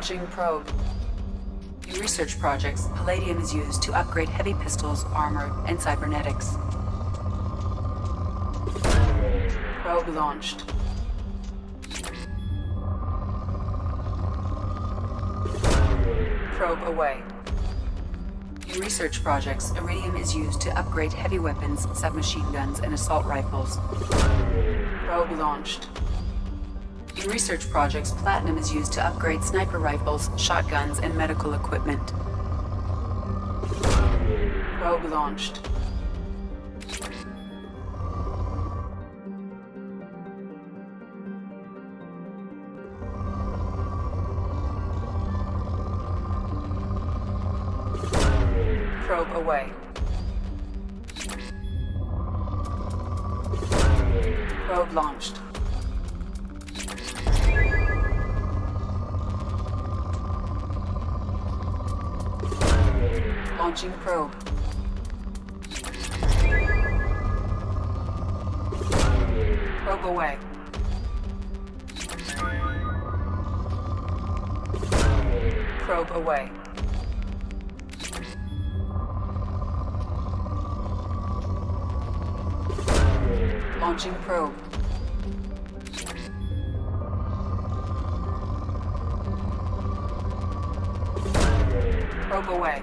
Launching probe. In research projects, palladium is used to upgrade heavy pistols, armor, and cybernetics. Probe launched. Probe away. In research projects, iridium is used to upgrade heavy weapons, submachine guns, and assault rifles. Probe launched. In research projects, platinum is used to upgrade sniper rifles, shotguns, and medical equipment. Probe launched. Probe away. Probe launched. Launching probe. Probe away. Probe away. Launching probe. Probe away.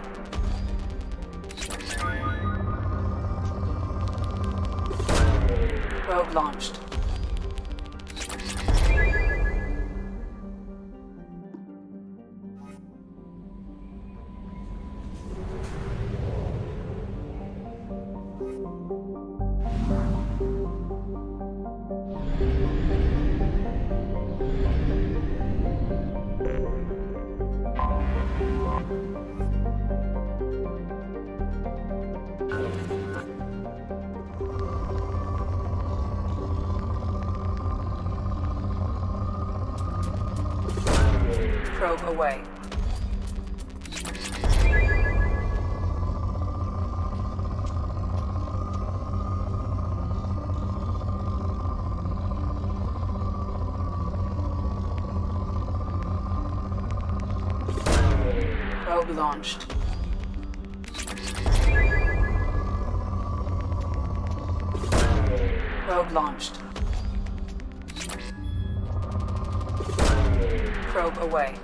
Probe launched. Probe away. Probe launched. Probe launched. Probe away.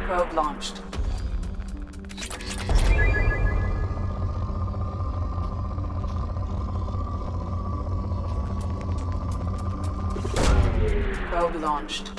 Probe launched. Probe launched.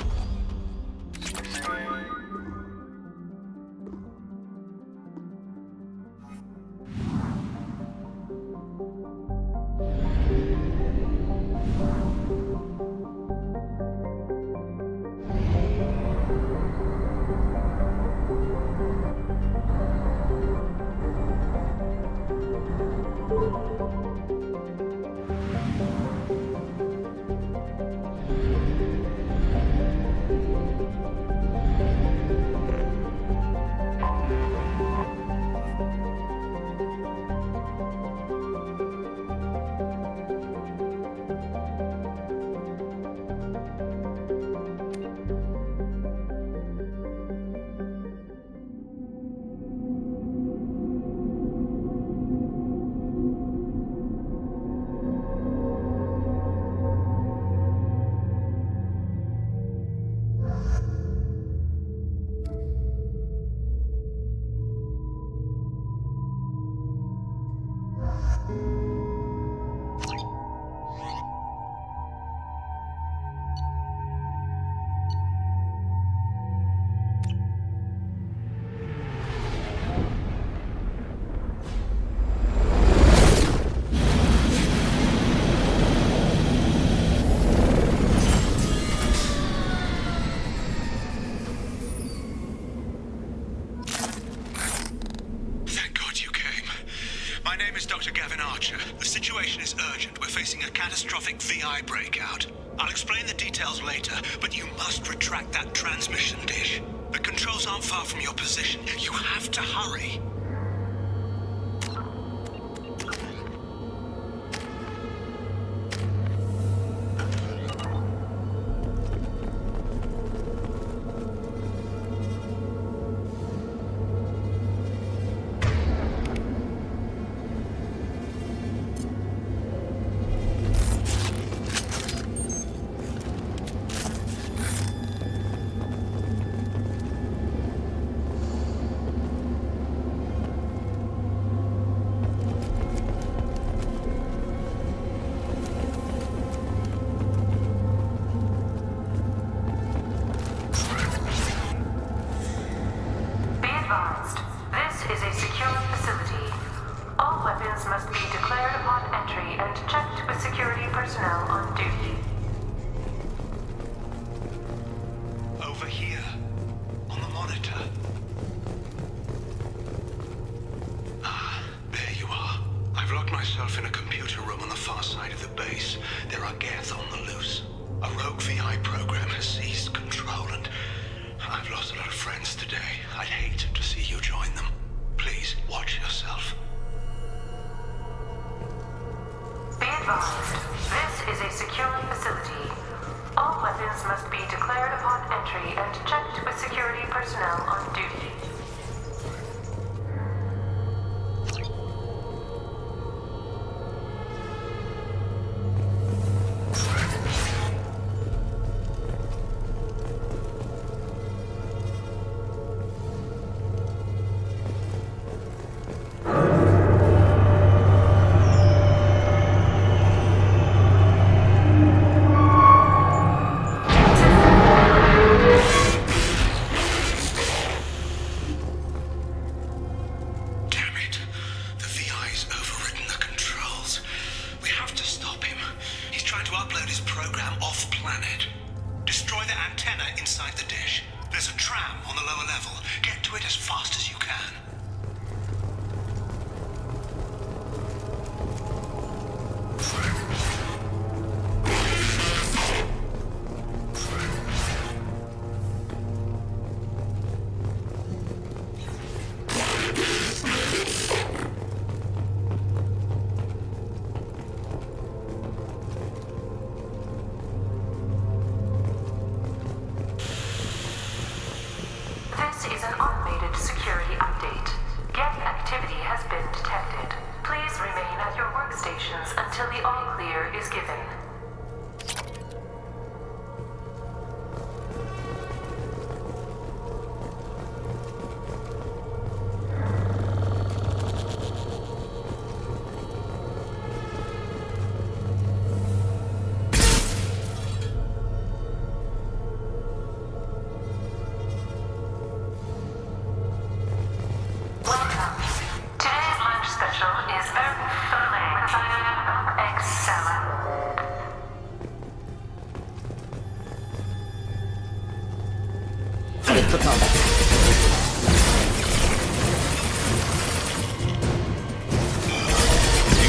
VI breakout. I'll explain the details later, but you must retract that transmission dish. The controls aren't far from your position. You have to hurry.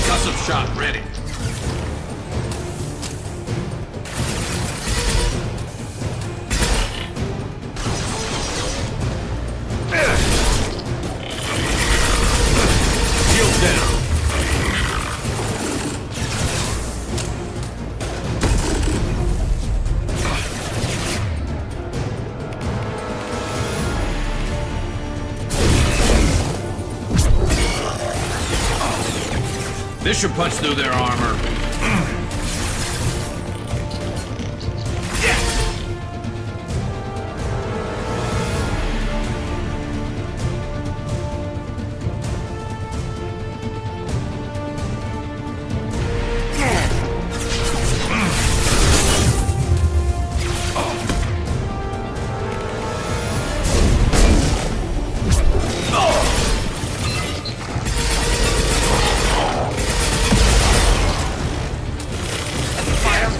Concussive shot ready. Shield down. This should punch through their armor.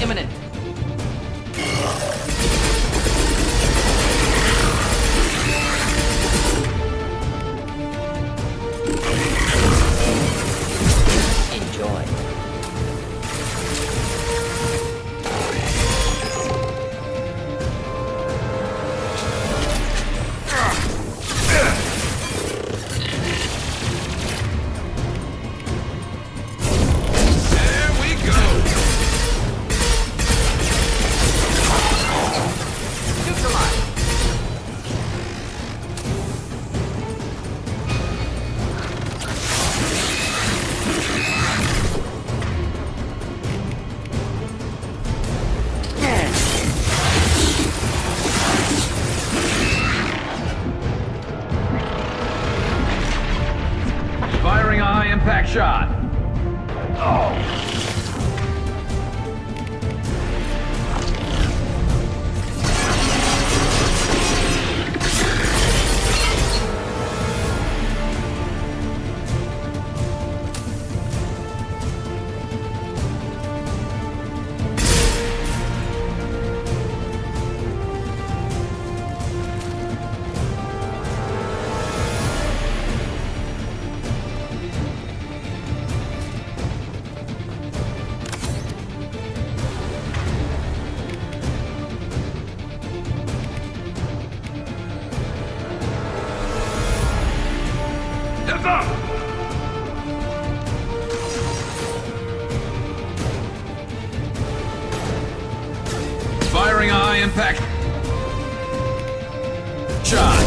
imminent. Enjoy. Firing a high-impact shot. Oh! Heads up! Firing a high-impact shot.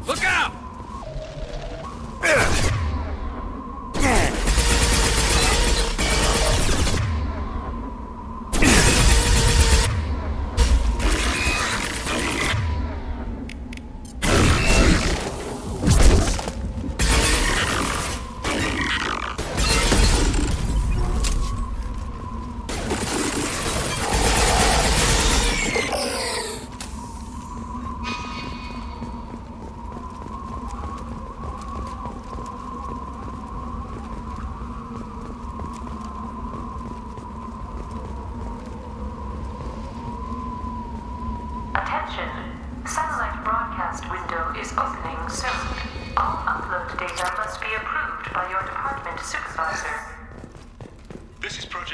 Look out!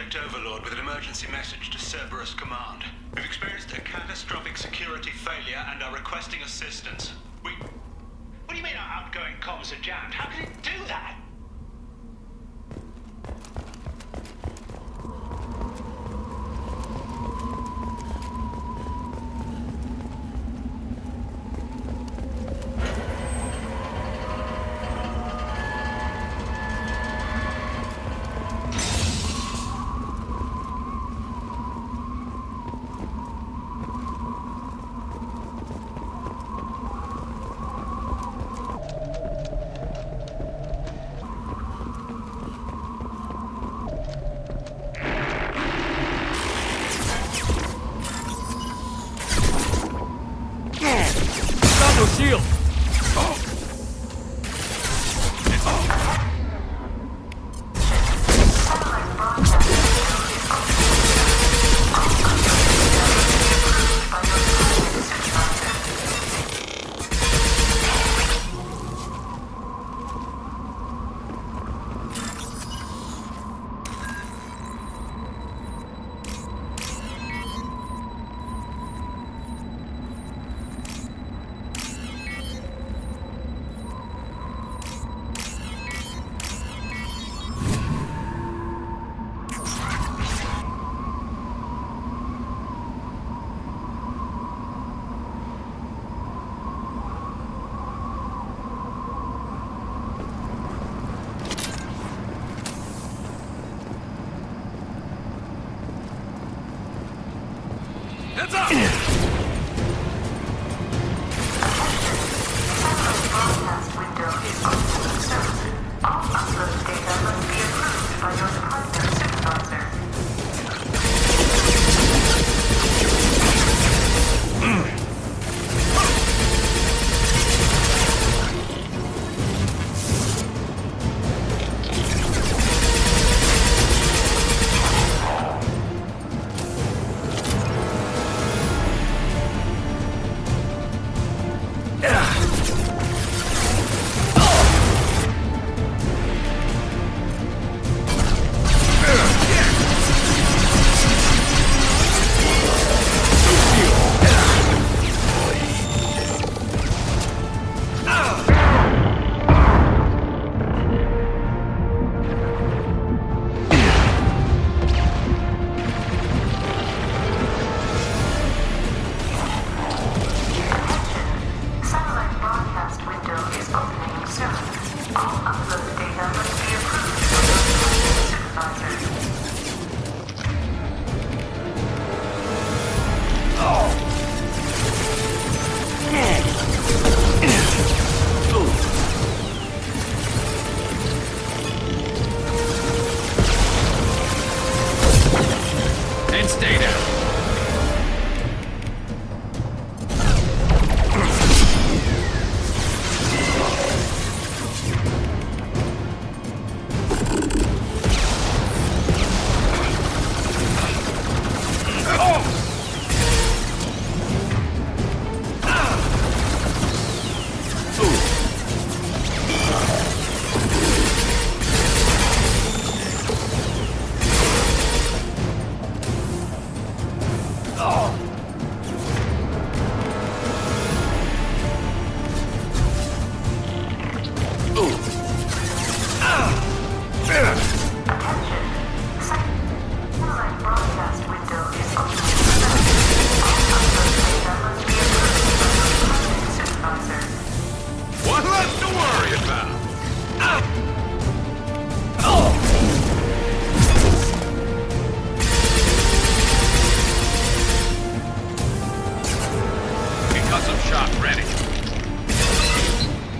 Project Overlord with an emergency message to Cerberus Command. We've experienced a catastrophic security failure and are requesting assistance. What do you mean our outgoing comms are jammed? How could it do that? Shield! Heads up! Broadcast window is open, sir. All upload data must be approved by your department supervisor.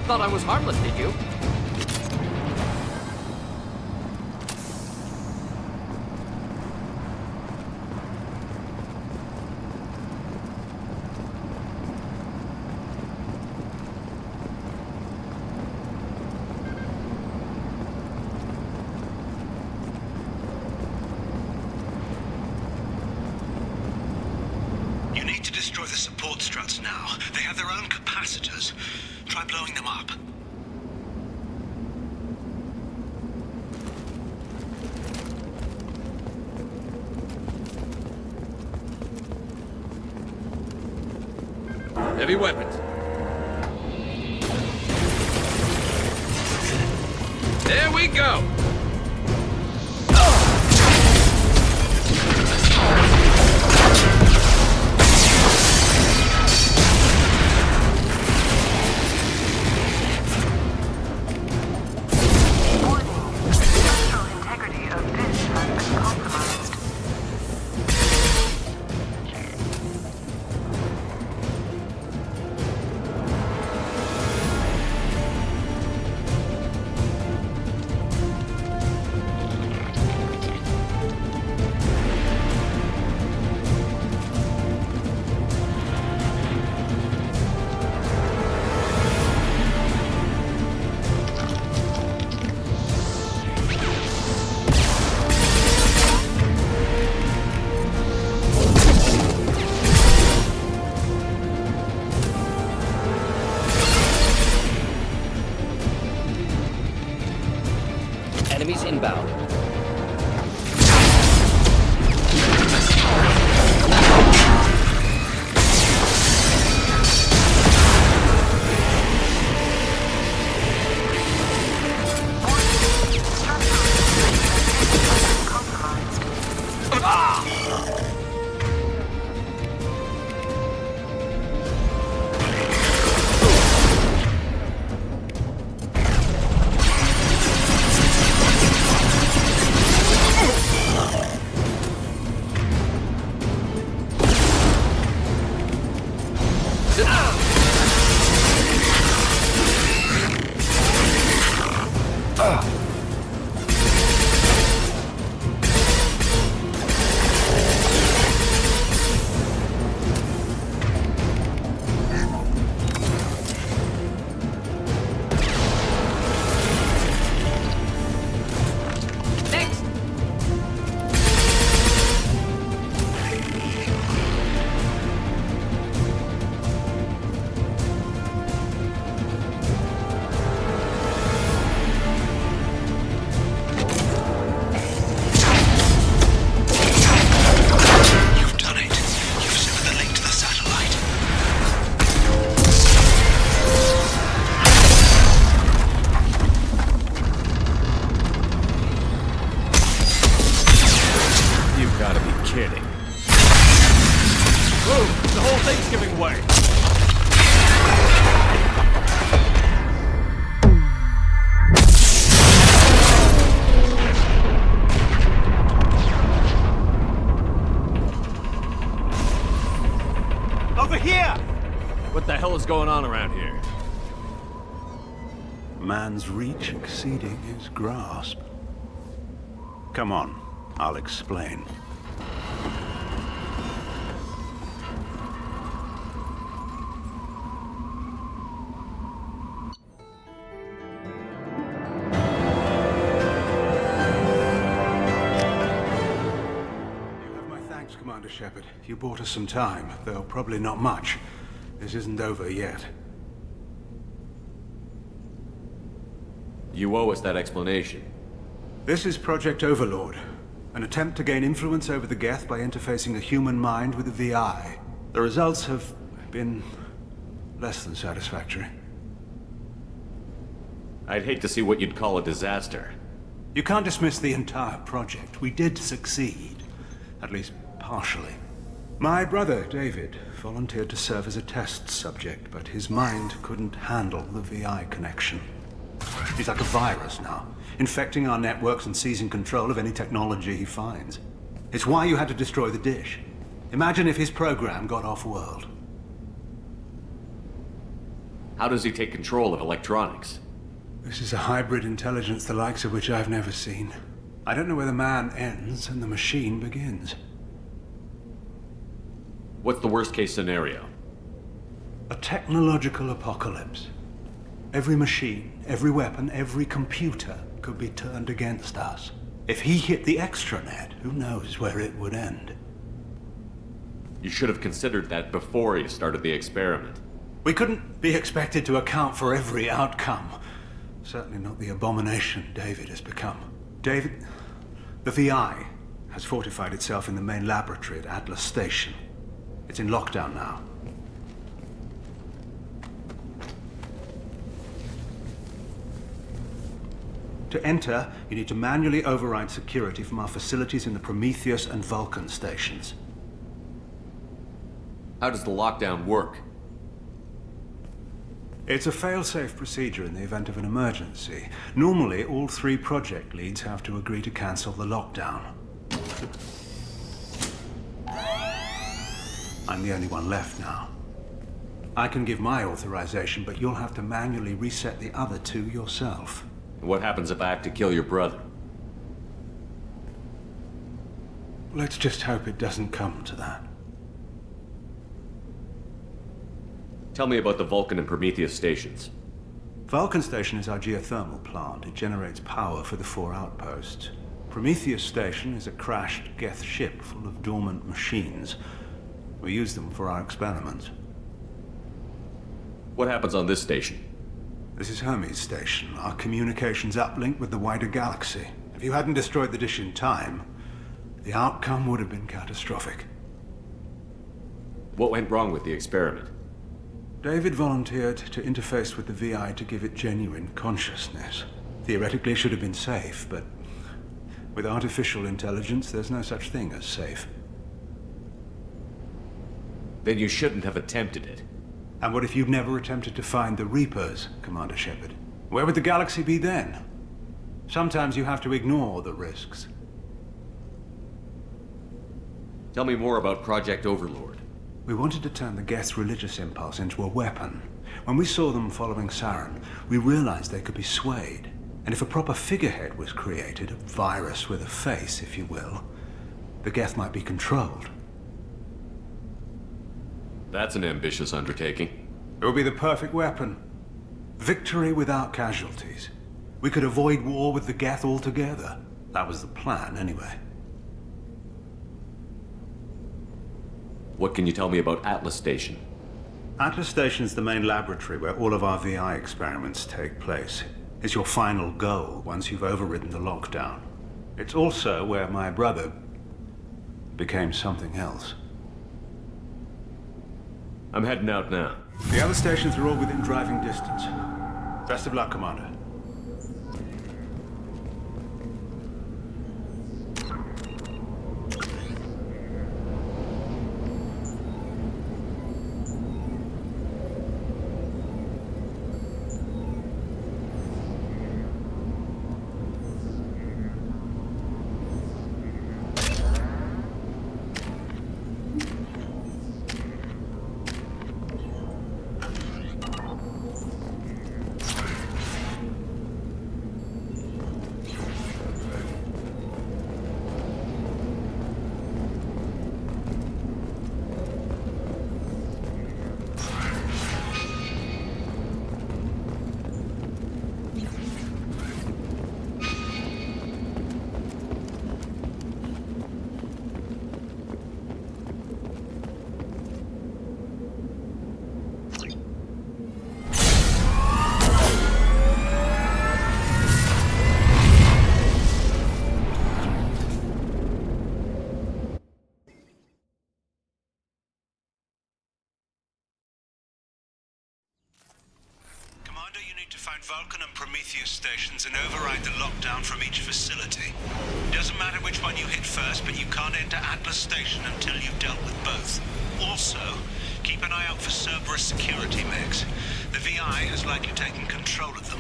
Thought I was harmless, did you? You need to destroy the support struts now. They have their own capacitors. Try blowing them up. Heavy weapons. There we go! Enemies inbound. Going on around here? Man's reach exceeding his grasp. Come on, I'll explain. You have my thanks, Commander Shepard. You bought us some time, though probably not much. This isn't over yet. You owe us that explanation. This is Project Overlord, an attempt to gain influence over the Geth by interfacing a human mind with a VI. The results have been less than satisfactory. I'd hate to see what you'd call a disaster. You can't dismiss the entire project. We did succeed, at least partially. My brother, David, volunteered to serve as a test subject, but his mind couldn't handle the VI connection. He's like a virus now, infecting our networks and seizing control of any technology he finds. It's why you had to destroy the dish. Imagine if his program got off-world. How does he take control of electronics? This is a hybrid intelligence the likes of which I've never seen. I don't know where the man ends and the machine begins. What's the worst-case scenario? A technological apocalypse. Every machine, every weapon, every computer could be turned against us. If he hit the extranet, who knows where it would end? You should have considered that before you started the experiment. We couldn't be expected to account for every outcome. Certainly not the abomination David has become. David, the VI has fortified itself in the main laboratory at Atlas Station. It's in lockdown now. To enter, you need to manually override security from our facilities in the Prometheus and Vulcan stations. How does the lockdown work? It's a fail-safe procedure in the event of an emergency. Normally, all 3 project leads have to agree to cancel the lockdown. I'm the only one left now. I can give my authorization, but you'll have to manually reset the other 2 yourself. What happens if I have to kill your brother? Let's just hope it doesn't come to that. Tell me about the Vulcan and Prometheus stations. Vulcan Station is our geothermal plant. It generates power for the 4 outposts. Prometheus Station is a crashed Geth ship full of dormant machines. We use them for our experiments. What happens on this station? This is Hermes Station, our communications uplink with the wider galaxy. If you hadn't destroyed the dish in time, the outcome would have been catastrophic. What went wrong with the experiment? David volunteered to interface with the VI to give it genuine consciousness. Theoretically, it should have been safe, but with artificial intelligence, there's no such thing as safe. Then you shouldn't have attempted it. And what if you'd never attempted to find the Reapers, Commander Shepard? Where would the galaxy be then? Sometimes you have to ignore the risks. Tell me more about Project Overlord. We wanted to turn the Geth's religious impulse into a weapon. When we saw them following Sarin, we realized they could be swayed. And if a proper figurehead was created, a virus with a face, if you will, the Geth might be controlled. That's an ambitious undertaking. It would be the perfect weapon. Victory without casualties. We could avoid war with the Geth altogether. That was the plan, anyway. What can you tell me about Atlas Station? Atlas Station is the main laboratory where all of our VI experiments take place. It's your final goal once you've overridden the lockdown. It's also where my brother became something else. I'm heading out now. The other stations are all within driving distance. Best of luck, Commander. Find Vulcan and Prometheus stations and override the lockdown from each facility. Doesn't matter which one you hit first, but you can't enter Atlas Station until you've dealt with both. Also, keep an eye out for Cerberus security mechs. The VI is likely taking control of them.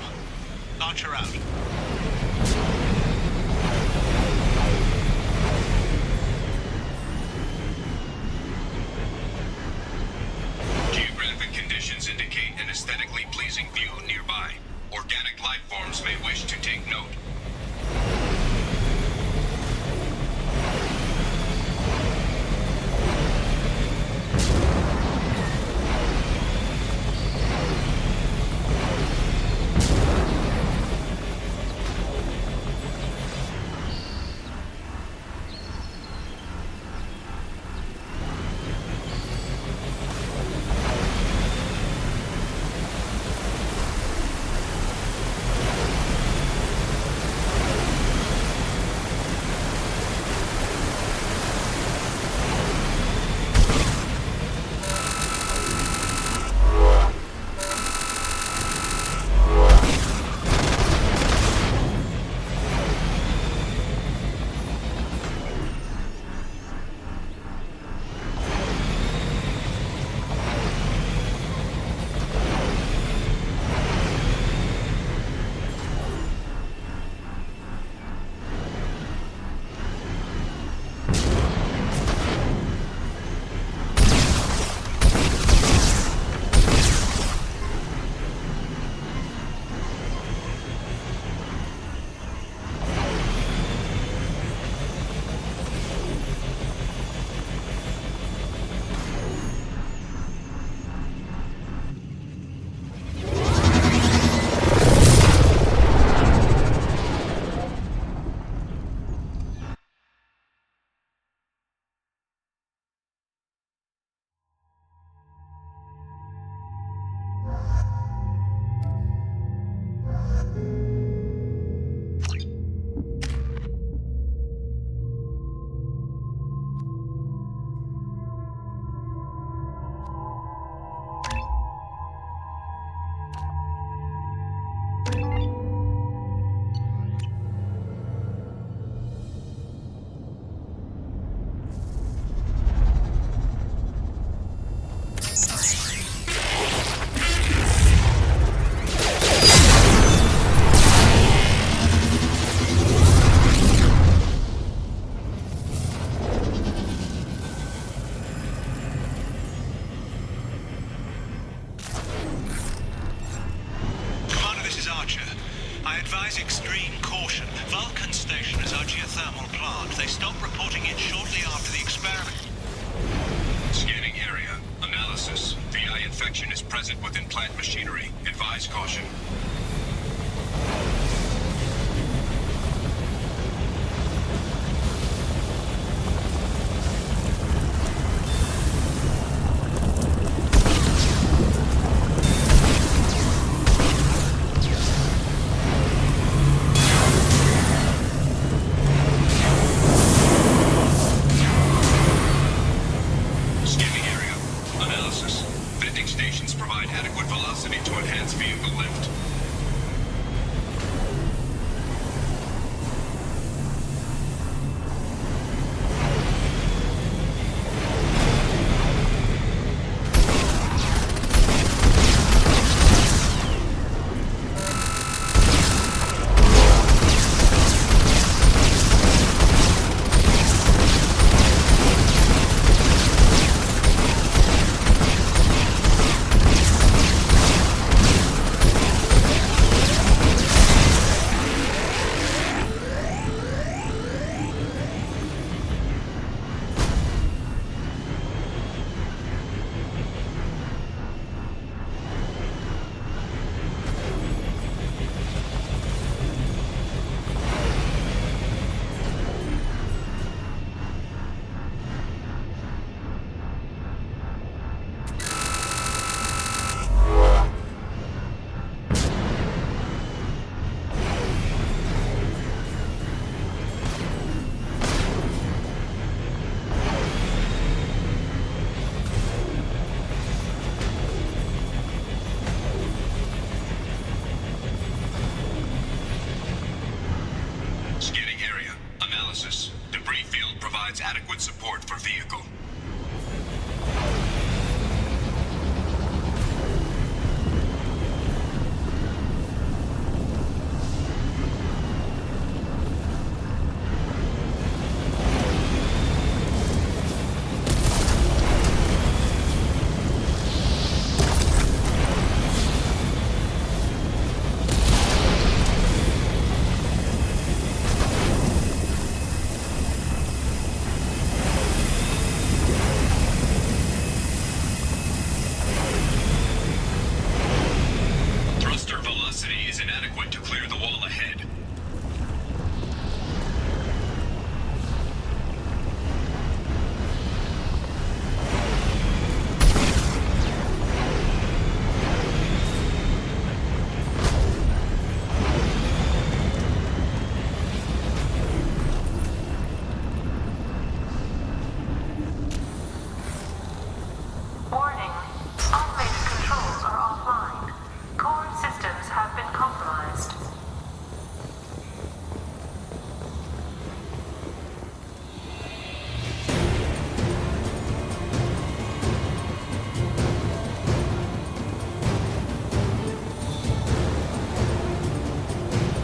Archer out. Geographic conditions indicate an aesthetically pleasing view nearby. Organic life forms may wish to take note. Exercise caution.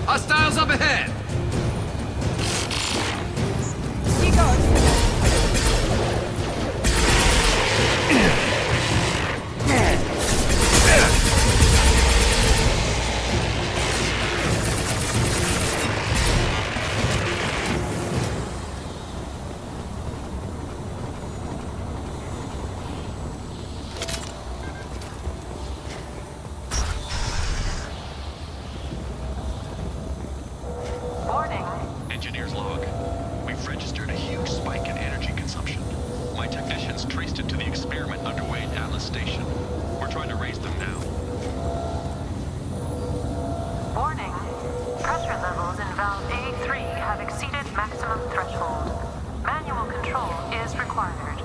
Hostiles up ahead! He goes. Engineer's log. We've registered a huge spike in energy consumption. My technicians traced it to the experiment underway at Atlas Station. We're trying to raise them now. Warning. Pressure levels in valve A3 have exceeded maximum threshold. Manual control is required.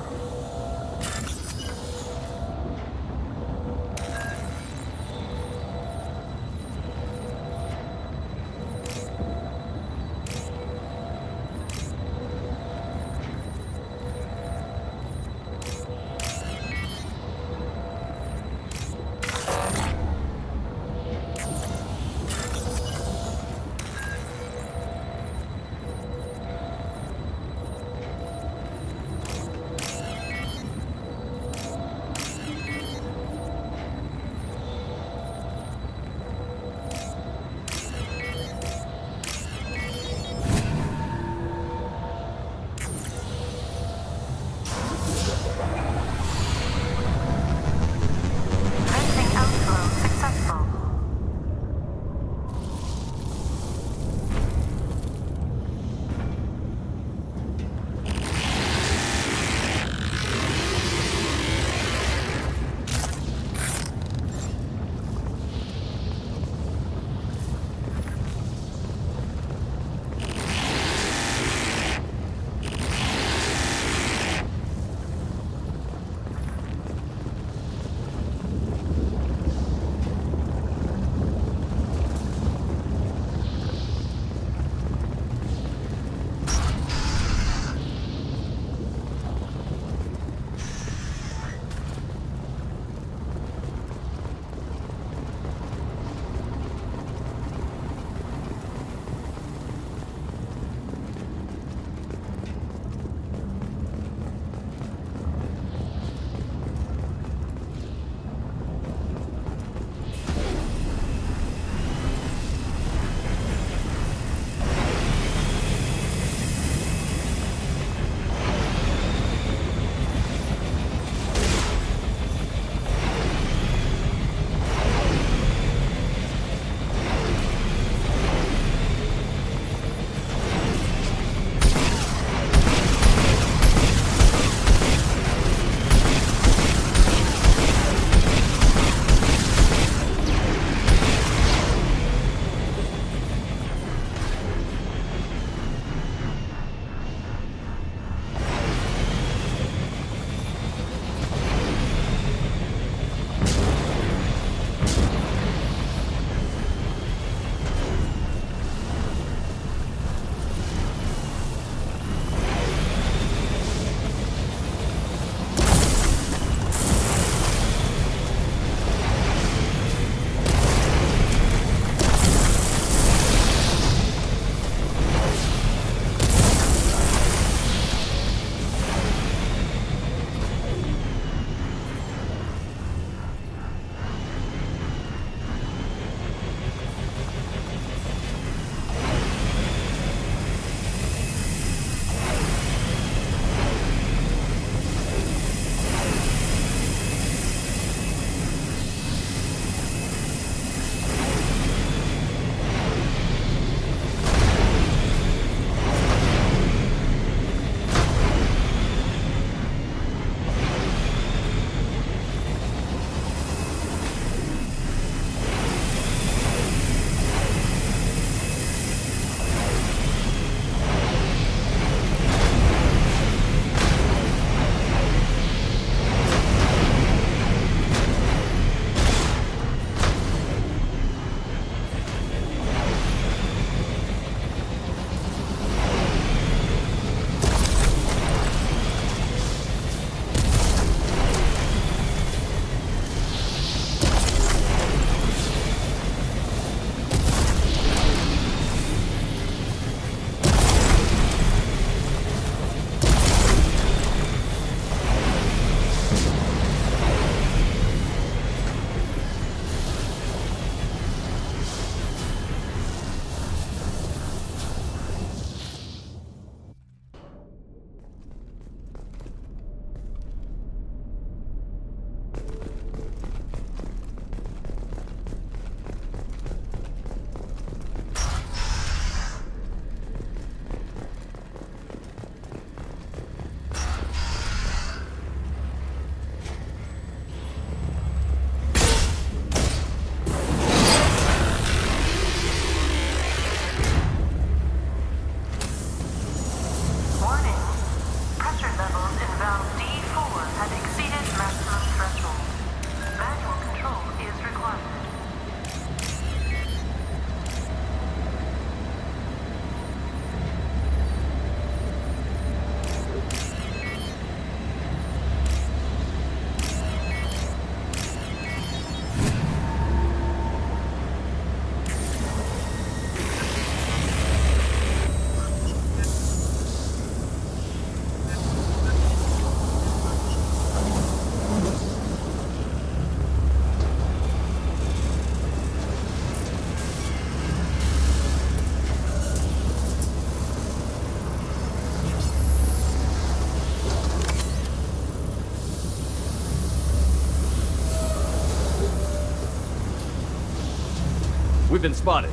We've been spotted.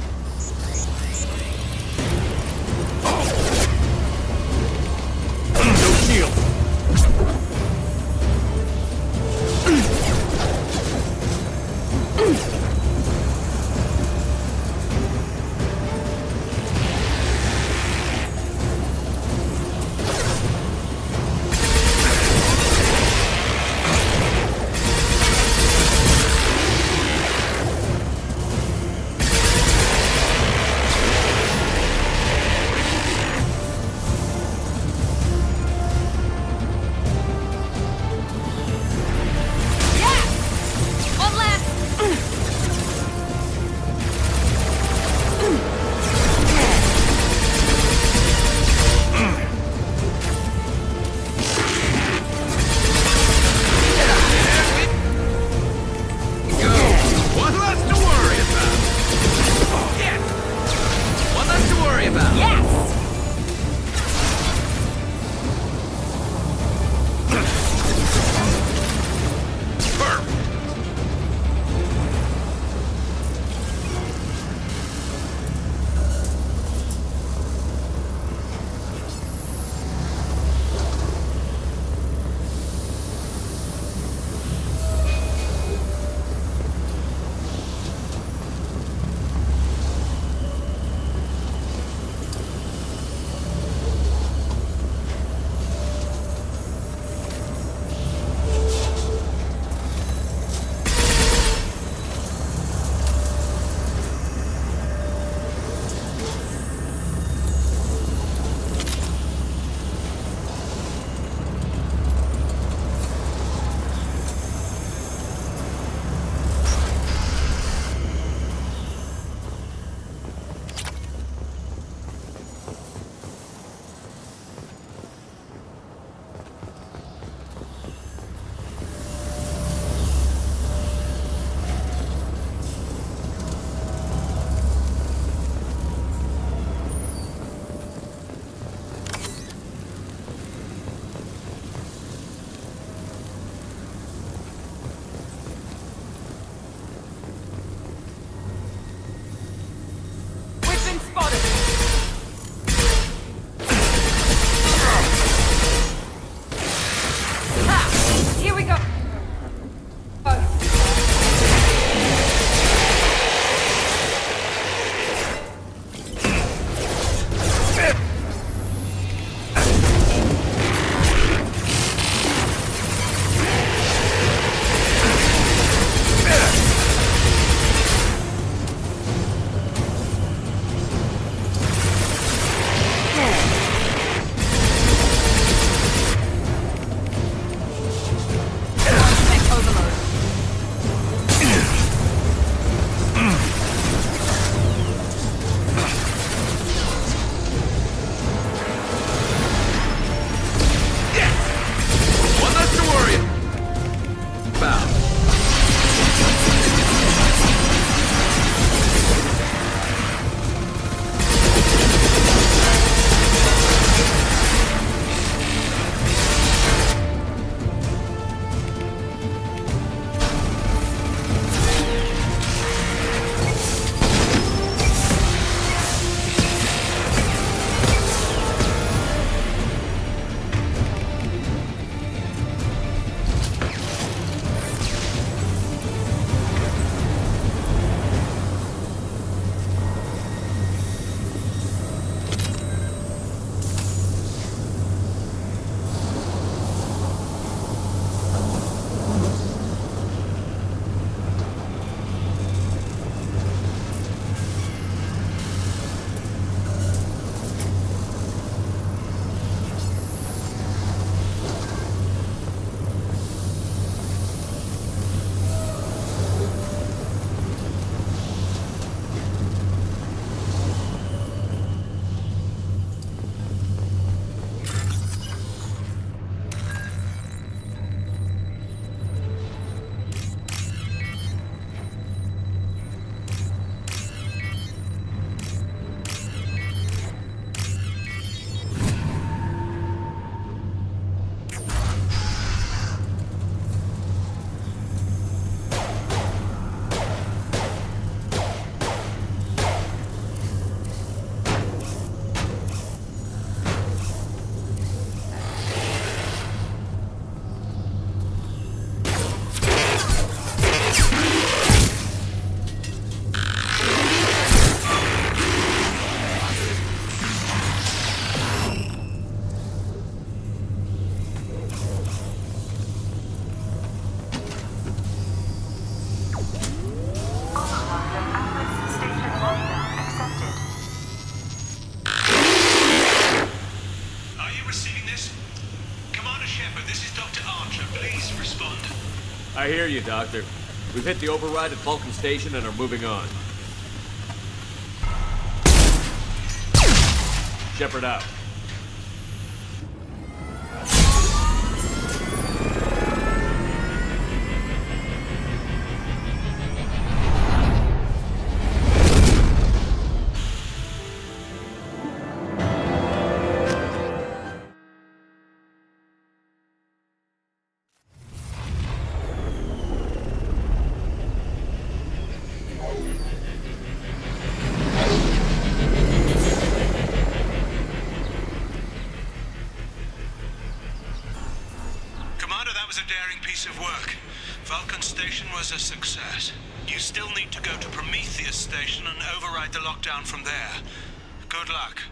No shield. I hear you, Doctor. We've hit the override at Vulcan Station and are moving on. Shepard out. Vulcan Station was a success. You still need to go to Prometheus Station and override the lockdown from there. Good luck.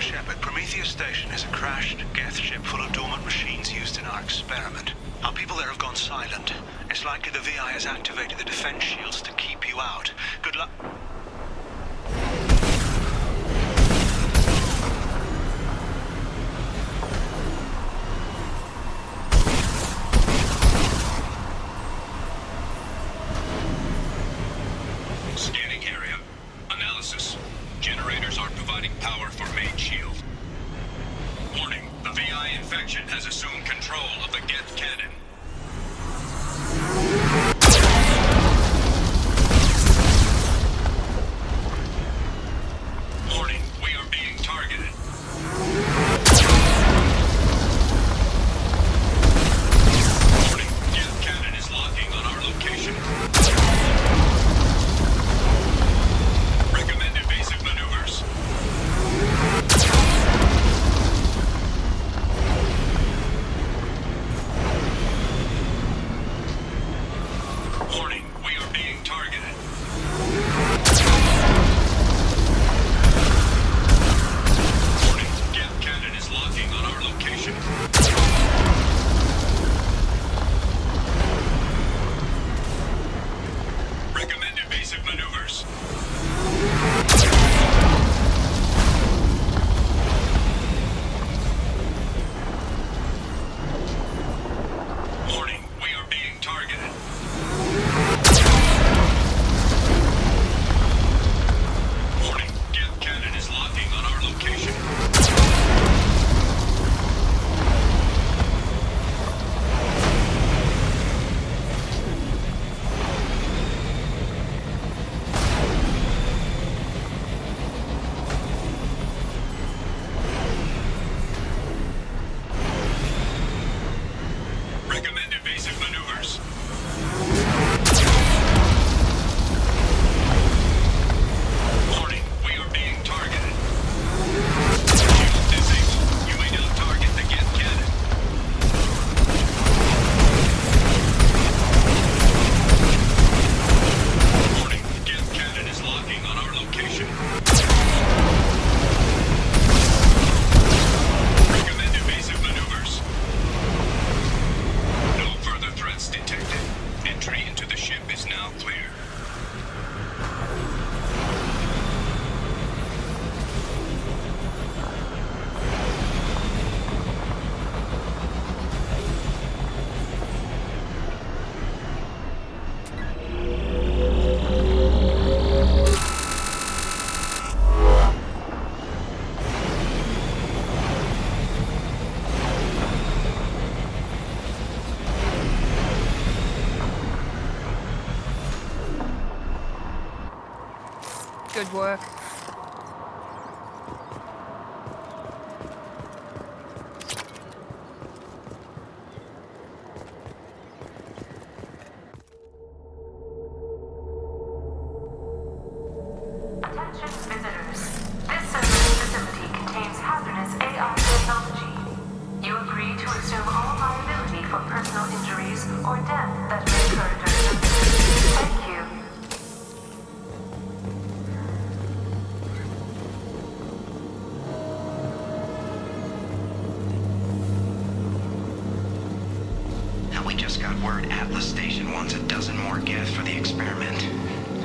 Shepard, Prometheus Station is a crashed Geth ship full of dormant machines used in our experiment. Our people there have gone silent. It's likely the VI has activated the defense shields to keep you out. Good luck. Scanning area. Analysis. Generators are providing power for main shield. Warning, the VI infection has assumed control of the Geth cannon. Warning, we are being targeted. Warning, Geth cannon is locking on our location. Recommend evasive maneuvers. Warning, we are being targeted. Warning, Geth cannon is locking on our location. Recommend evasive maneuvers. Warning, we are being targeted. Warning, Geth cannon is locking on our location. Recommend evasive maneuvers. Warning, we are being targeted. Shield disabled. You may now target the Geth cannon. Warning, Geth cannon is locking on our location. Recommend evasive maneuvers. No further threats detected. Entry into the ship is now clear. Good work. Attention visitors. This service facility contains hazardous AI technology. You agree to assume all liability for personal injuries or death that may occur during the mission. Thank you. We just got word Atlas Station wants a dozen more Geth for the experiment.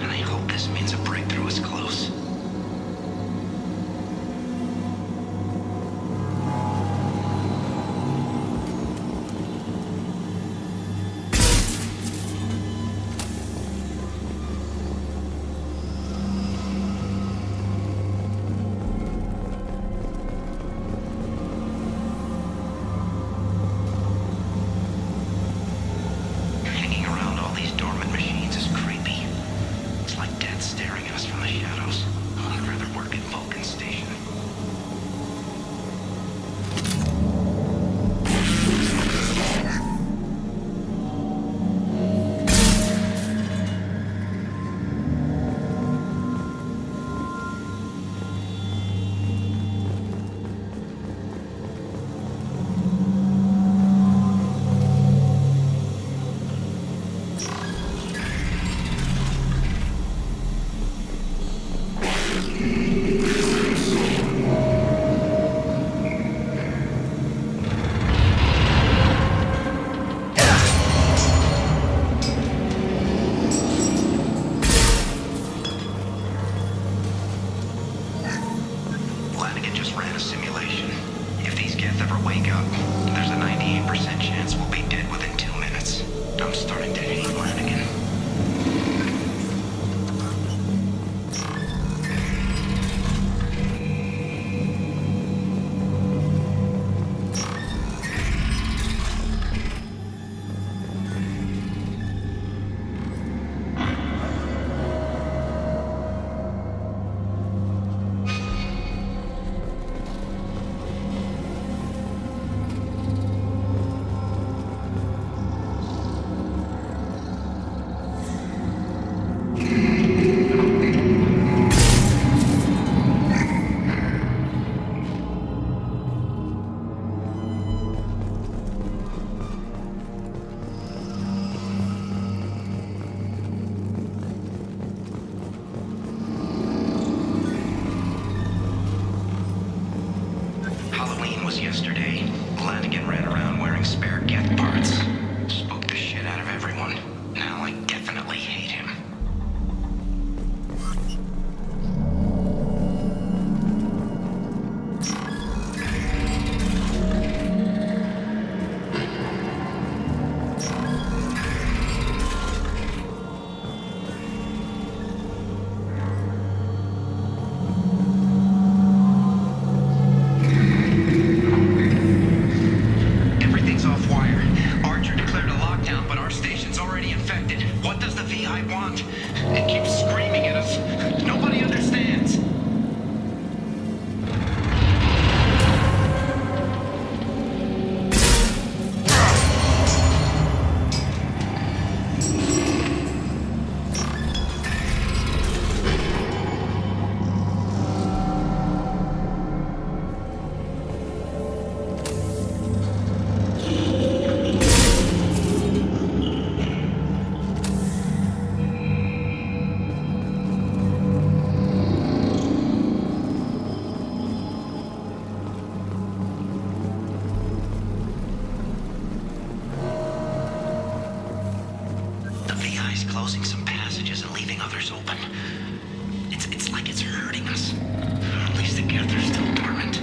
And I hope this means a breakthrough is close. Hanging around all these dormant machines is creepy. It's like death staring at us from the shadows. Oh, I'd rather work at Vulcan Station. just ran a simulation. If these Geth ever wake up, there's a 98% chance we'll be dead within 2 minutes. I'm starting to hate Flanagan. Yesterday, Flanagan ran around wearing spare Geth parts. Spooked the shit out of everyone. Now I definitely hate him. Closing some passages and leaving others open. It's like it's hurting us. At least the Geth are still dormant.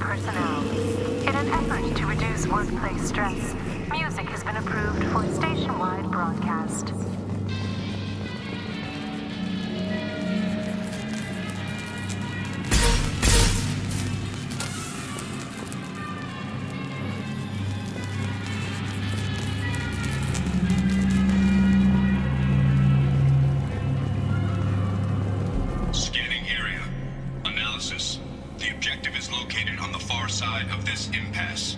Personnel. In an effort to reduce workplace stress, music has been approved for station-wide broadcast. Scanning area. Analysis. The objective is located on the far side of this impasse.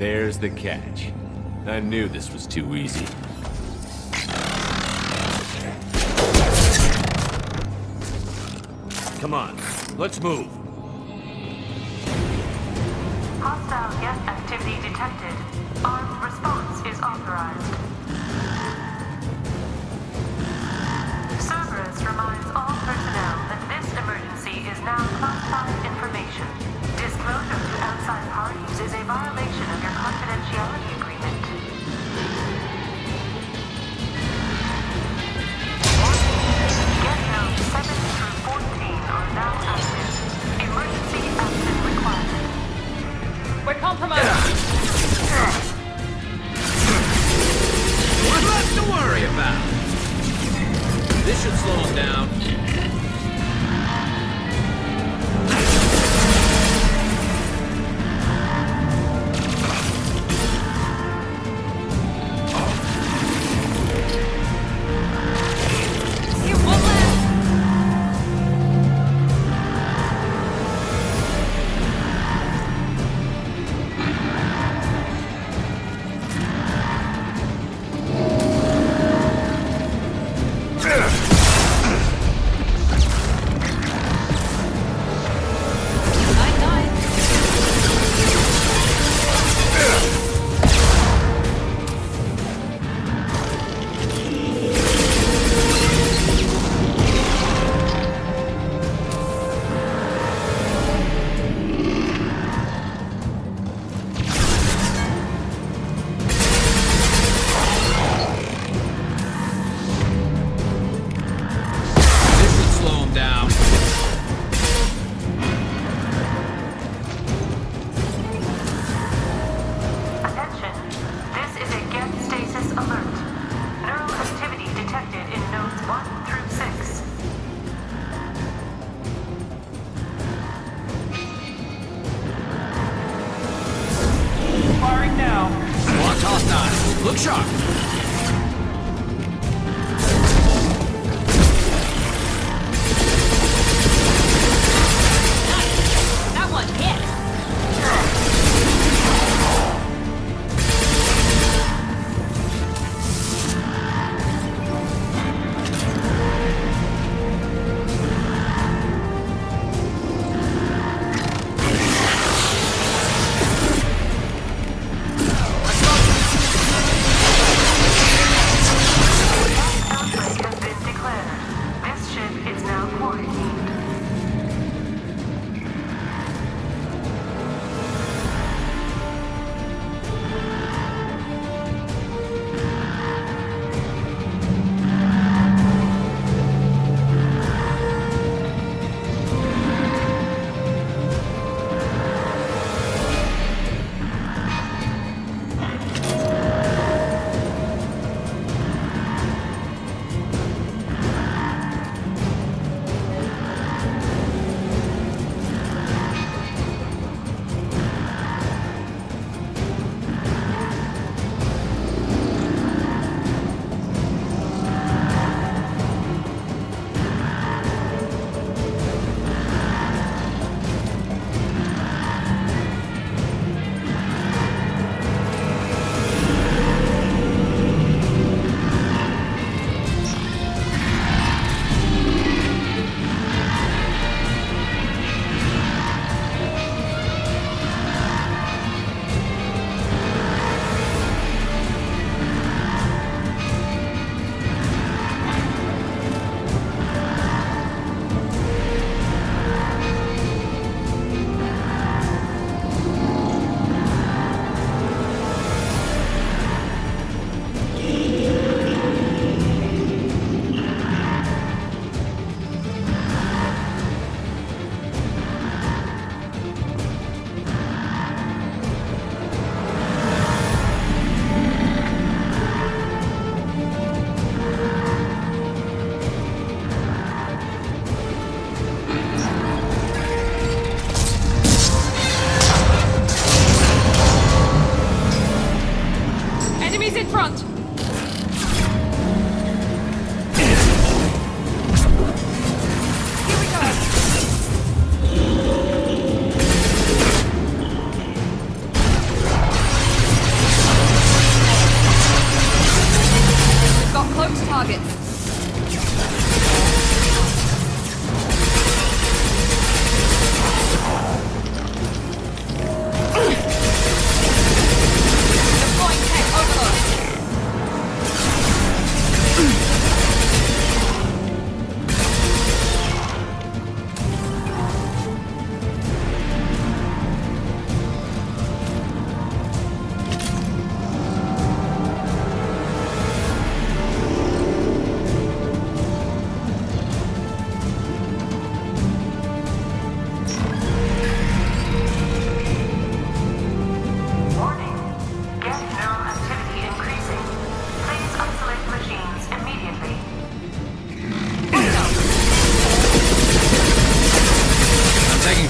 There's the catch. I knew this was too easy. Come on, let's move. Hostile guest activity detected. Armed response is authorized. Cerberus reminds all personnel that this emergency is now classified information. Disclosure to outside parties is a violation of your confidentiality agreement. Get note 7 through 14 are now active. Emergency action required. We're compromised. What's left to worry about? This should slow him down. You won't last. Look sharp! That one hit.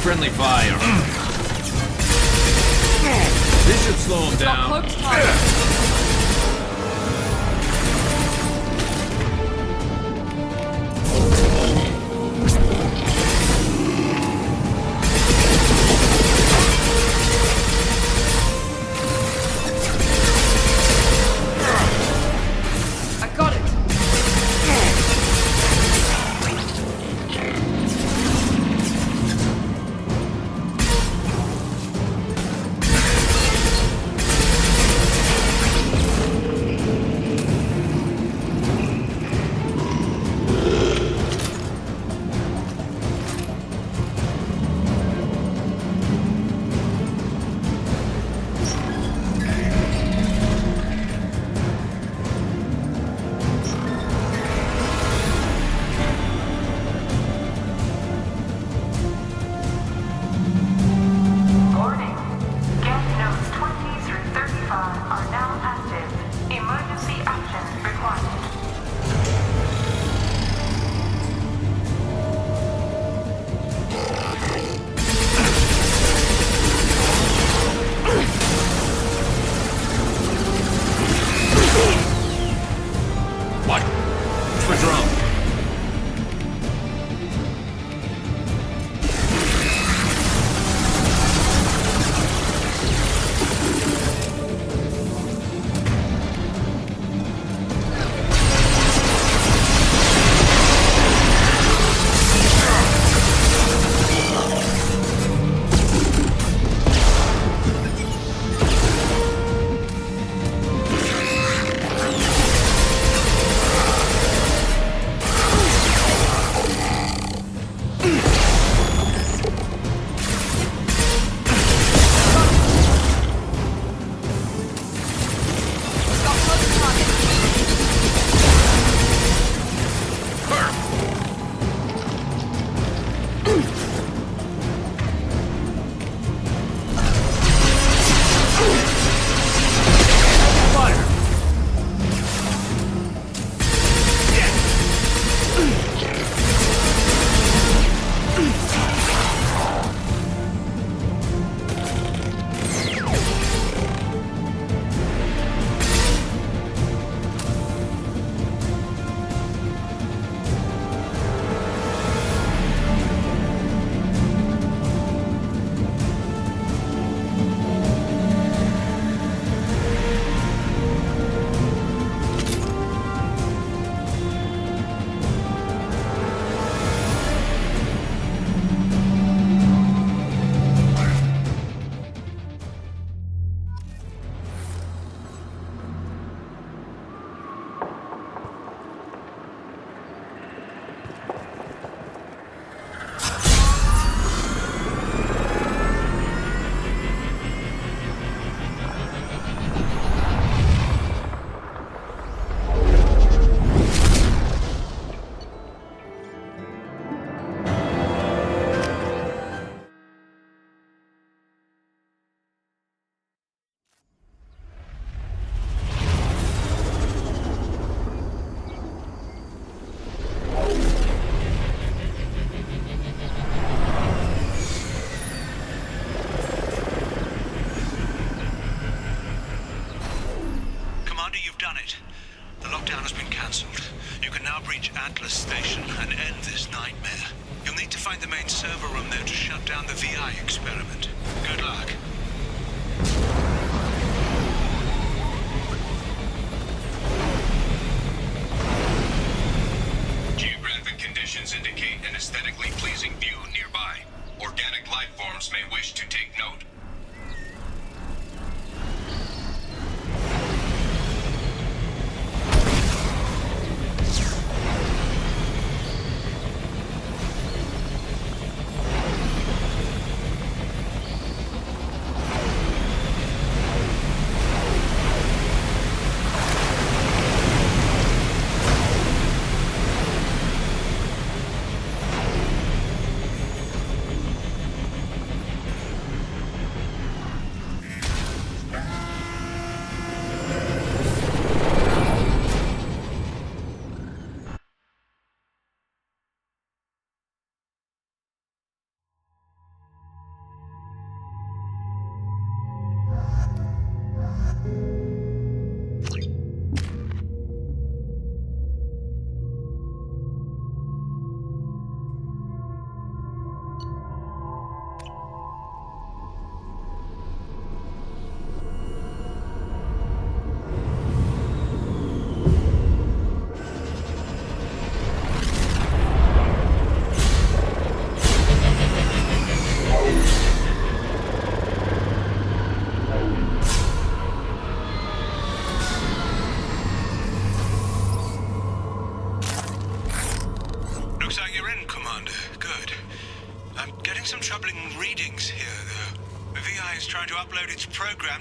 friendly fire. This should slow him Got down. cloaked target. Prometheus Station and end this nightmare. You'll need to find the main server room there to shut down the VI experiment. Good luck. Geographic conditions indicate an aesthetically pleasing view nearby. Organic life forms may wish to take note.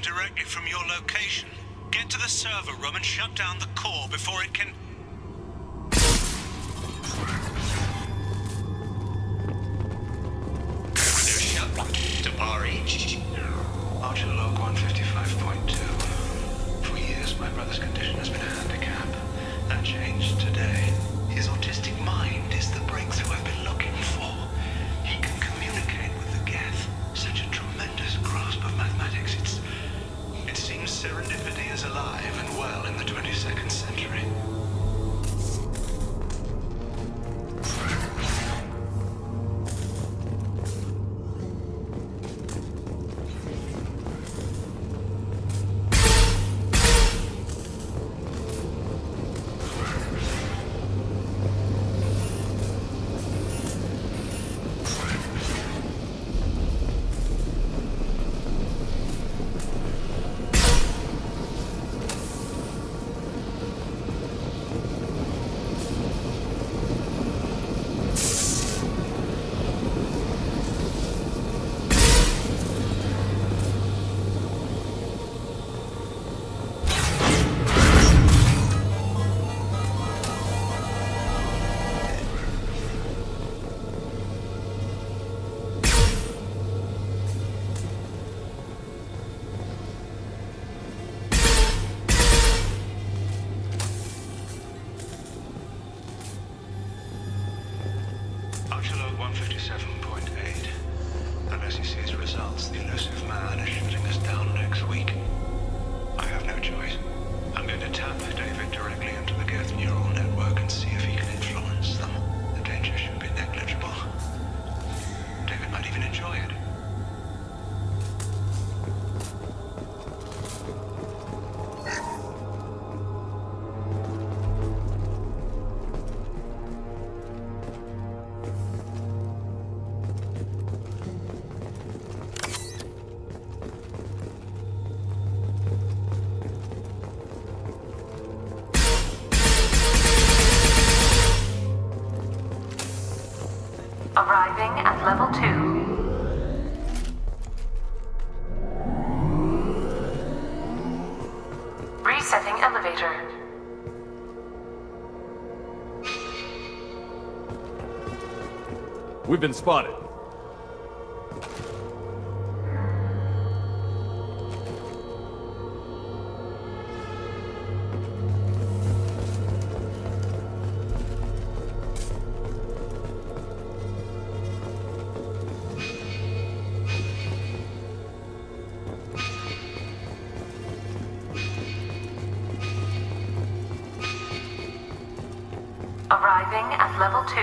Directly from your location. Get to the server room and shut down the core before it can... Tabari. Archer log 155.2. For years, my brother's condition has been a handicap. That changed today. His autistic mind is the breakthrough I've been looking for. He can communicate with the Geth. Such a tremendous grasp of mathematics. It seems serendipity is alive and well in the 22nd century. Arriving at level 2. Resetting elevator. We've been spotted. Arriving at level 2.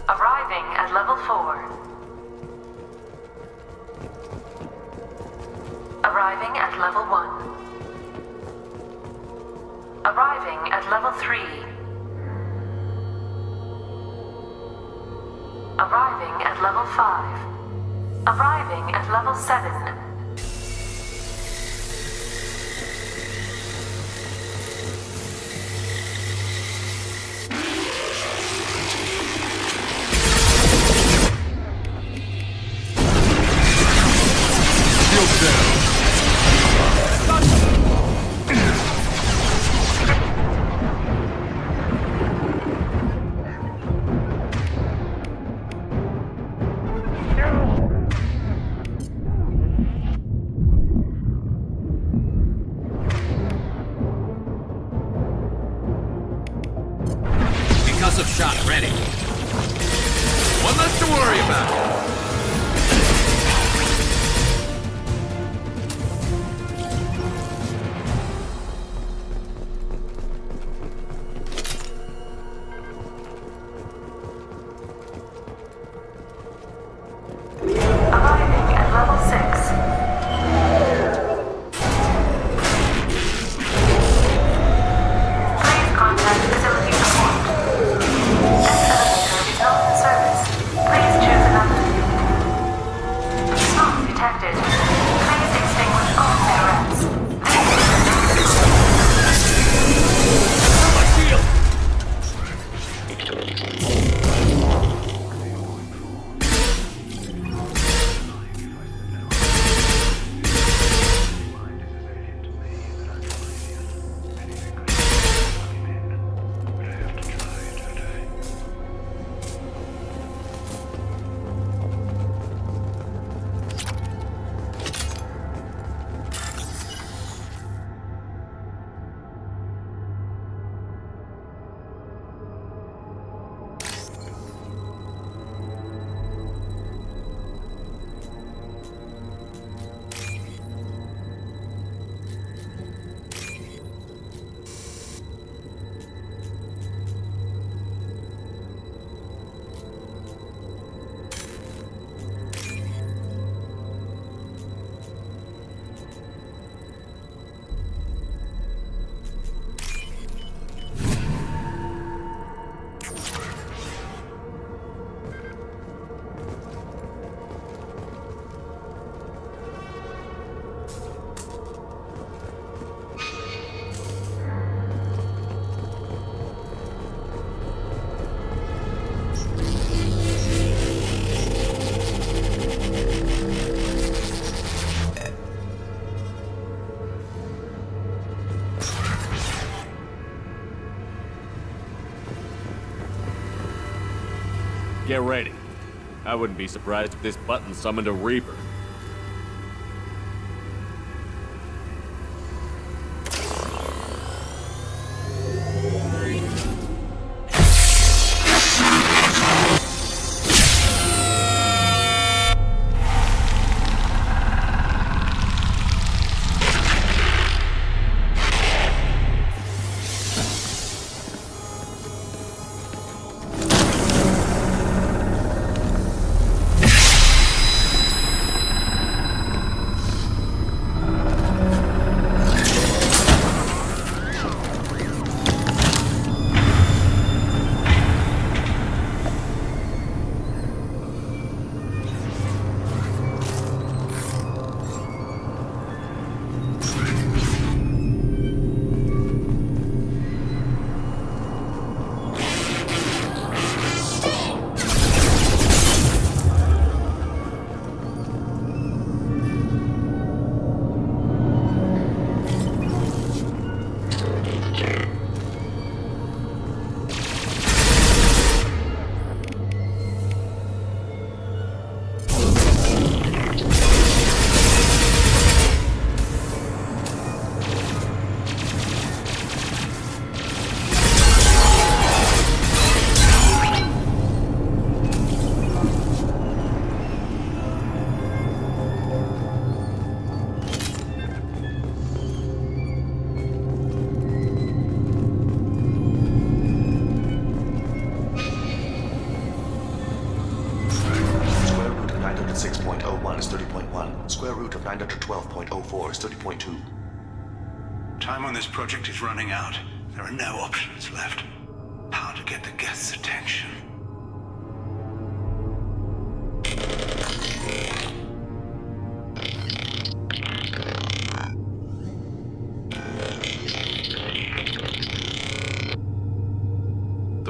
Arriving at level 4. Arriving at level 1. Arriving at level 3. Arriving at level 5. Arriving at level 7. Shot ready. One less to worry about. Arriving at level 6. Please contact facility support. This elevator is not in service. Please choose another. Smoke detected. Please extinguish all cigarettes. Get ready. I wouldn't be surprised if this button summoned a Reaper. Square root of 912.04 is 30.2. Time on this project is running out. There are no options left. How to get the guests' attention.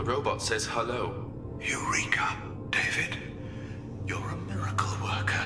robot says hello. Eureka, David. You're a miracle worker.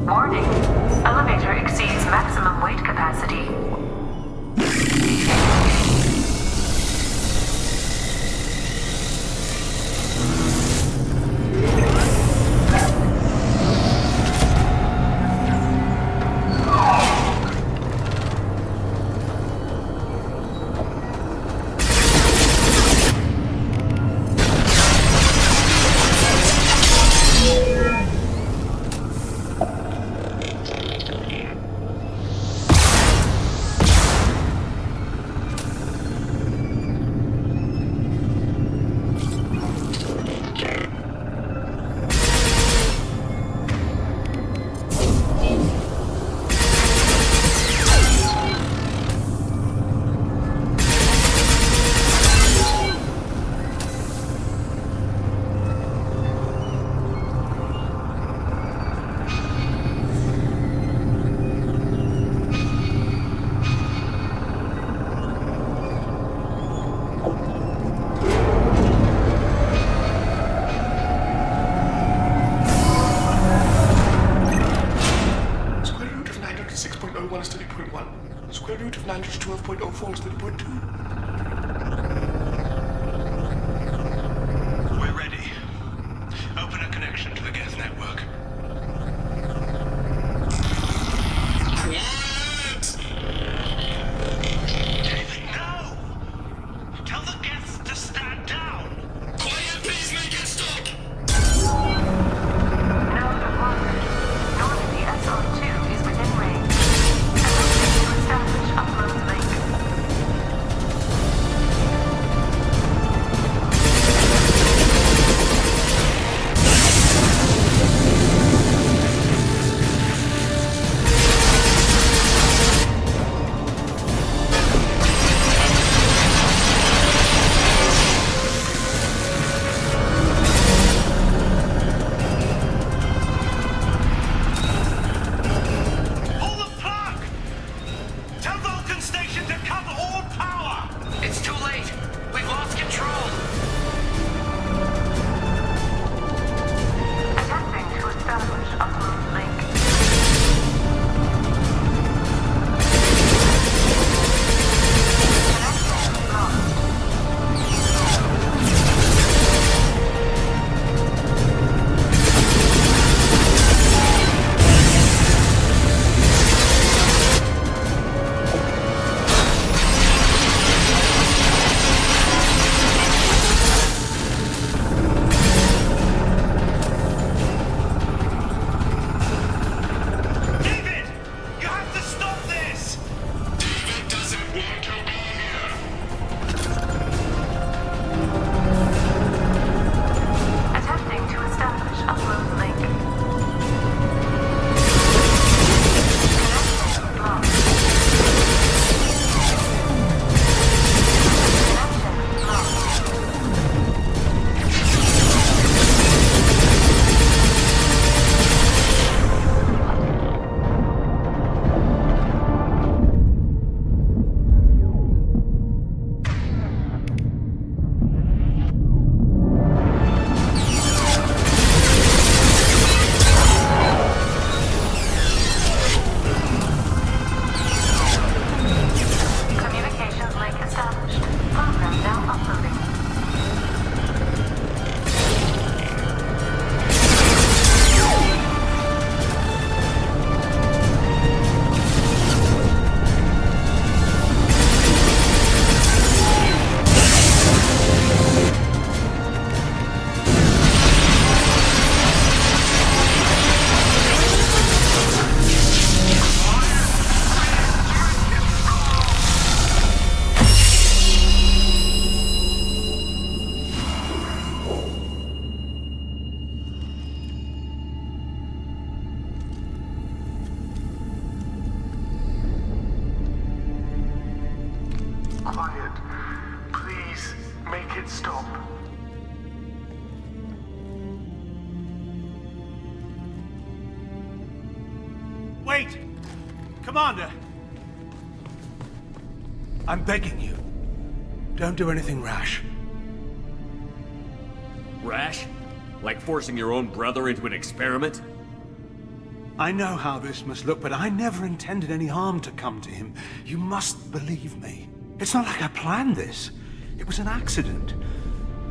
Warning. Elevator exceeds maximum weight capacity. Square root of 912.04 is 30.2. We're ready. Open a connection to the Geth network. What? David, no! Tell the Geths to stand down! Quiet, please make it stop! Node acquired. Nudity SR2 is within range. Establish upload link. Quiet. Please, make it stop. Wait! Commander! I'm begging you. Don't do anything rash. Rash? Like forcing your own brother into an experiment? I know how this must look, but I never intended any harm to come to him. You must believe me. It's not like I planned this. It was an accident.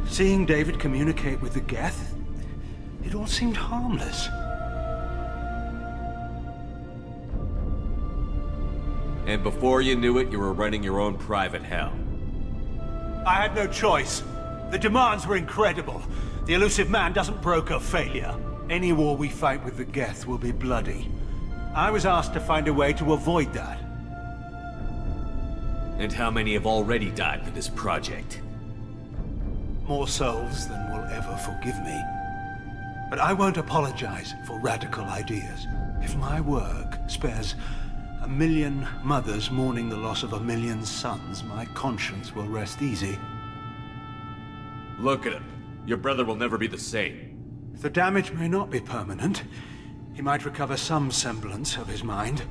Seeing David communicate with the Geth, it all seemed harmless. And before you knew it, you were running your own private hell. I had no choice. The demands were incredible. The elusive man doesn't broker failure. Any war we fight with the Geth will be bloody. I was asked to find a way to avoid that. And how many have already died for this project? More souls than will ever forgive me. But I won't apologize for radical ideas. If my work spares 1 million mothers mourning the loss of 1 million sons, my conscience will rest easy. Look at him. Your brother will never be the same. The damage may not be permanent. He might recover some semblance of his mind.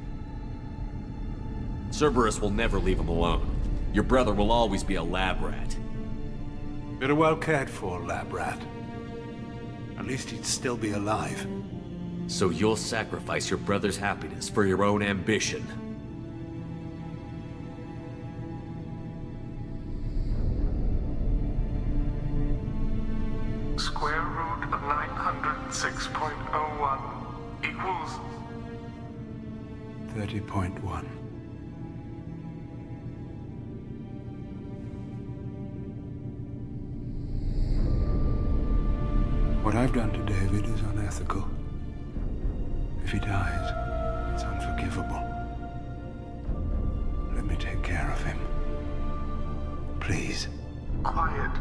Cerberus will never leave him alone. Your brother will always be a lab rat. But a well-cared for lab rat. At least he'd still be alive. So you'll sacrifice your brother's happiness for your own ambition. Square root of 906.01 equals 30.1. What I've done to David is unethical. If he dies, it's unforgivable. Let me take care of him. Please. quiet.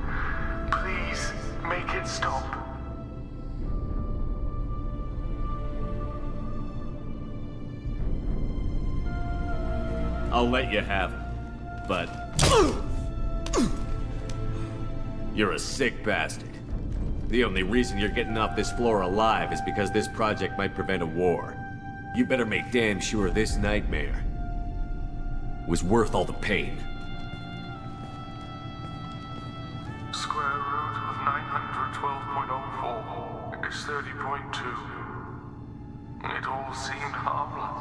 Please, make it stop. I'll let you have it, but... You're a sick bastard. The only reason you're getting off this floor alive is because this project might prevent a war. You better make damn sure this nightmare was worth all the pain. Square root of 912.04 is 30.2. It all seemed harmless.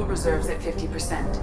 Reserves at 50%.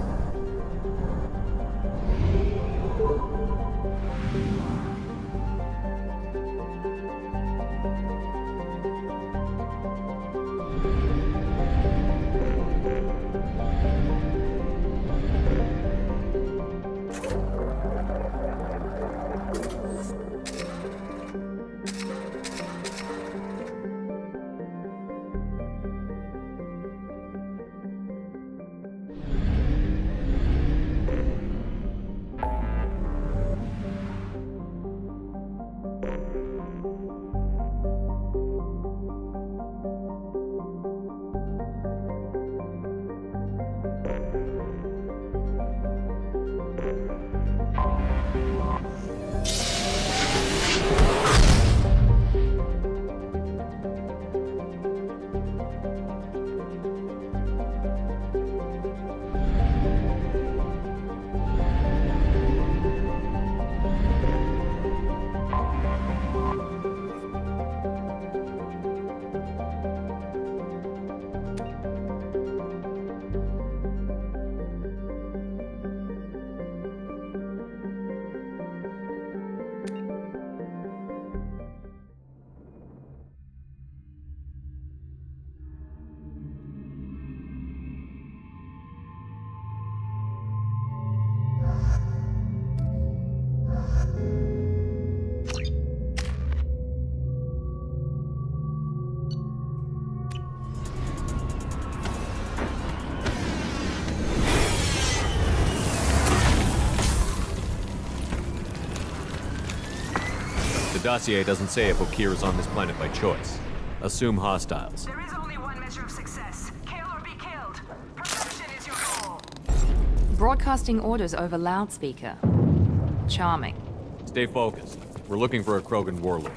dossier doesn't say if Okeer is on this planet by choice. Assume hostiles. There is only one measure of success. Kill or be killed. Perfection is your goal. Broadcasting orders over loudspeaker. Charming. Stay focused. We're looking for a Krogan warlord.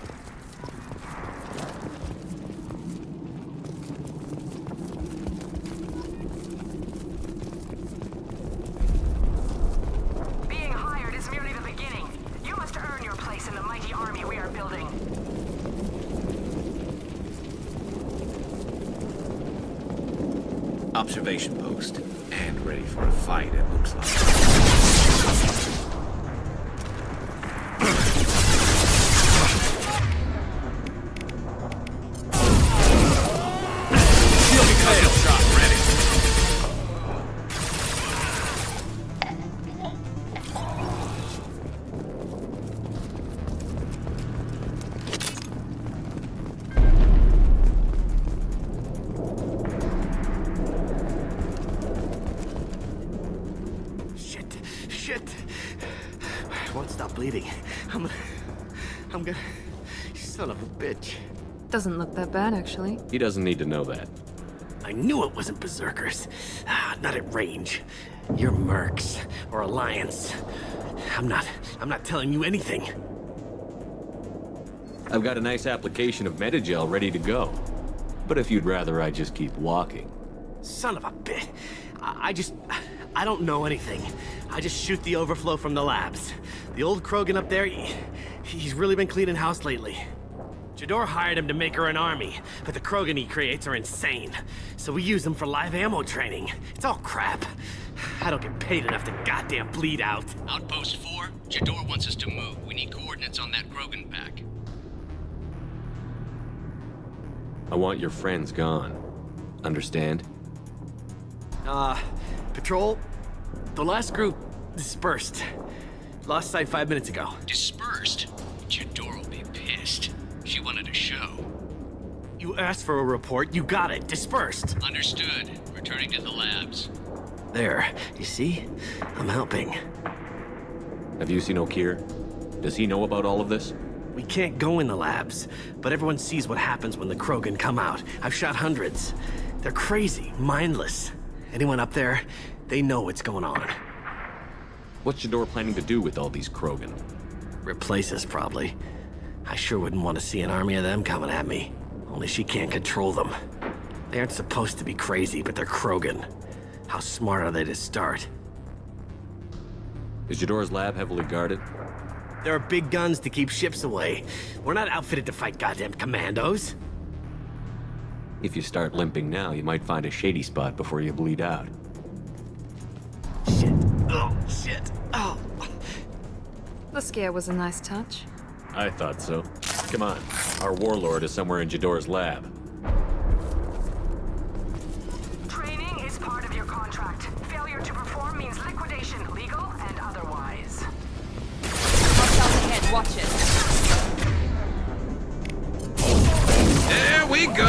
Being hired is merely the beginning. You must earn your place in the mighty army we are building. Observation post. And ready for a fight, it looks like. bleeding. I'm gonna... Son of a bitch. Doesn't look that bad, actually. He doesn't need to know that. I knew it wasn't berserkers. Not at range. You're Mercs, or Alliance. I'm not telling you anything. I've got a nice application of Metagel ready to go. But if you'd rather I just keep walking. Son of a bitch. I don't know anything. I just shoot the overflow from the labs. The old Krogan up there, he's really been cleaning house lately. Jador hired him to make her an army, but the Krogan he creates are insane. So we use them for live ammo training. It's all crap. I don't get paid enough to goddamn bleed out. Outpost 4, Jador wants us to move. We need coordinates on that Krogan pack. I want your friends gone. Understand? Patrol, the last group dispersed. Lost sight 5 minutes ago. Dispersed? Jador will be pissed. She wanted a show. You asked for a report, you got it. Dispersed. Understood. Returning to the labs. There, you see? I'm helping. Have you seen Okeer? Does he know about all of this? We can't go in the labs, but everyone sees what happens when the Krogan come out. I've shot hundreds. They're crazy, mindless. Anyone up there, they know what's going on. What's Jador planning to do with all these Krogan? Replace us, probably. I sure wouldn't want to see an army of them coming at me. Only she can't control them. They aren't supposed to be crazy, but they're Krogan. How smart are they to start? Is Jador's lab heavily guarded? There are big guns to keep ships away. We're not outfitted to fight goddamn commandos. If you start limping now, you might find a shady spot before you bleed out. Shit. Oh, shit. Oh. The scare was a nice touch. I thought so. Come on. Our Warlord is somewhere in Jador's lab. Training is part of your contract. Failure to perform means liquidation, legal and otherwise. Hostiles ahead, watch it. There we go!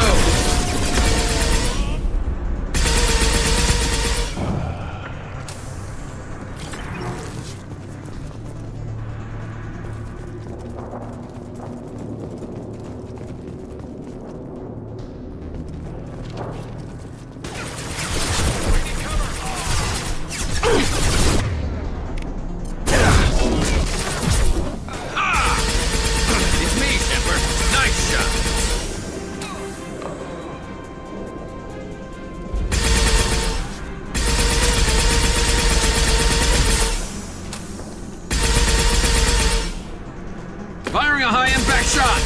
Firing a high-impact shot!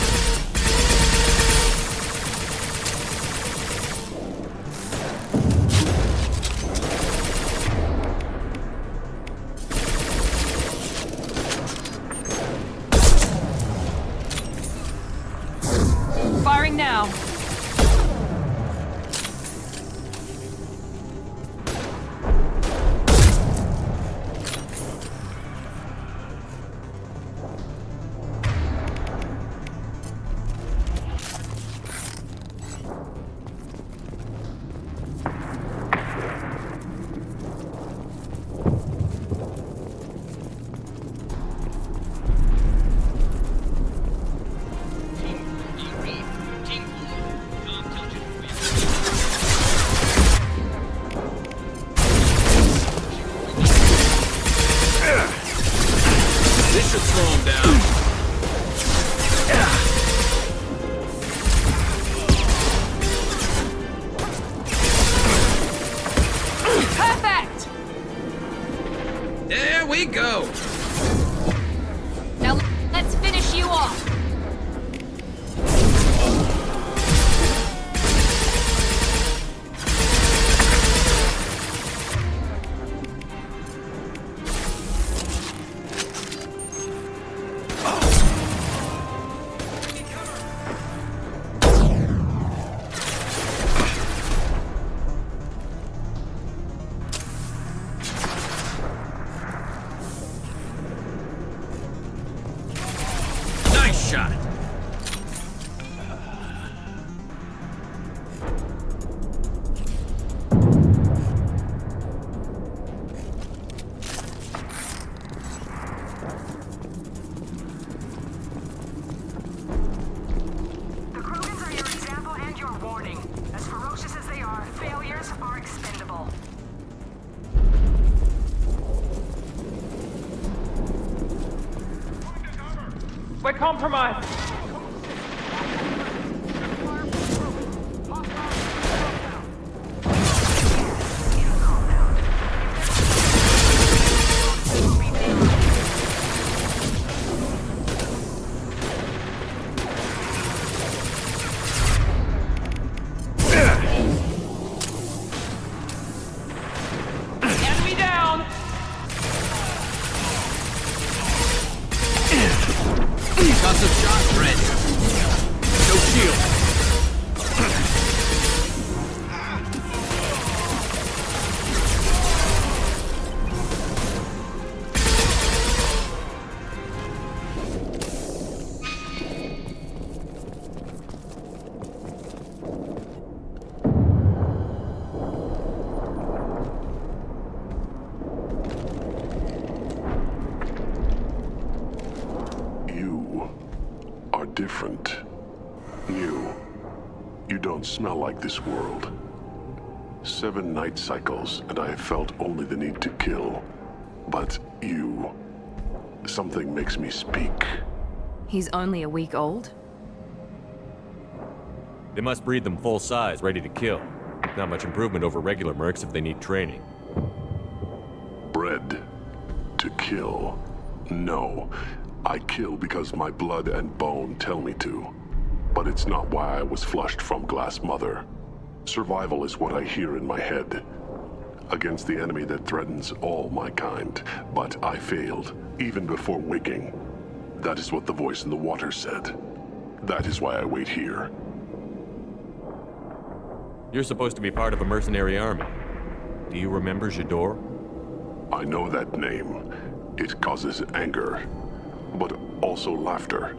Firing now. we go! Now let's finish you off. Nice shot! The Krogans are your example and your warning. As ferocious as they are, failures are expendable. We're compromised. Enemy down. Got some shots ready. No shield. You are different. New. You don't smell like this world. 7 night cycles, and I have felt only the need to kill. But you... something makes me speak. He's only a week old? They must breed them full size, ready to kill. Not much improvement over regular mercs if they need training. Bred to kill. No. I kill because my blood and bone tell me to. But it's not why I was flushed from Glass Mother. Survival is what I hear in my head. Against the enemy that threatens all my kind. But I failed, even before waking. That is what the voice in the water said. That is why I wait here. You're supposed to be part of a mercenary army. Do you remember Jador? I know that name. It causes anger, but also laughter.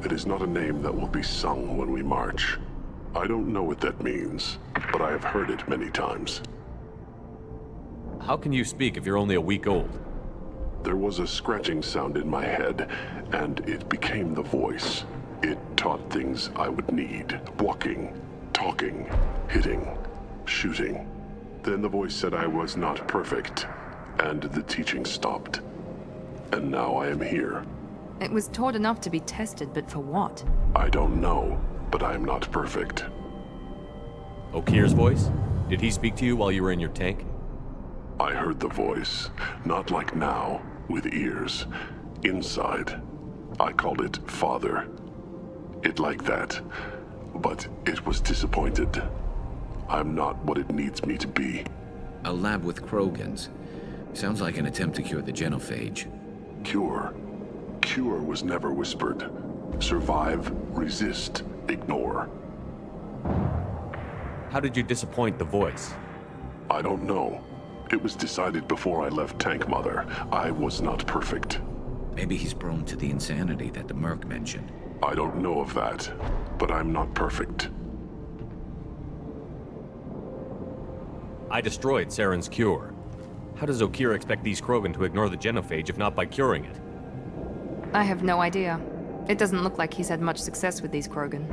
It is not a name that will be sung when we march. I don't know what that means, but I have heard it many times. How can you speak if you're only a week old? There was a scratching sound in my head, and it became the voice. It taught things I would need. Walking, talking, hitting, shooting. Then the voice said I was not perfect, and the teaching stopped. And now I am here. It was taught enough to be tested, but for what? I don't know, but I am not perfect. Okeer's voice? Did he speak to you while you were in your tank? I heard the voice, not like now, with ears. Inside. I called it Father. It like that, but it was disappointed. I'm not what it needs me to be. A lab with Krogans. Sounds like an attempt to cure the genophage. Cure? Cure was never whispered. Survive, resist, ignore. How did you disappoint the voice? I don't know. It was decided before I left Tank Mother. I was not perfect. Maybe he's prone to the insanity that the Merc mentioned. I don't know of that, but I'm not perfect. I destroyed Saren's cure. How does Okeer expect these Krogan to ignore the genophage if not by curing it? I have no idea. It doesn't look like he's had much success with these Krogan.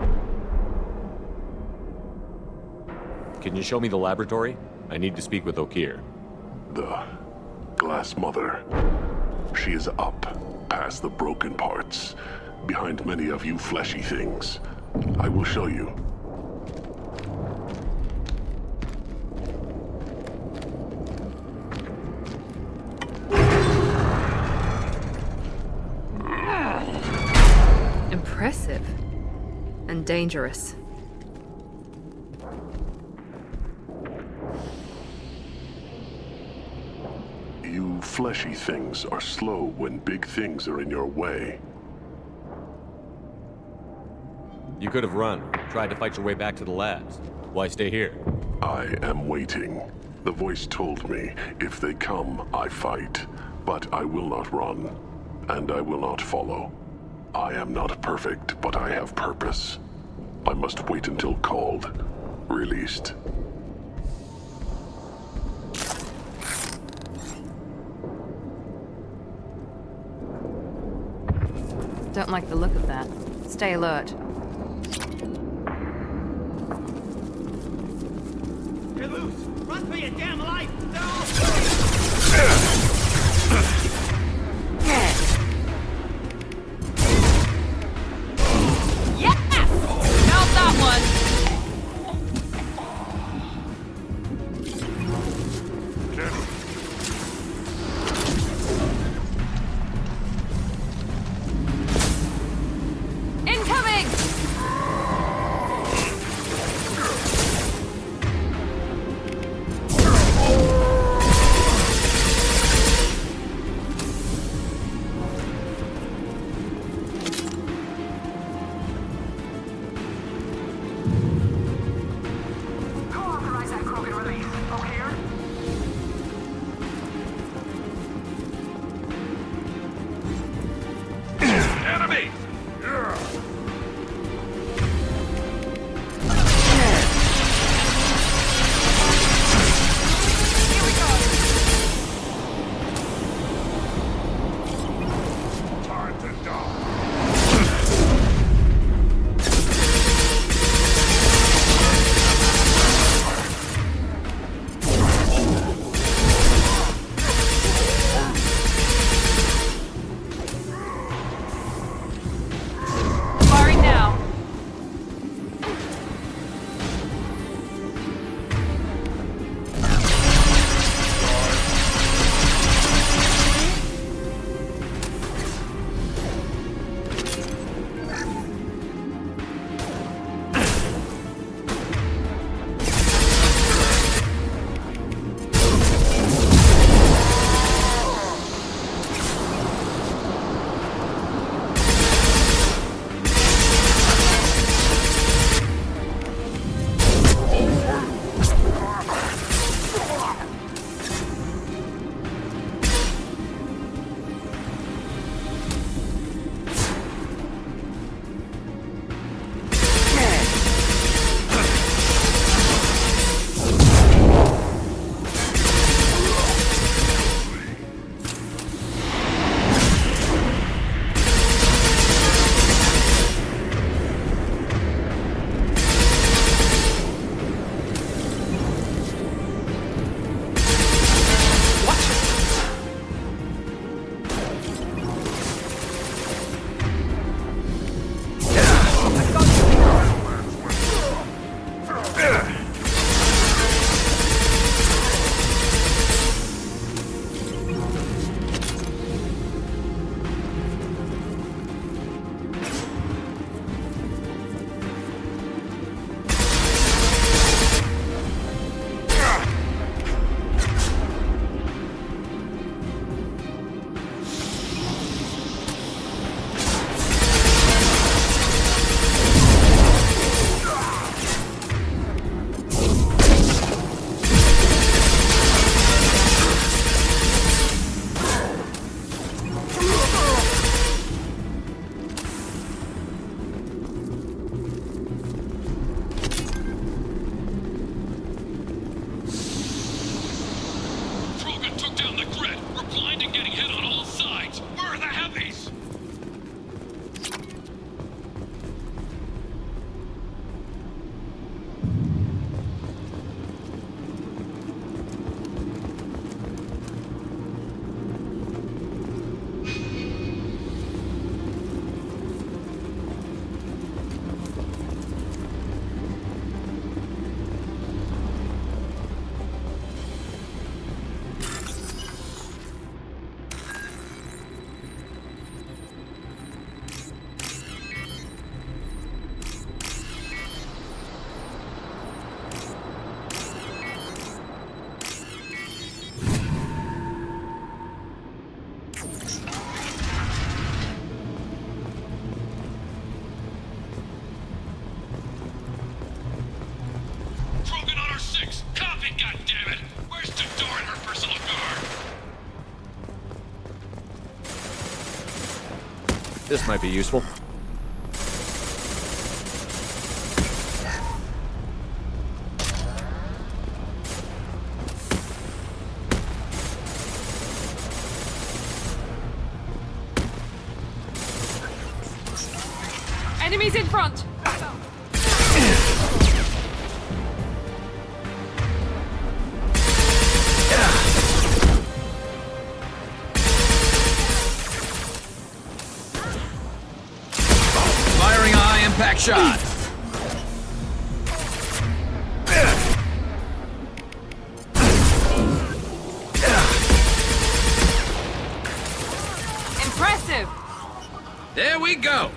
Can you show me the laboratory? I need to speak with Okeer. The Glass Mother. She is up, past the broken parts, behind many of you fleshy things. I will show you. And dangerous. You fleshy things are slow when big things are in your way. You could have run, tried to fight your way back to the labs. Why stay here? I am waiting. The voice told me, if they come, I fight. But I will not run, and I will not follow. I am not perfect, but I have purpose. I must wait until called, released. Don't like the look of that. Stay alert. You're loose! Run for your damn life! Yes! Felt that one! Incoming! This might be useful. Enemies in front! Firing eye impact shot! Impressive! There we go!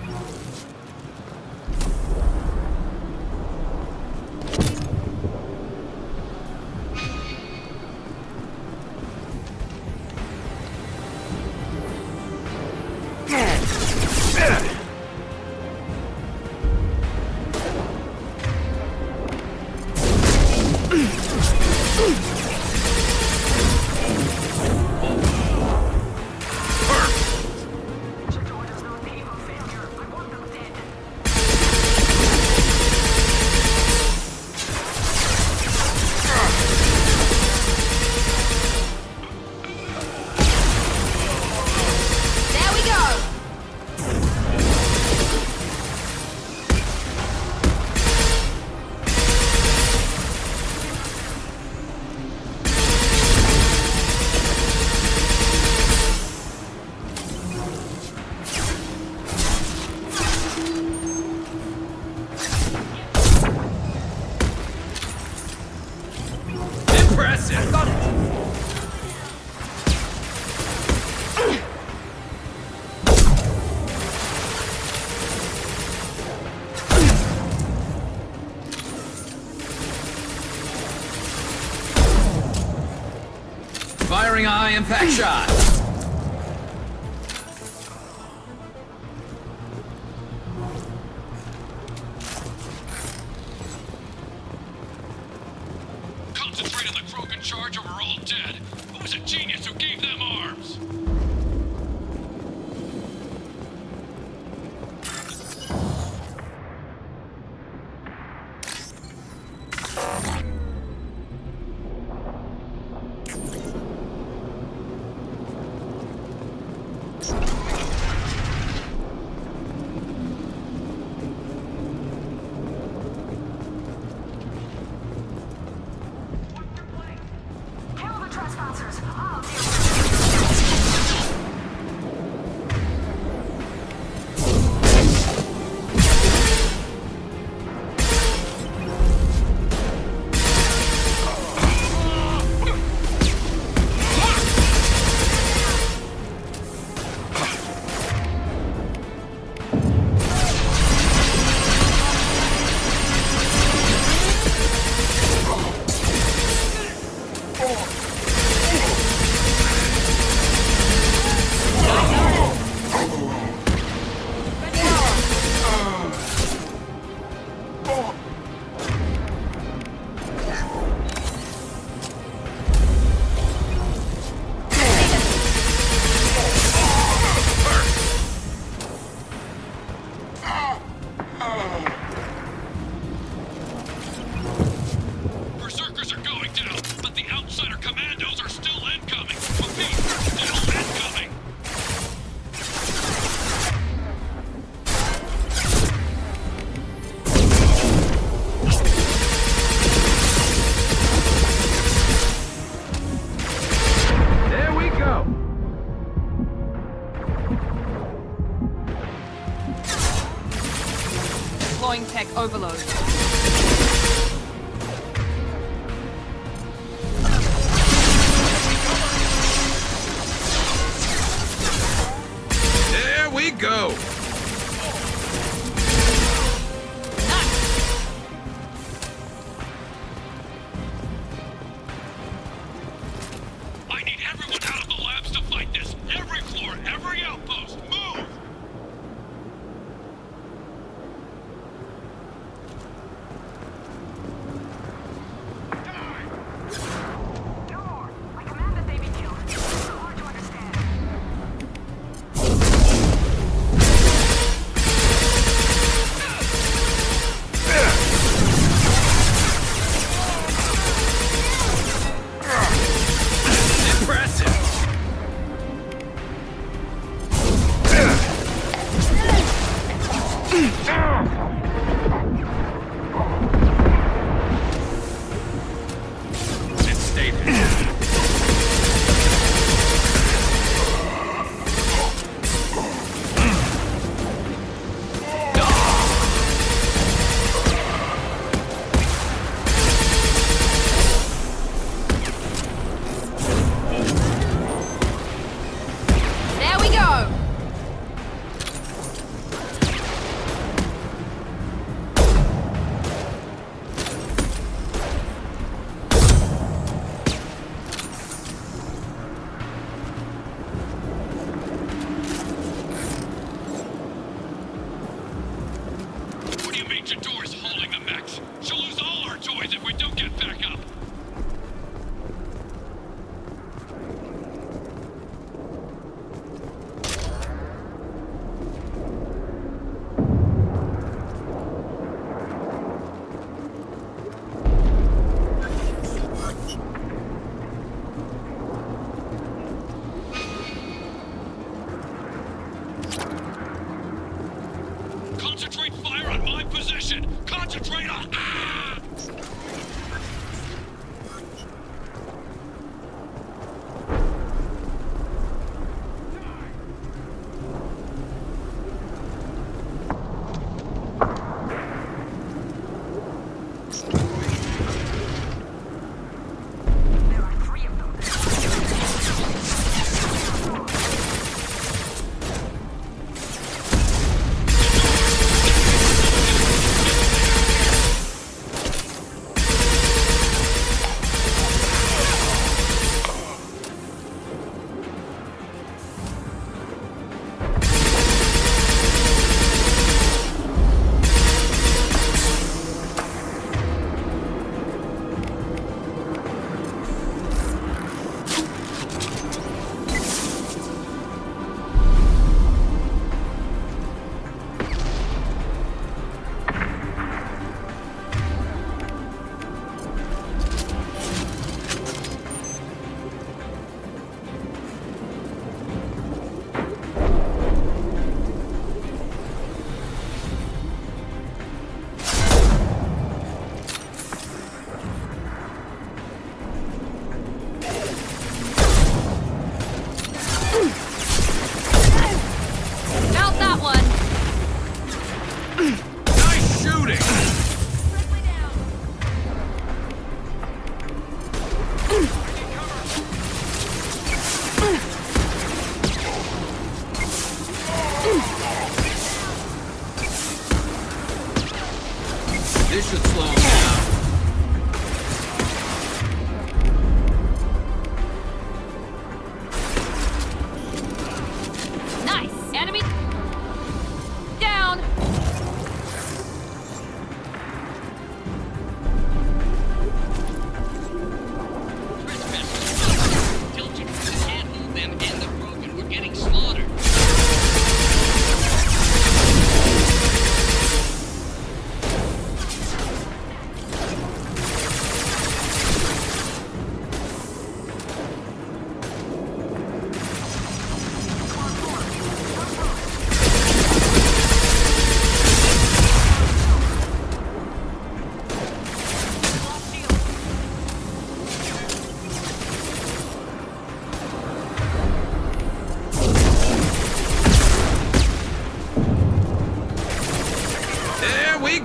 Firing eye impact shot! Concentrate on the Krogan charge or we're all dead. Who was a genius who gave them arms? Tech Overlord. This should slow him down. Nice! Enemy down! Tilt you can't move them and the Krogan. We're getting slaughtered.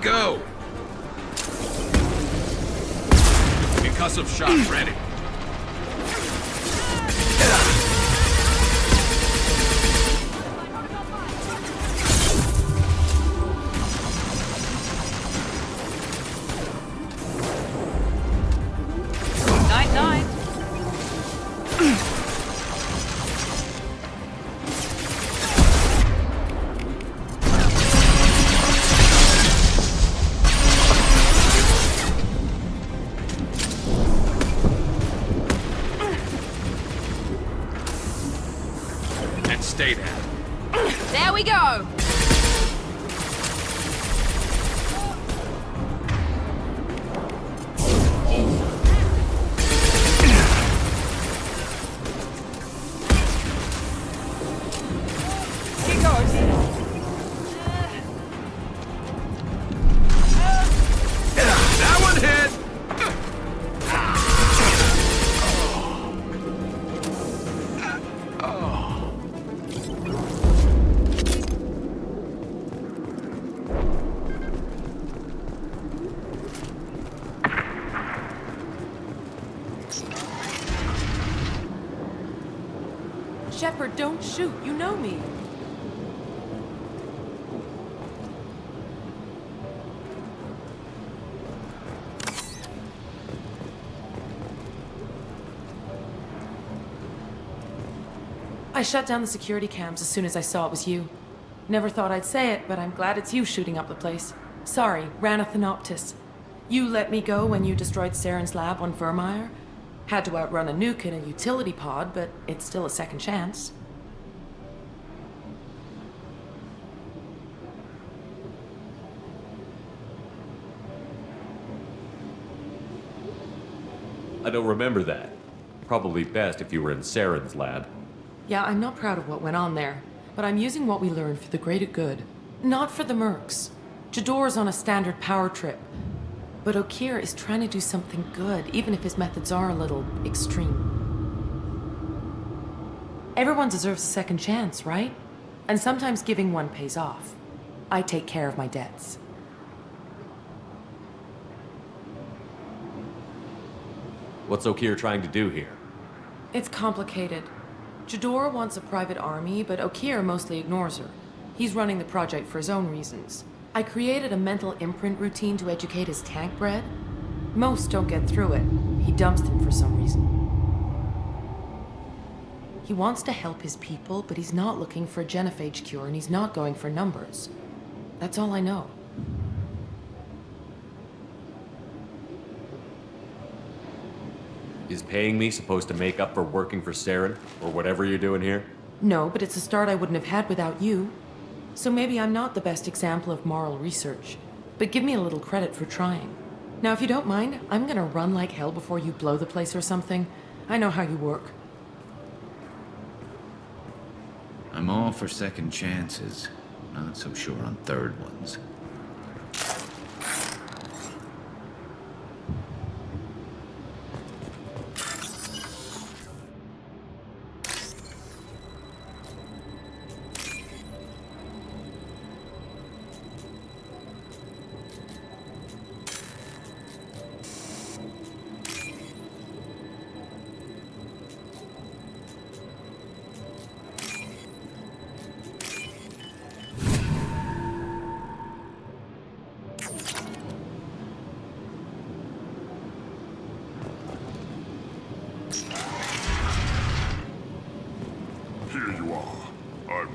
Go! Concussive shot ready. Night-night. Stay down. There we go! Here goes. That one hit! Shepard, don't shoot. You know me. I shut down the security cams as soon as I saw it was you. Never thought I'd say it, but I'm glad it's you shooting up the place. Sorry, Rana Thanoptis. You let me go when you destroyed Saren's lab on Vermeer. Had to outrun a nuke in a utility pod, but it's still a second chance. I don't remember that. Probably best if you were in Saren's lab. Yeah, I'm not proud of what went on there, but I'm using what we learned for the greater good. Not for the Mercs. Jador's on a standard power trip. But Okeer is trying to do something good, even if his methods are a little extreme. Everyone deserves a second chance, right? And sometimes giving one pays off. I take care of my debts. What's Okeer trying to do here? It's complicated. Jador wants a private army, but Okeer mostly ignores her. He's running the project for his own reasons. I created a mental imprint routine to educate his tank bred. Most don't get through it. He dumps them for some reason. He wants to help his people, but he's not looking for a genophage cure, and he's not going for numbers. That's all I know. Is paying me supposed to make up for working for Saren, or whatever you're doing here? No, but it's a start I wouldn't have had without you. So maybe I'm not the best example of moral research, but give me a little credit for trying. Now, if you don't mind, I'm gonna run like hell before you blow the place or something. I know how you work. I'm all for second chances, not so sure on third ones.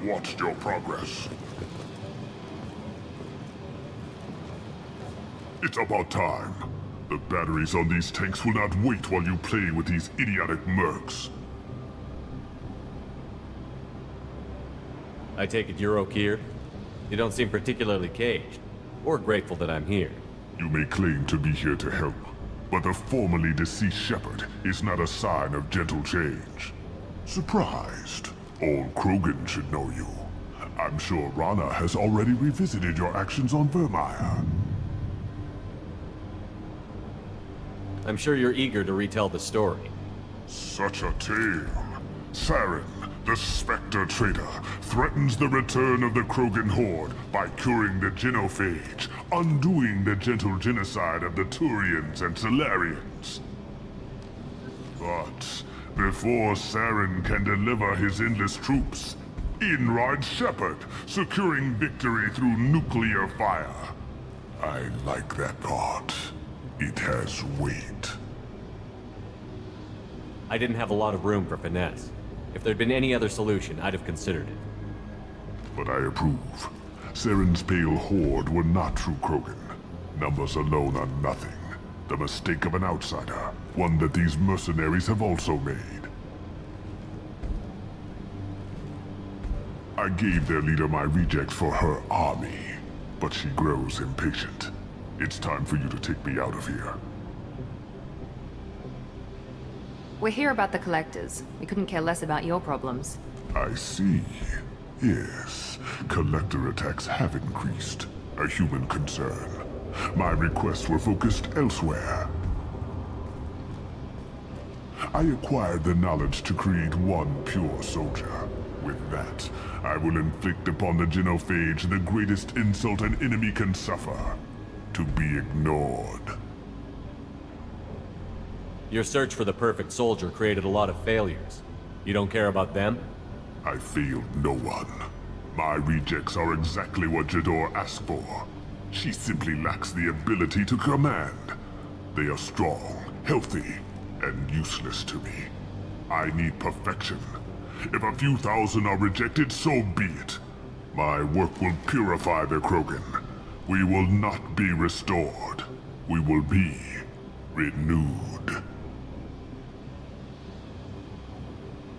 Watched your progress. It's about time. The batteries on these tanks will not wait while you play with these idiotic mercs. I take it you're Okeer? You don't seem particularly caged, or grateful that I'm here. You may claim to be here to help, but the formerly deceased Shepard is not a sign of gentle change. Surprised? All Krogan should know you. I'm sure Rana has already revisited your actions on Vermeer. I'm sure you're eager to retell the story. Such a tale. Saren, the Spectre traitor, threatens the return of the Krogan horde by curing the genophage, undoing the gentle genocide of the Turians and Solarians. But before Saren can deliver his endless troops, in rides Shepard, securing victory through nuclear fire. I like that part. It has weight. I didn't have a lot of room for finesse. If there'd been any other solution, I'd have considered it. But I approve. Saren's pale horde were not true Krogan. Numbers alone are nothing. The mistake of an outsider, one that these mercenaries have also made. I gave their leader my rejects for her army, but she grows impatient. It's time for you to take me out of here. We're here about the Collectors. We couldn't care less about your problems. I see. Yes, Collector attacks have increased. A human concern. My requests were focused elsewhere. I acquired the knowledge to create one pure soldier. With that, I will inflict upon the genophage the greatest insult an enemy can suffer. To be ignored. Your search for the perfect soldier created a lot of failures. You don't care about them? I failed no one. My rejects are exactly what Jador asked for. She simply lacks the ability to command. They are strong, healthy, and useless to me. I need perfection. If a few thousand are rejected, so be it. My work will purify the Krogan. We will not be restored. We will be renewed.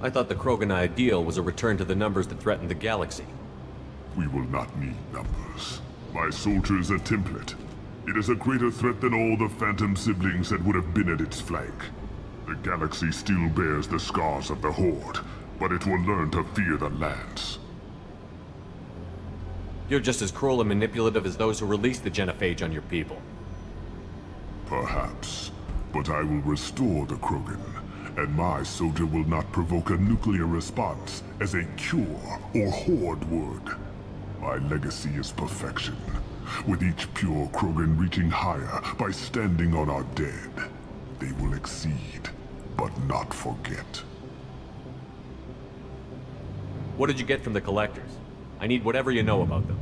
I thought the Krogan ideal was a return to the numbers that threatened the galaxy. We will not need numbers. My soldier is a template. It is a greater threat than all the Phantom siblings that would have been at its flank. The galaxy still bears the scars of the Horde, but it will learn to fear the Lance. You're just as cruel and manipulative as those who released the genophage on your people. Perhaps, but I will restore the Krogan, and my soldier will not provoke a nuclear response as a cure or Horde would. My legacy is perfection, with each pure Krogan reaching higher by standing on our dead. They will exceed, but not forget. What did you get from the Collectors? I need whatever you know about them.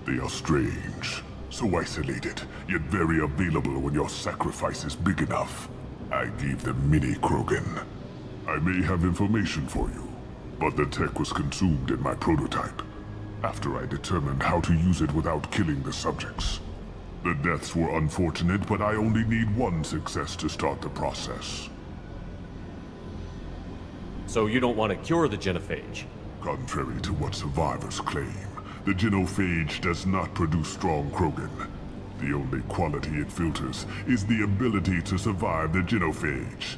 They are strange, so isolated, yet very available when your sacrifice is big enough. I gave them mini Krogan. I may have information for you, but the tech was consumed in my prototype, after I determined how to use it without killing the subjects. The deaths were unfortunate, but I only need one success to start the process. So you don't want to cure the genophage? Contrary to what survivors claim, the genophage does not produce strong Krogan. The only quality it filters is the ability to survive the genophage.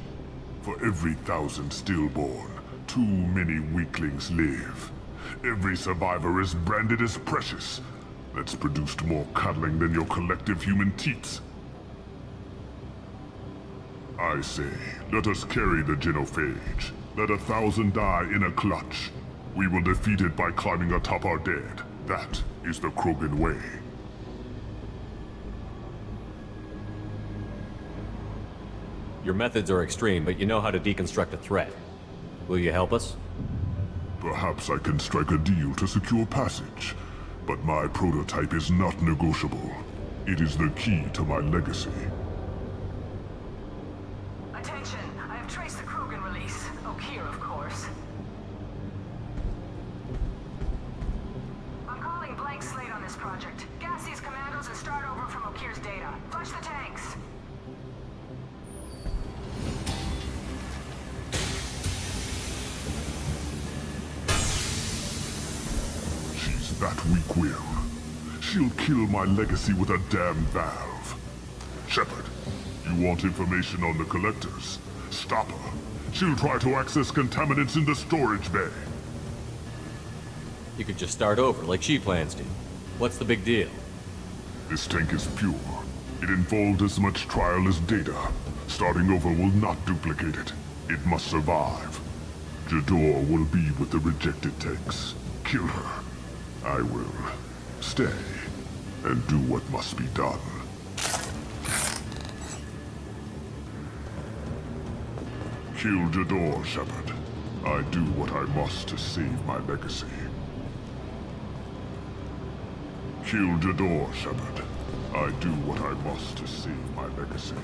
For every 1,000 stillborn, too many weaklings live. Every survivor is branded as precious. That's produced more cuddling than your collective human teats. I say, let us carry the genophage. Let 1,000 die in a clutch. We will defeat it by climbing atop our dead. That is the Krogan way. Your methods are extreme, but you know how to deconstruct a threat. Will you help us? Perhaps I can strike a deal to secure passage. But my prototype is not negotiable. It is the key to my legacy. Attention! I have traced the Krogan release. Okeer, of course. I'm calling blank slate on this project. Gas these commandos and start over from Okeer's data. Flush the tanks! She's that weak-willed. She'll kill my legacy with a damn valve. Shepard, you want information on the Collectors? Stop her. She'll try to access contaminants in the storage bay. You could just start over, like she plans to. What's the big deal? This tank is pure. It involved as much trial as data. Starting over will not duplicate it. It must survive. Jador will be with the rejected tanks. Kill her. I will stay and do what must be done. Kill Jador, Shepard. I do what I must to save my legacy. Kill Jador, Shepard. I do what I must to save my legacy.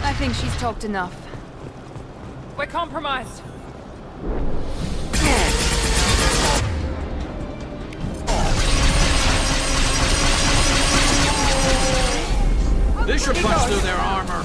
I think she's talked enough. We're compromised. This should bust through their armor.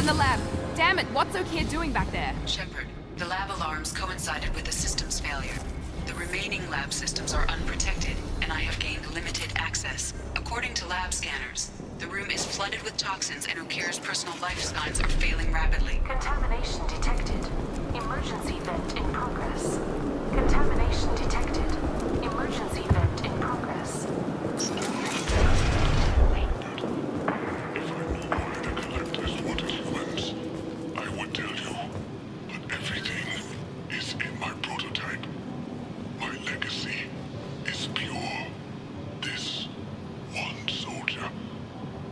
the lab. Damn it, what's Okeer doing back there? Shepard, the lab alarms coincided with the system's failure. The remaining lab systems are unprotected, and I have gained limited access. According to lab scanners, the room is flooded with toxins and Okeer's personal life signs are failing rapidly. Contamination detected. Emergency vent in progress. Contamination detected. Emergency vent in progress. I would tell you, but everything is in my prototype. My legacy is pure. This one soldier,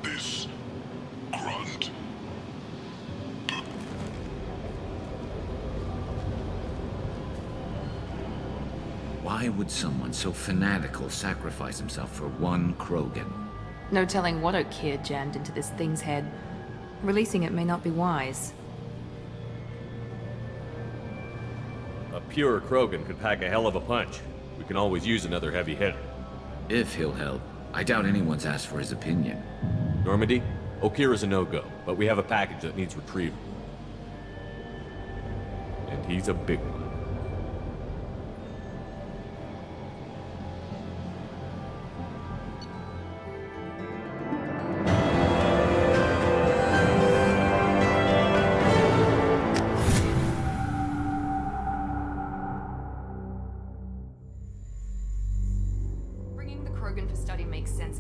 this grunt. Why would someone so fanatical sacrifice himself for one Krogan? No telling what Okeer jammed into this thing's head. Releasing it may not be wise. A pure Krogan could pack a hell of a punch. We can always use another heavy hitter. If he'll help. I doubt anyone's asked for his opinion. Normandy, Okeer is a no-go, but we have a package that needs retrieval. And he's a big one.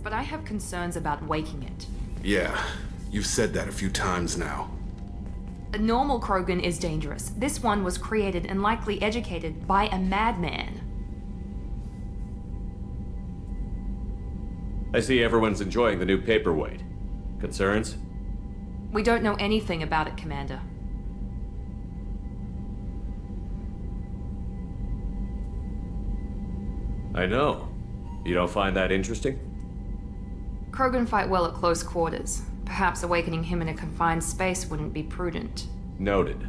But I have concerns about waking it. Yeah, you've said that a few times now. A normal Krogan is dangerous. This one was created and likely educated by a madman. I see everyone's enjoying the new paperweight. Concerns? We don't know anything about it, Commander. I know. You don't find that interesting? Krogan fight well at close quarters. Perhaps awakening him in a confined space wouldn't be prudent. Noted.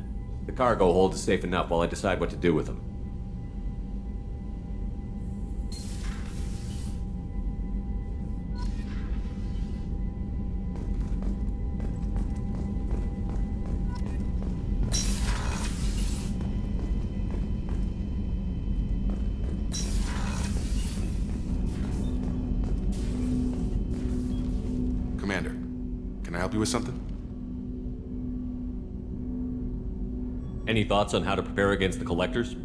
The cargo hold is safe enough while I decide what to do with him. Commander, can I help you with something? Any thoughts on how to prepare against the Collectors?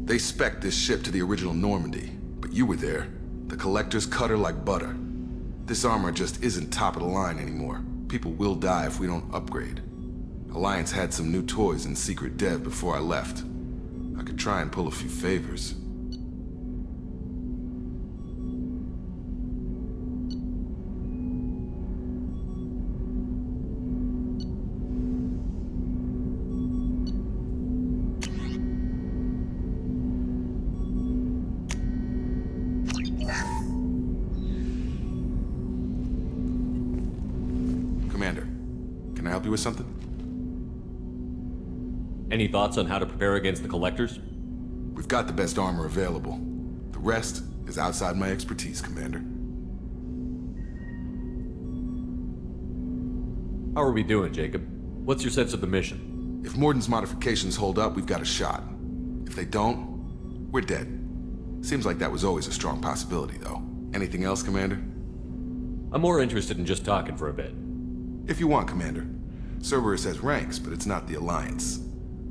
They spec'd this ship to the original Normandy, but you were there. The Collectors cut her like butter. This armor just isn't top of the line anymore. People will die if we don't upgrade. Alliance had some new toys in secret dev before I left. I could try and pull a few favors. With something? Any thoughts on how to prepare against the Collectors? We've got the best armor available. The rest is outside my expertise, Commander. How are we doing, Jacob? What's your sense of the mission? If Mordin's modifications hold up, we've got a shot. If they don't, we're dead. Seems like that was always a strong possibility, though. Anything else, Commander? I'm more interested in just talking for a bit. If you want, Commander. Cerberus has ranks, but it's not the Alliance.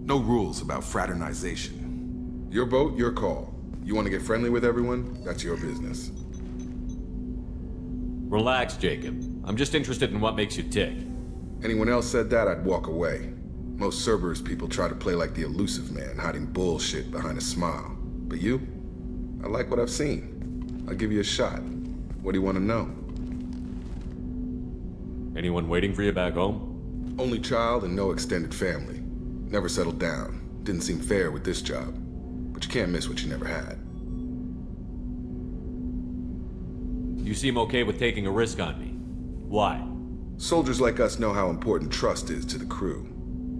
No rules about fraternization. Your boat, your call. You want to get friendly with everyone? That's your business. Relax, Jacob. I'm just interested in what makes you tick. Anyone else said that, I'd walk away. Most Cerberus people try to play like the elusive man, hiding bullshit behind a smile. But you? I like what I've seen. I'll give you a shot. What do you want to know? Anyone waiting for you back home? Only child and no extended family. Never settled down. Didn't seem fair with this job. But you can't miss what you never had. You seem okay with taking a risk on me. Why? Soldiers like us know how important trust is to the crew.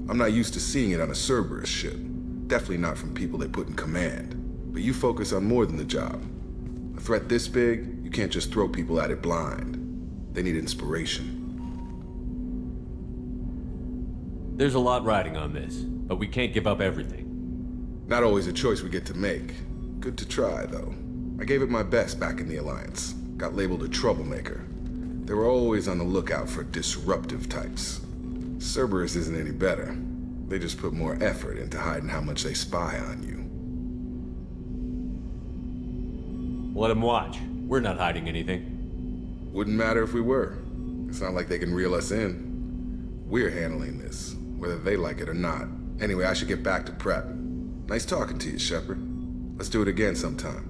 I'm not used to seeing it on a Cerberus ship. Definitely not from people they put in command. But you focus on more than the job. A threat this big, you can't just throw people at it blind. They need inspiration. There's a lot riding on this, but we can't give up everything. Not always a choice we get to make. Good to try, though. I gave it my best back in the Alliance. Got labeled a troublemaker. They were always on the lookout for disruptive types. Cerberus isn't any better. They just put more effort into hiding how much they spy on you. Let them watch. We're not hiding anything. Wouldn't matter if we were. It's not like they can reel us in. We're handling this, whether they like it or not. Anyway, I should get back to prep. Nice talking to you, Shepard. Let's do it again sometime.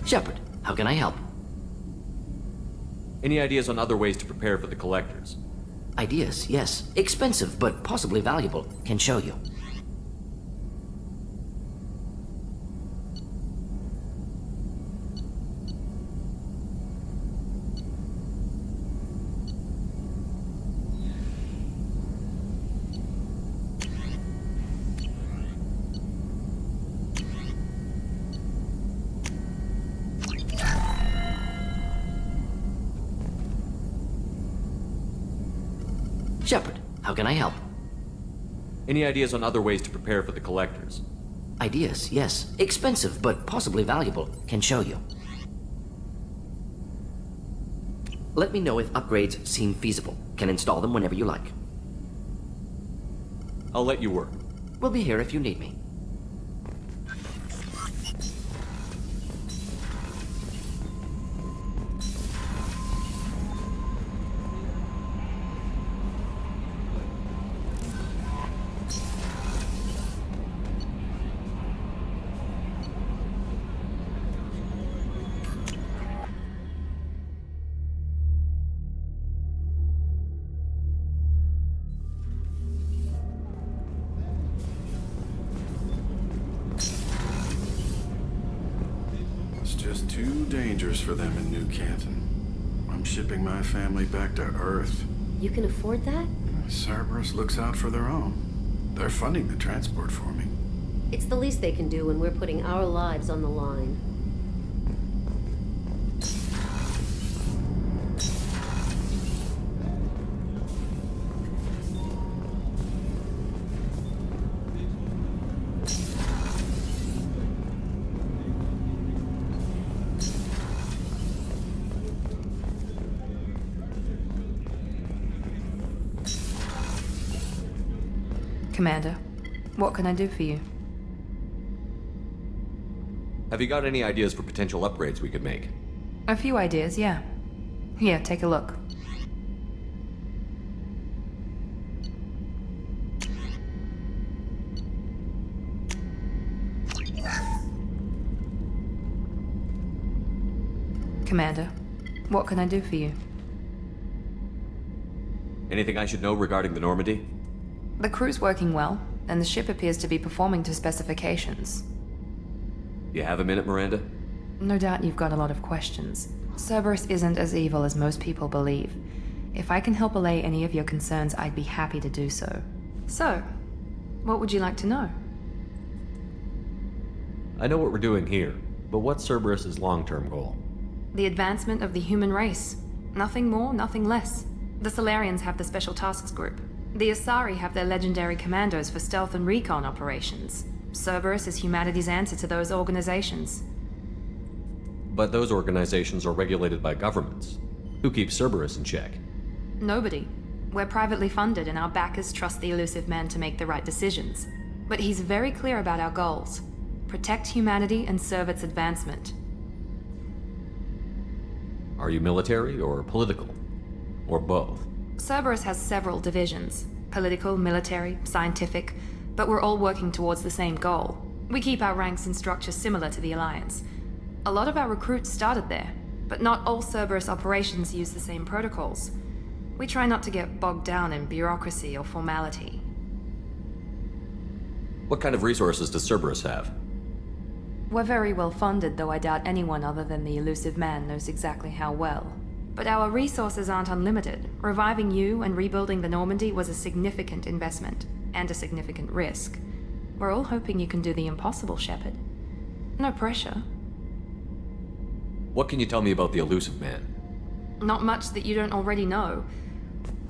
Shepard, how can I help? Any ideas on other ways to prepare for the Collectors? Ideas, yes. Expensive, but possibly valuable. Can show you. Shepard, how can I help? Any ideas on other ways to prepare for the Collectors? Ideas, yes. Expensive, but possibly valuable. Can show you. Let me know if upgrades seem feasible. Can install them whenever you like. I'll let you work. We'll be here if you need me. Too dangerous for them in New Canton. I'm shipping my family back to Earth. You can afford that? Cerberus looks out for their own. They're funding the transport for me. It's the least they can do when we're putting our lives on the line. Commander, what can I do for you? Have you got any ideas for potential upgrades we could make? A few ideas, yeah. Here, take a look. Commander, what can I do for you? Anything I should know regarding the Normandy? The crew's working well, and the ship appears to be performing to specifications. You have a minute, Miranda? No doubt you've got a lot of questions. Cerberus isn't as evil as most people believe. If I can help allay any of your concerns, I'd be happy to do so. So, what would you like to know? I know what we're doing here, but what's Cerberus's long-term goal? The advancement of the human race. Nothing more, nothing less. The Solarians have the Special Tasks Group. The Asari have their legendary commandos for stealth and recon operations. Cerberus is humanity's answer to those organizations. But those organizations are regulated by governments. Who keeps Cerberus in check? Nobody. We're privately funded and our backers trust the elusive man to make the right decisions. But he's very clear about our goals. Protect humanity and serve its advancement. Are you military or political? Or both? Cerberus has several divisions. Political, military, scientific, but we're all working towards the same goal. We keep our ranks and structure similar to the Alliance. A lot of our recruits started there, but not all Cerberus operations use the same protocols. We try not to get bogged down in bureaucracy or formality. What kind of resources does Cerberus have? We're very well funded, though I doubt anyone other than the elusive man knows exactly how well. But our resources aren't unlimited. Reviving you and rebuilding the Normandy was a significant investment, and a significant risk. We're all hoping you can do the impossible, Shepard. No pressure. What can you tell me about the elusive man? Not much that you don't already know.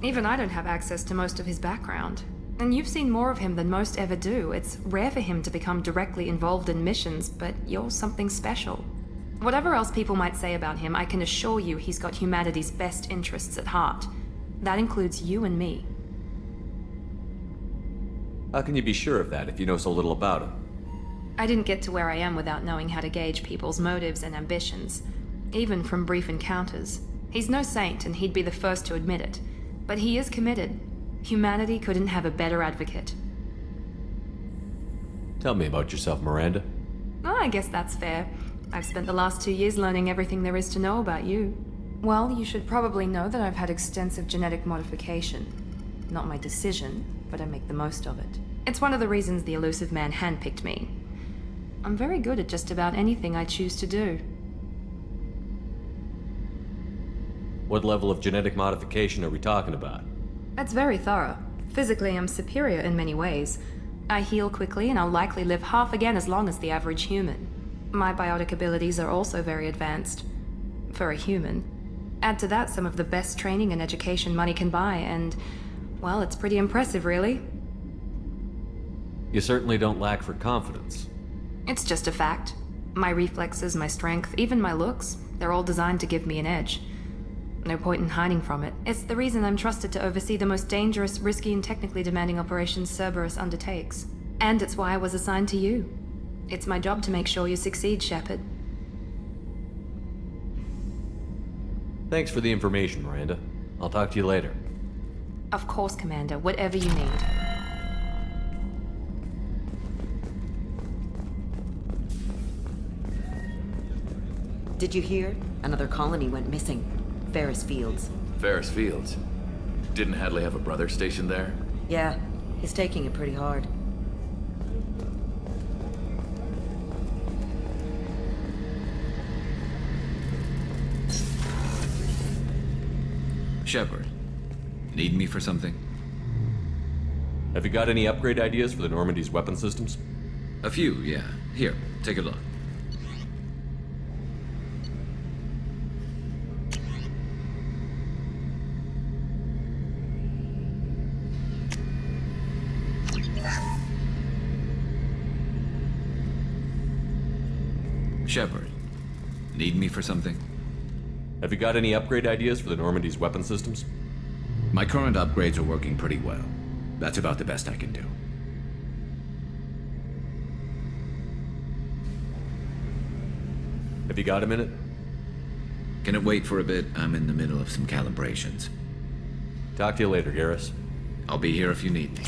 Even I don't have access to most of his background. And you've seen more of him than most ever do. It's rare for him to become directly involved in missions, but you're something special. Whatever else people might say about him, I can assure you he's got humanity's best interests at heart. That includes you and me. How can you be sure of that if you know so little about him? I didn't get to where I am without knowing how to gauge people's motives and ambitions, even from brief encounters. He's no saint, and he'd be the first to admit it. But he is committed. Humanity couldn't have a better advocate. Tell me about yourself, Miranda. Oh, I guess that's fair. I've spent the last 2 years learning everything there is to know about you. Well, you should probably know that I've had extensive genetic modification. Not my decision, but I make the most of it. It's one of the reasons the elusive man handpicked me. I'm very good at just about anything I choose to do. What level of genetic modification are we talking about? That's very thorough. Physically, I'm superior in many ways. I heal quickly, and I'll likely live half again as long as the average human. My biotic abilities are also very advanced. For a human. Add to that some of the best training and education money can buy, and, well, it's pretty impressive, really. You certainly don't lack for confidence. It's just a fact. My reflexes, my strength, even my looks, they're all designed to give me an edge. No point in hiding from it. It's the reason I'm trusted to oversee the most dangerous, risky, and technically demanding operations Cerberus undertakes. And it's why I was assigned to you. It's my job to make sure you succeed, Shepard. Thanks for the information, Miranda. I'll talk to you later. Of course, Commander. Whatever you need. Did you hear? Another colony went missing. Ferris Fields. Ferris Fields? Didn't Hadley have a brother stationed there? Yeah, he's taking it pretty hard. Shepard, need me for something? Have you got any upgrade ideas for the Normandy's weapon systems? A few, yeah. Here, take a look. Shepard, need me for something? Have you got any upgrade ideas for the Normandy's weapon systems? My current upgrades are working pretty well. That's about the best I can do. Have you got a minute? Can it wait for a bit? I'm in the middle of some calibrations. Talk to you later, Garrus. I'll be here if you need me.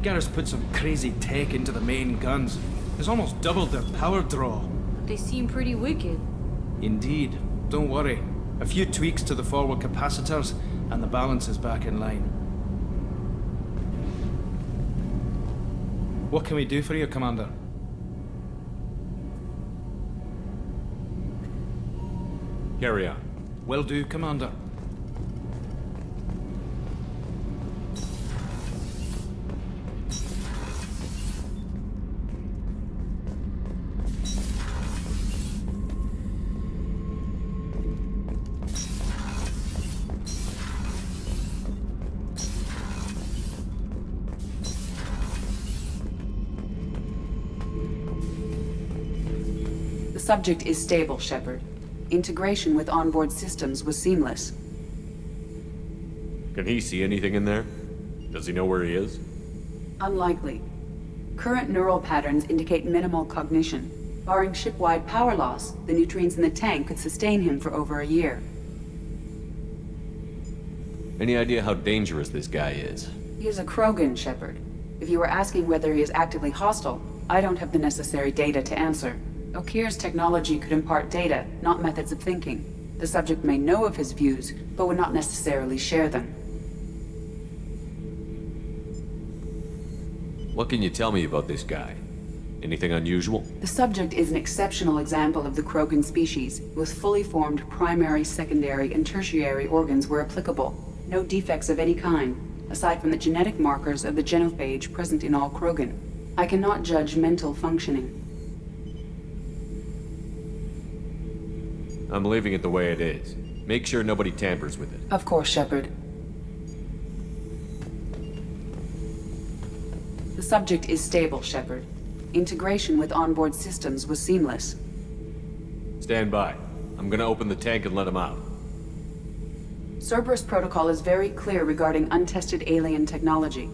Garrus put some crazy tech into the main guns. It's almost doubled their power draw. They seem pretty wicked. Indeed. Don't worry. A few tweaks to the forward capacitors, and the balance is back in line. What can we do for you, Commander? Carry on. Will do, Commander. The subject is stable, Shepard. Integration with onboard systems was seamless. Can he see anything in there? Does he know where he is? Unlikely. Current neural patterns indicate minimal cognition. Barring ship-wide power loss, the nutrients in the tank could sustain him for over a year. Any idea how dangerous this guy is? He is a Krogan, Shepard. If you were asking whether he is actively hostile, I don't have the necessary data to answer. Okeer's technology could impart data, not methods of thinking. The subject may know of his views, but would not necessarily share them. What can you tell me about this guy? Anything unusual? The subject is an exceptional example of the Krogan species, with fully formed primary, secondary, and tertiary organs where applicable. No defects of any kind, aside from the genetic markers of the genophage present in all Krogan. I cannot judge mental functioning. I'm leaving it the way it is. Make sure nobody tampers with it. Of course, Shepard. The subject is stable, Shepard. Integration with onboard systems was seamless. Stand by. I'm gonna open the tank and let him out. Cerberus protocol is very clear regarding untested alien technology.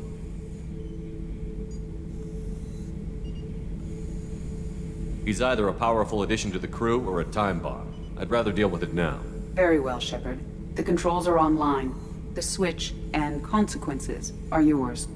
He's either a powerful addition to the crew or a time bomb. I'd rather deal with it now. Very well, Shepard. The controls are online. The switch and consequences are yours.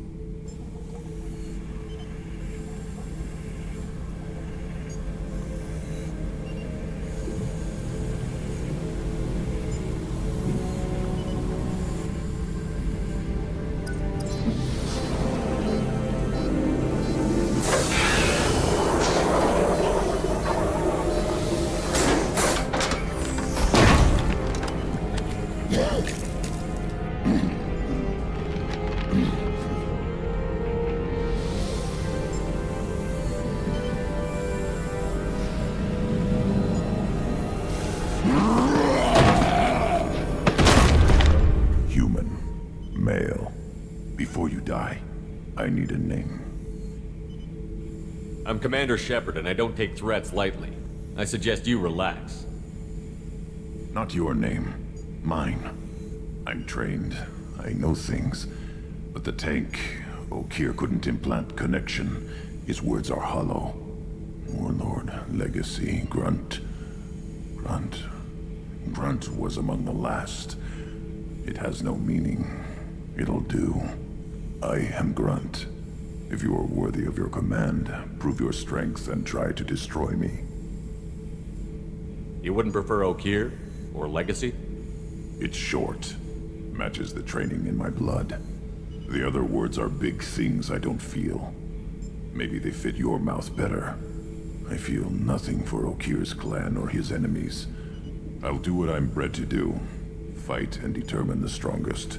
I'm Commander Shepard, and I don't take threats lightly. I suggest you relax. Not your name. Mine. I'm trained. I know things. But the tank, Okeer couldn't implant connection. His words are hollow. Warlord, Legacy, Grunt. Grunt was among the last. It has no meaning. It'll do. I am Grunt. If you are worthy of your command, prove your strength and try to destroy me. You wouldn't prefer Okeer? Or Legacy? It's short. Matches the training in my blood. The other words are big things I don't feel. Maybe they fit your mouth better. I feel nothing for Okeer's clan or his enemies. I'll do what I'm bred to do. Fight and determine the strongest.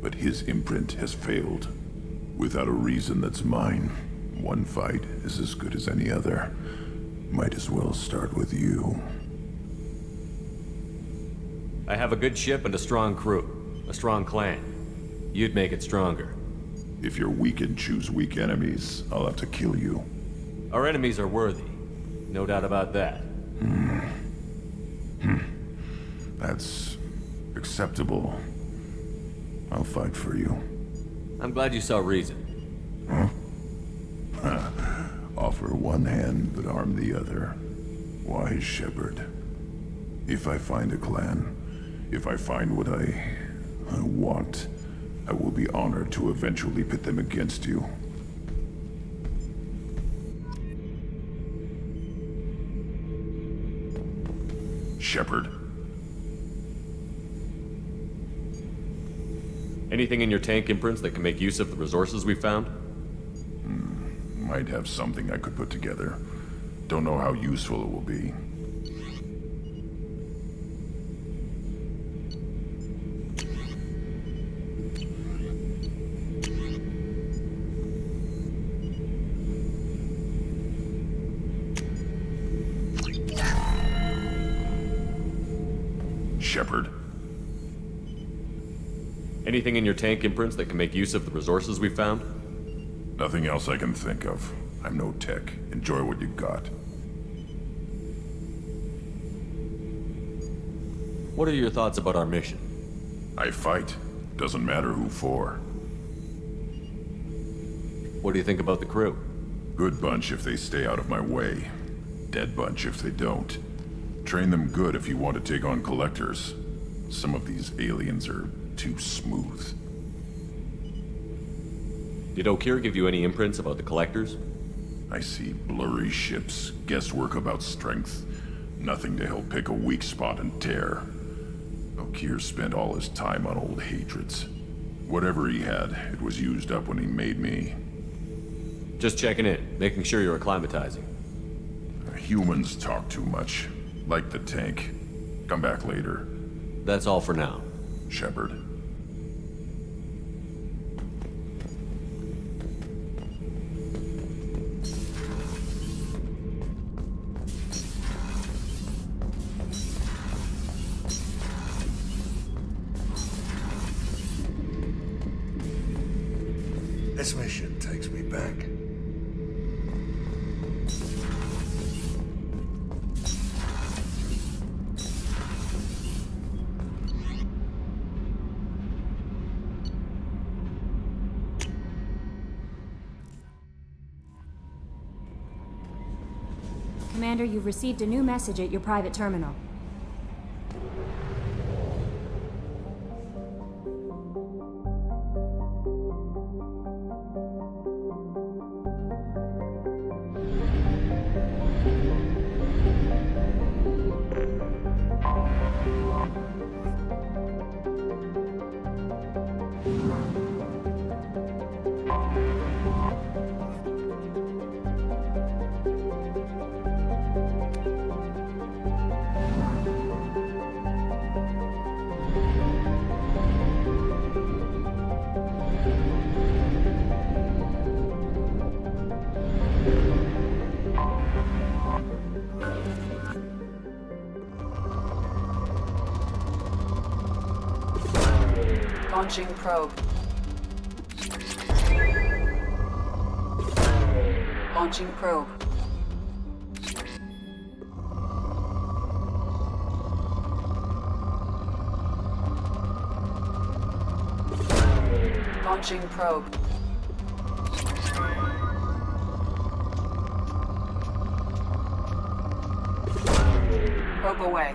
But his imprint has failed. Without a reason that's mine, one fight is as good as any other. Might as well start with you. I have a good ship and a strong crew. A strong clan. You'd make it stronger. If you're weak and choose weak enemies, I'll have to kill you. Our enemies are worthy. No doubt about that. That's acceptable. I'll fight for you. I'm glad you saw reason. Huh? Offer one hand, but arm the other. Wise Shepard. If I find a clan, if I find what I want, I will be honored to eventually pit them against you. Shepard. Anything in your tank imprints that can make use of the resources we found? Might have something I could put together. Don't know how useful it will be. Shepard. Anything in your tank imprints that can make use of the resources we found? Nothing else I can think of. I'm no tech. Enjoy what you got. What are your thoughts about our mission? I fight. Doesn't matter who for. What do you think about the crew? Good bunch if they stay out of my way. Dead bunch if they don't. Train them good if you want to take on collectors. Some of these aliens are too smooth. Did Okeer give you any imprints about the collectors? I see blurry ships, guesswork about strength. Nothing to help pick a weak spot and tear. Okeer spent all his time on old hatreds. Whatever he had, it was used up when he made me. Just checking in, making sure you're acclimatizing. Humans talk too much. Like the tank. Come back later. That's all for now. Shepard. This mission takes me back. Commander, you've received a new message at your private terminal. Launching probe. Launching probe. Launching probe. Probe away.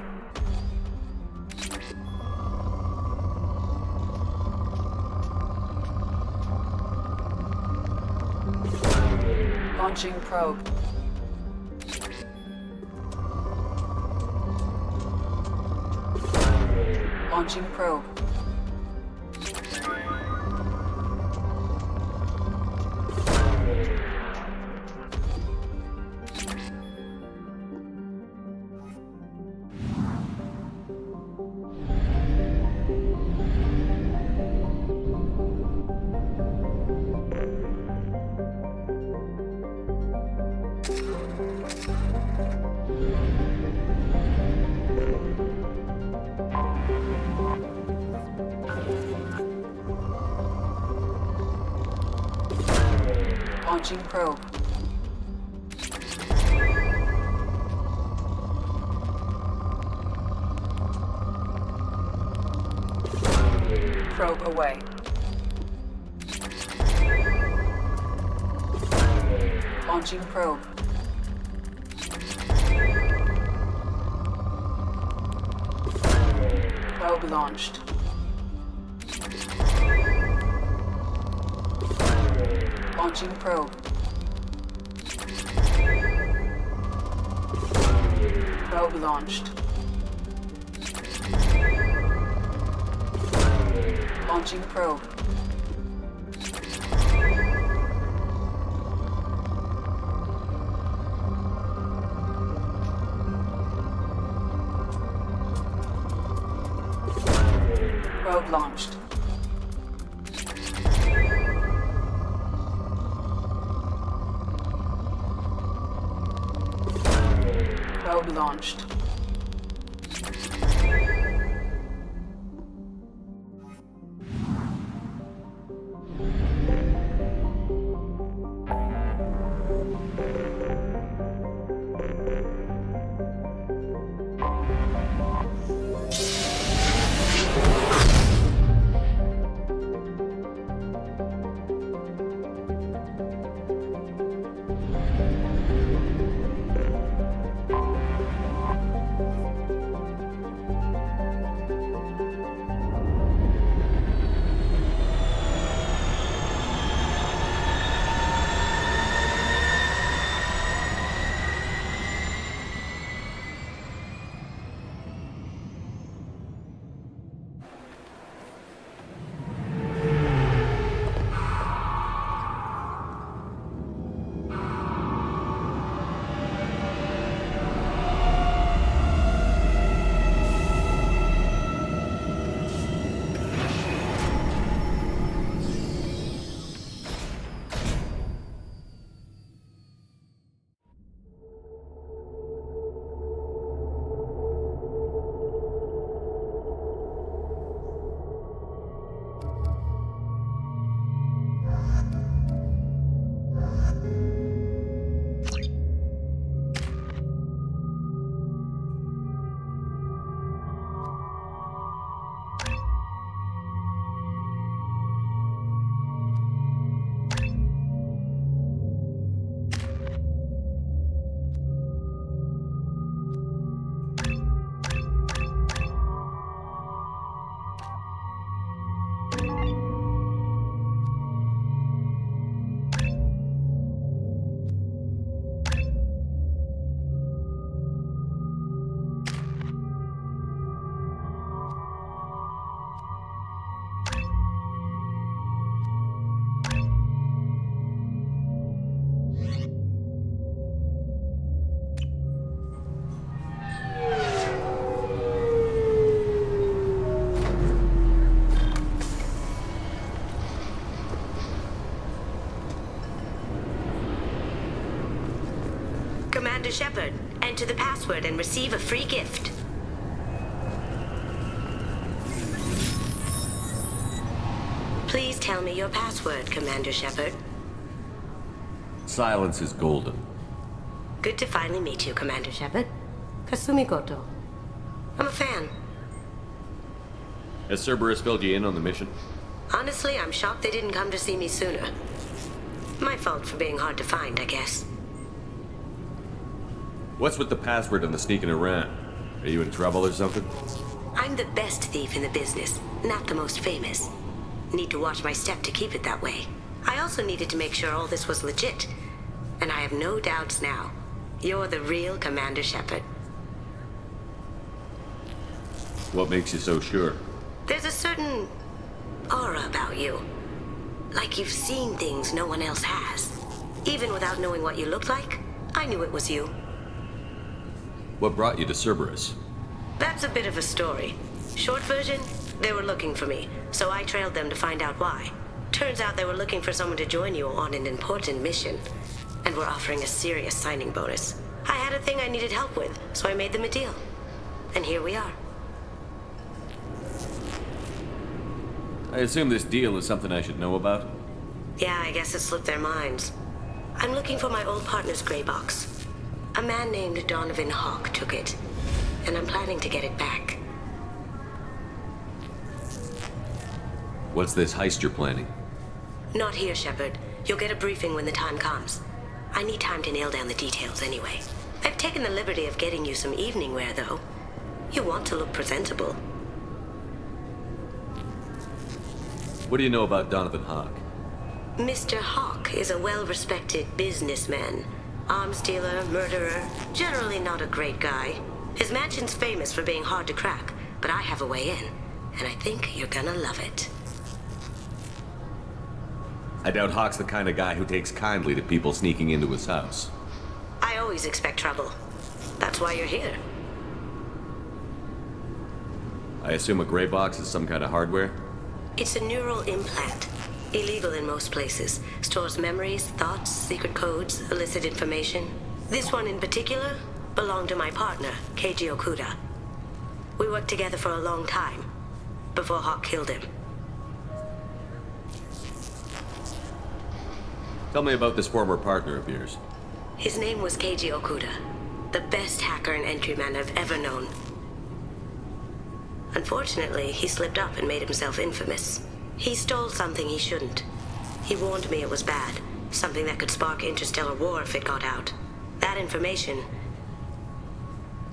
Launching probe. Launching probe. Launching probe. Probe away. Launching probe. Probe launched. Launching probe. Probe launched. Launching probe. Probe launched. Probe launched. Shepard, enter the password and receive a free gift. Please tell me your password, Commander Shepard. Silence is golden. Good to finally meet you, Commander Shepard. Kasumi Goto. I'm a fan. Has Cerberus filled you in on the mission? Honestly, I'm shocked they didn't come to see me sooner. My fault for being hard to find, I guess. What's with the password and the sneaking around? Are you in trouble or something? I'm the best thief in the business, not the most famous. Need to watch my step to keep it that way. I also needed to make sure all this was legit. And I have no doubts now. You're the real Commander Shepard. What makes you so sure? There's a certain aura about you. Like you've seen things no one else has. Even without knowing what you looked like, I knew it was you. What brought you to Cerberus? That's a bit of a story. Short version, they were looking for me, so I trailed them to find out why. Turns out they were looking for someone to join you on an important mission, and were offering a serious signing bonus. I had a thing I needed help with, so I made them a deal. And here we are. I assume this deal is something I should know about? Yeah, I guess it slipped their minds. I'm looking for my old partner's gray box. A man named Donovan Hawk took it, and I'm planning to get it back. What's this heist you're planning? Not here, Shepard. You'll get a briefing when the time comes. I need time to nail down the details anyway. I've taken the liberty of getting you some evening wear, though. You want to look presentable. What do you know about Donovan Hawk? Mr. Hawk is a well-respected businessman. Arms dealer, murderer, generally not a great guy. His mansion's famous for being hard to crack, but I have a way in, and I think you're gonna love it. I doubt Hawk's the kind of guy who takes kindly to people sneaking into his house. I always expect trouble. That's why you're here. I assume a gray box is some kind of hardware? It's a neural implant. Illegal in most places. Stores memories, thoughts, secret codes, illicit information. This one in particular belonged to my partner, Keiji Okuda. We worked together for a long time, before Hawk killed him. Tell me about this former partner of yours. His name was Keiji Okuda, the best hacker and entryman I've ever known. Unfortunately, he slipped up and made himself infamous. He stole something he shouldn't. He warned me it was bad, something that could spark interstellar war if it got out. That information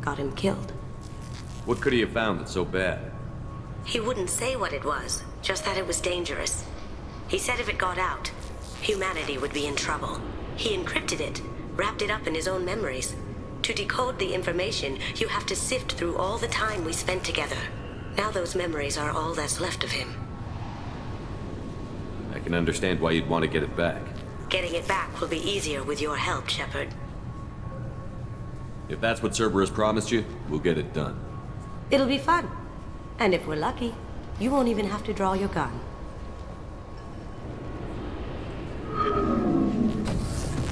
got him killed. What could he have found that's so bad? He wouldn't say what it was, just that it was dangerous. He said if it got out, humanity would be in trouble. He encrypted it, wrapped it up in his own memories. To decode the information, you have to sift through all the time we spent together. Now those memories are all that's left of him. I can understand why you'd want to get it back. Getting it back will be easier with your help, Shepard. If that's what Cerberus promised you, we'll get it done. It'll be fun. And if we're lucky, you won't even have to draw your gun.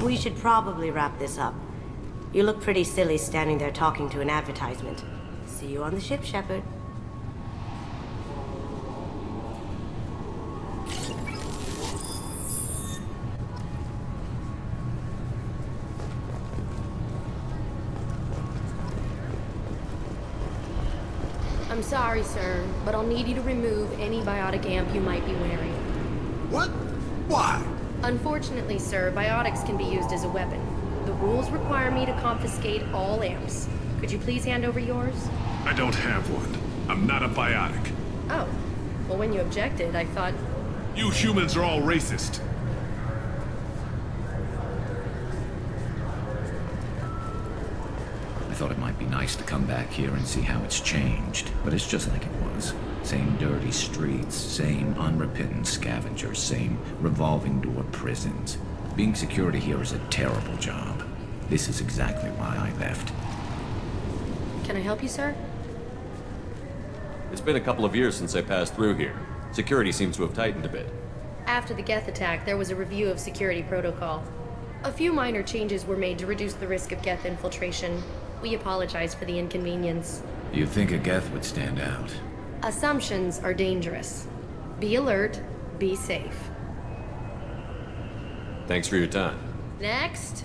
We should probably wrap this up. You look pretty silly standing there talking to an advertisement. See you on the ship, Shepard. I'm sorry, sir, but I'll need you to remove any biotic amp you might be wearing. What? Why? Unfortunately, sir, biotics can be used as a weapon. The rules require me to confiscate all amps. Could you please hand over yours? I don't have one. I'm not a biotic. Oh. Well, when you objected, I thought... You humans are all racist. I thought it might be nice to come back here and see how it's changed, but it's just like it was. Same dirty streets, same unrepentant scavengers, same revolving door prisons. Being security here is a terrible job. This is exactly why I left. Can I help you, sir? It's been a couple of years since I passed through here. Security seems to have tightened a bit. After the Geth attack, there was a review of security protocol. A few minor changes were made to reduce the risk of Geth infiltration. We apologize for the inconvenience. You'd think a Geth would stand out. Assumptions are dangerous. Be alert, be safe. Thanks for your time. Next.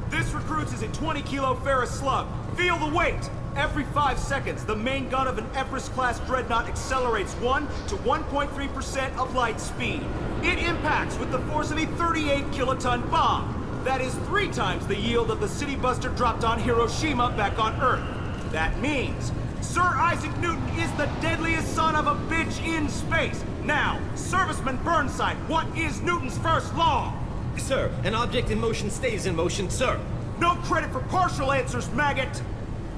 This recruits is a 20-kilo ferrous slug. Feel the weight! Every 5 seconds, the main gun of an Everest-class dreadnought accelerates 1 to 1.3% of light speed. It impacts with the force of a 38-kiloton bomb. That is 3 times the yield of the city buster dropped on Hiroshima back on Earth. That means Sir Isaac Newton is the deadliest son of a bitch in space. Now, Serviceman Burnside, what is Newton's first law? Sir, an object in motion stays in motion, sir. No credit for partial answers, maggot!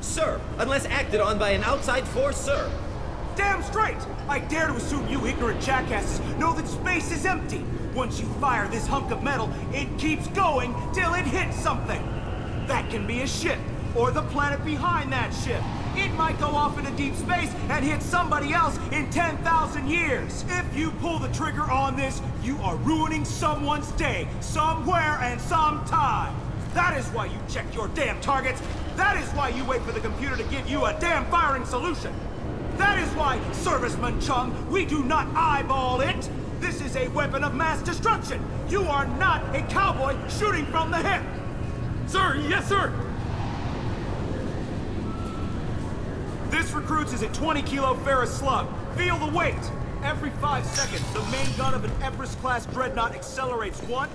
Sir, unless acted on by an outside force, sir. Damn straight! I dare to assume you ignorant jackasses know that space is empty. Once you fire this hunk of metal, it keeps going till it hits something. That can be a ship, or the planet behind that ship. It might go off into deep space and hit somebody else in 10,000 years. If you pull the trigger on this, you are ruining someone's day, somewhere and sometime. That is why you check your damn targets. That is why you wait for the computer to give you a damn firing solution. That is why, Serviceman Chung, we do not eyeball it. This is a weapon of mass destruction. You are not a cowboy shooting from the hip. Sir, yes, sir. This recruits is a 20-kilo ferrous slug. Feel the weight. Every 5 seconds, the main gun of an Everest-class dreadnought accelerates 1.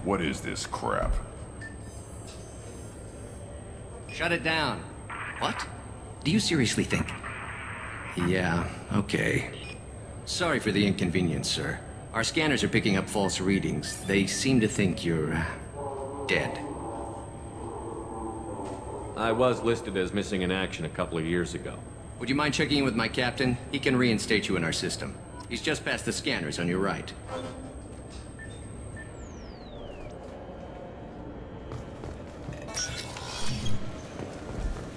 What is this crap? Shut it down. What? Do you seriously think? Yeah, okay. Sorry for the inconvenience, sir. Our scanners are picking up false readings. They seem to think you're dead. I was listed as missing in action a couple of years ago. Would you mind checking in with my captain? He can reinstate you in our system. He's just past the scanners on your right.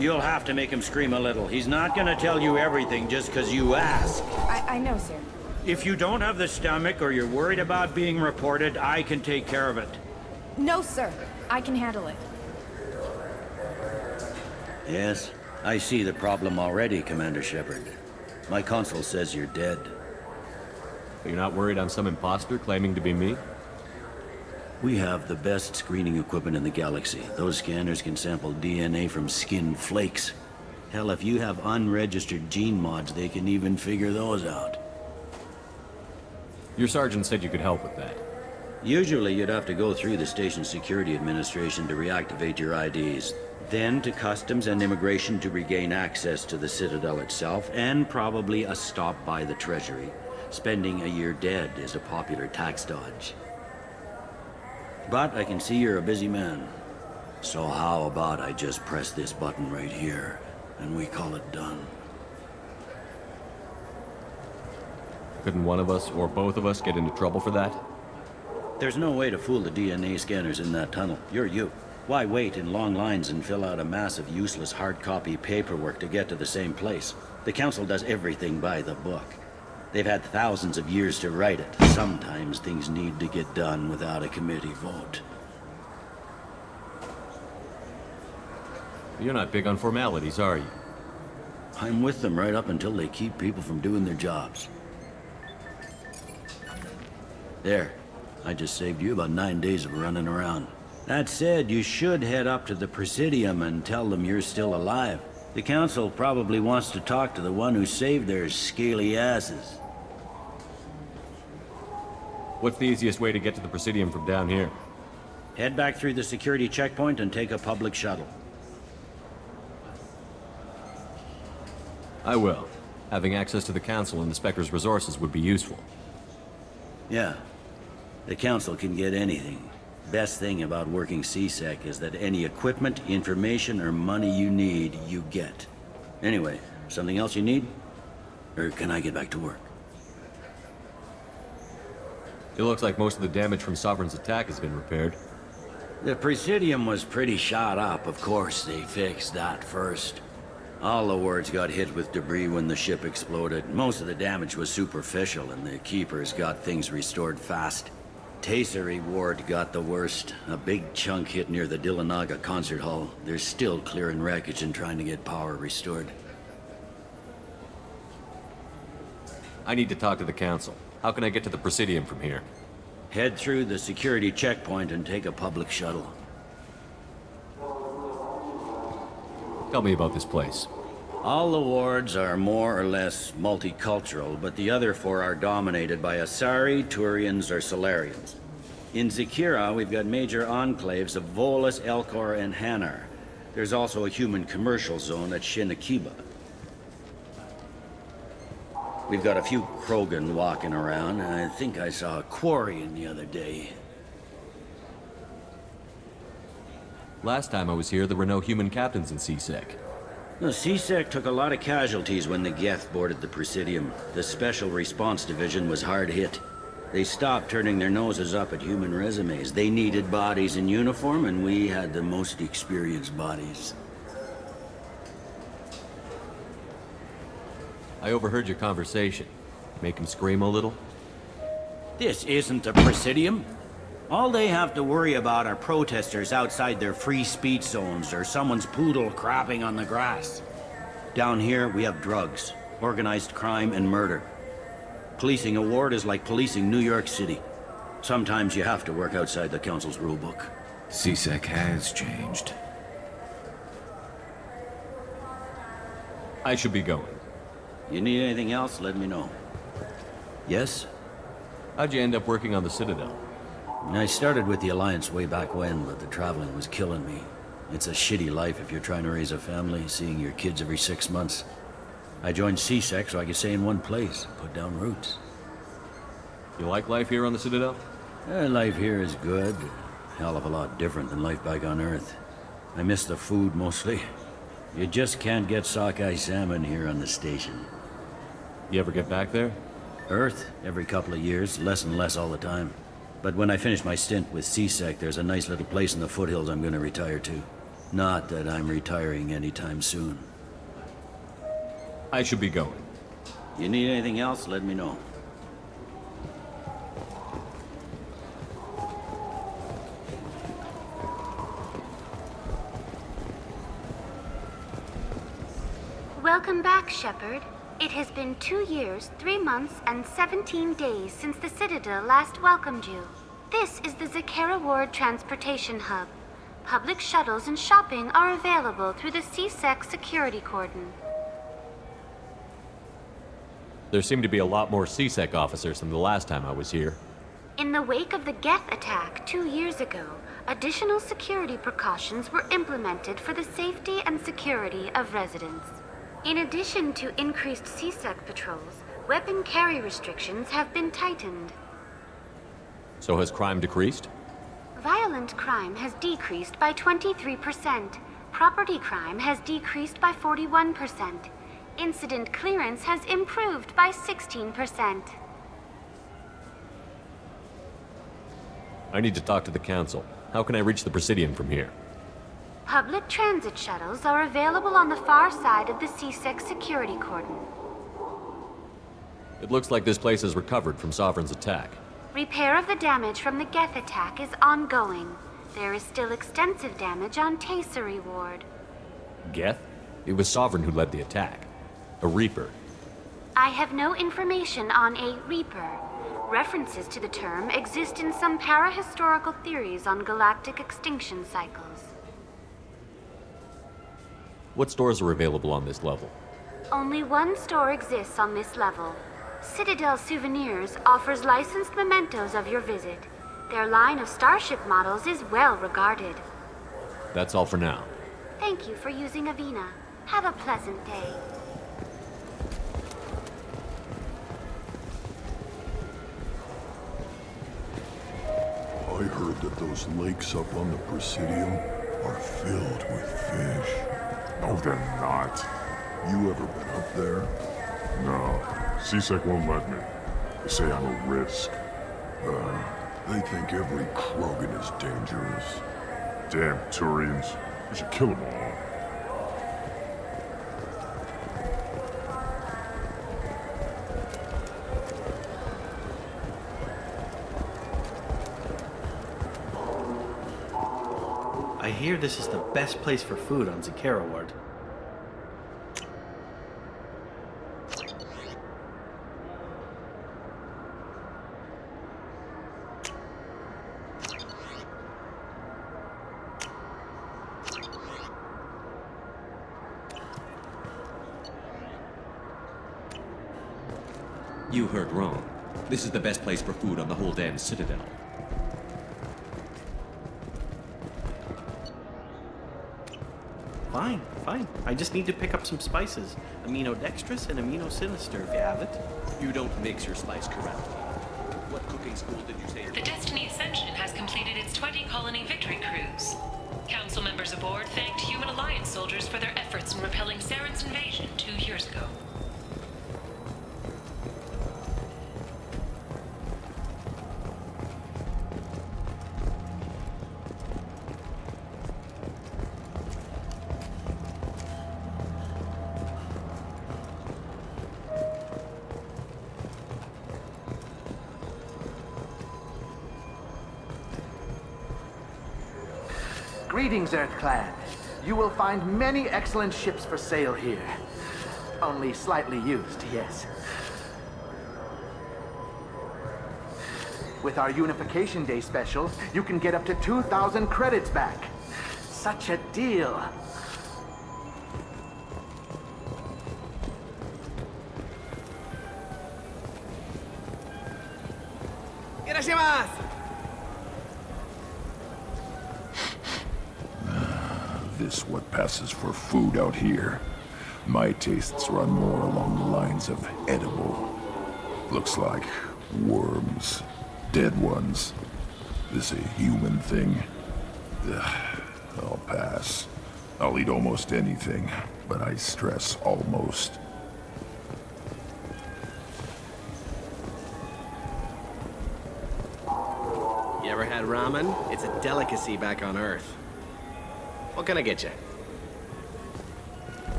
You'll have to make him scream a little. He's not gonna tell you everything just because you ask. I know, sir. If you don't have the stomach or you're worried about being reported, I can take care of it. No, sir. I can handle it. Yes, I see the problem already, Commander Shepard. My console says you're dead. You're not worried I'm some imposter claiming to be me? We have the best screening equipment in the galaxy. Those scanners can sample DNA from skin flakes. Hell, if you have unregistered gene mods, they can even figure those out. Your sergeant said you could help with that. Usually you'd have to go through the station security administration to reactivate your IDs. Then to Customs and Immigration to regain access to the Citadel itself, and probably a stop by the Treasury. Spending a year dead is a popular tax dodge. But I can see you're a busy man. So how about I just press this button right here, and we call it done? Couldn't one of us, or both of us, get into trouble for that? There's no way to fool the DNA scanners in that tunnel. You're you. Why wait in long lines and fill out a massive useless hard copy paperwork to get to the same place? The Council does everything by the book. They've had thousands of years to write it. Sometimes things need to get done without a committee vote. You're not big on formalities, are you? I'm with them right up until they keep people from doing their jobs. There. I just saved you about 9 days of running around. That said, you should head up to the Presidium and tell them you're still alive. The Council probably wants to talk to the one who saved their scaly asses. What's the easiest way to get to the Presidium from down here? Head back through the security checkpoint and take a public shuttle. I will. Having access to the Council and the Spectre's resources would be useful. Yeah. The Council can get anything. Best thing about working C-Sec is that any equipment, information, or money you need, you get. Anyway, something else you need? Or can I get back to work? It looks like most of the damage from Sovereign's attack has been repaired. The Presidium was pretty shot up. Of course, they fixed that first. All the wards got hit with debris when the ship exploded. Most of the damage was superficial, and the Keepers got things restored fast. Tasery ward got the worst. A big chunk hit near the Dillanaga concert hall. They're still clearing wreckage and trying to get power restored. I need to talk to the Council. How can I get to the Presidium from here? Head through the security checkpoint and take a public shuttle. Tell me about this place. All the wards are more or less multicultural, but the other 4 are dominated by Asari, Turians, or Solarians. In Zakira, we've got major enclaves of Volus, Elcor, and Hanar. There's also a human commercial zone at Shinakiba. We've got a few Krogan walking around, and I think I saw a Quarian the other day. Last time I was here, there were no human captains in CSEC. The CSEC took a lot of casualties when the Geth boarded the Presidium. The Special Response Division was hard hit. They stopped turning their noses up at human resumes. They needed bodies in uniform, and we had the most experienced bodies. I overheard your conversation. Make him scream a little? This isn't a Presidium. All they have to worry about are protesters outside their free speech zones or someone's poodle crapping on the grass. Down here, we have drugs, organized crime, and murder. Policing a ward is like policing New York City. Sometimes you have to work outside the Council's rulebook. CSEC has changed. I should be going. You need anything else, let me know. Yes? How'd you end up working on the Citadel? I started with the Alliance way back when, but the traveling was killing me. It's a shitty life if you're trying to raise a family, seeing your kids every 6 months. I joined CSEC so I could stay in one place, put down roots. You like life here on the Citadel? Life here is good. A hell of a lot different than life back on Earth. I miss the food mostly. You just can't get sockeye salmon here on the station. You ever get back there? Earth, every couple of years, less and less all the time. But when I finish my stint with CSEC, there's a nice little place in the foothills I'm gonna retire to. Not that I'm retiring anytime soon. I should be going. You need anything else, let me know. Welcome back, Shepard. It has been 2 years, 3 months, and 17 days since the Citadel last welcomed you. This is the Zakera Ward Transportation Hub. Public shuttles and shopping are available through the CSEC security cordon. There seem to be a lot more CSEC officers than the last time I was here. In the wake of the Geth attack 2 years ago, additional security precautions were implemented for the safety and security of residents. In addition to increased CSEC patrols, weapon carry restrictions have been tightened. So has crime decreased? Violent crime has decreased by 23%. Property crime has decreased by 41%. Incident clearance has improved by 16%. I need to talk to the Council. How can I reach the Presidium from here? Public transit shuttles are available on the far side of the CSEC security cordon. It looks like this place has recovered from Sovereign's attack. Repair of the damage from the Geth attack is ongoing. There is still extensive damage on Tasery Ward. Geth? It was Sovereign who led the attack. A Reaper. I have no information on a Reaper. References to the term exist in some parahistorical theories on galactic extinction cycles. What stores are available on this level? Only one store exists on this level. Citadel Souvenirs offers licensed mementos of your visit. Their line of starship models is well regarded. That's all for now. Thank you for using Avina. Have a pleasant day. I heard that those lakes up on the Presidium are filled with fish. No, they're not. You ever been up there? No. CSEC won't let me. They say I'm a risk. They think every Krogan is dangerous. Damn Turians. We should kill them all. I hear this is the best place for food on Zakera Ward. You heard wrong. This is the best place for food on the whole damn Citadel. Fine, fine. I just need to pick up some spices. Aminodextrous and aminosinister if you have it. You don't mix your spice correctly. What cooking school did you say? The Destiny Ascension has completed its 20-colony victory cruise. Council members aboard thanked Human Alliance soldiers for their efforts in repelling Saren's invasion 2 years ago. Greetings, Earth-clad. You will find many excellent ships for sale here. Only slightly used, yes. With our Unification Day special, you can get up to 2,000 credits back. Such a deal. This what passes for food out here. My tastes run more along the lines of edible. Looks like worms. Dead ones. This a human thing? Ugh, I'll pass. I'll eat almost anything, but I stress almost. You ever had ramen? It's a delicacy back on Earth. What can I get you?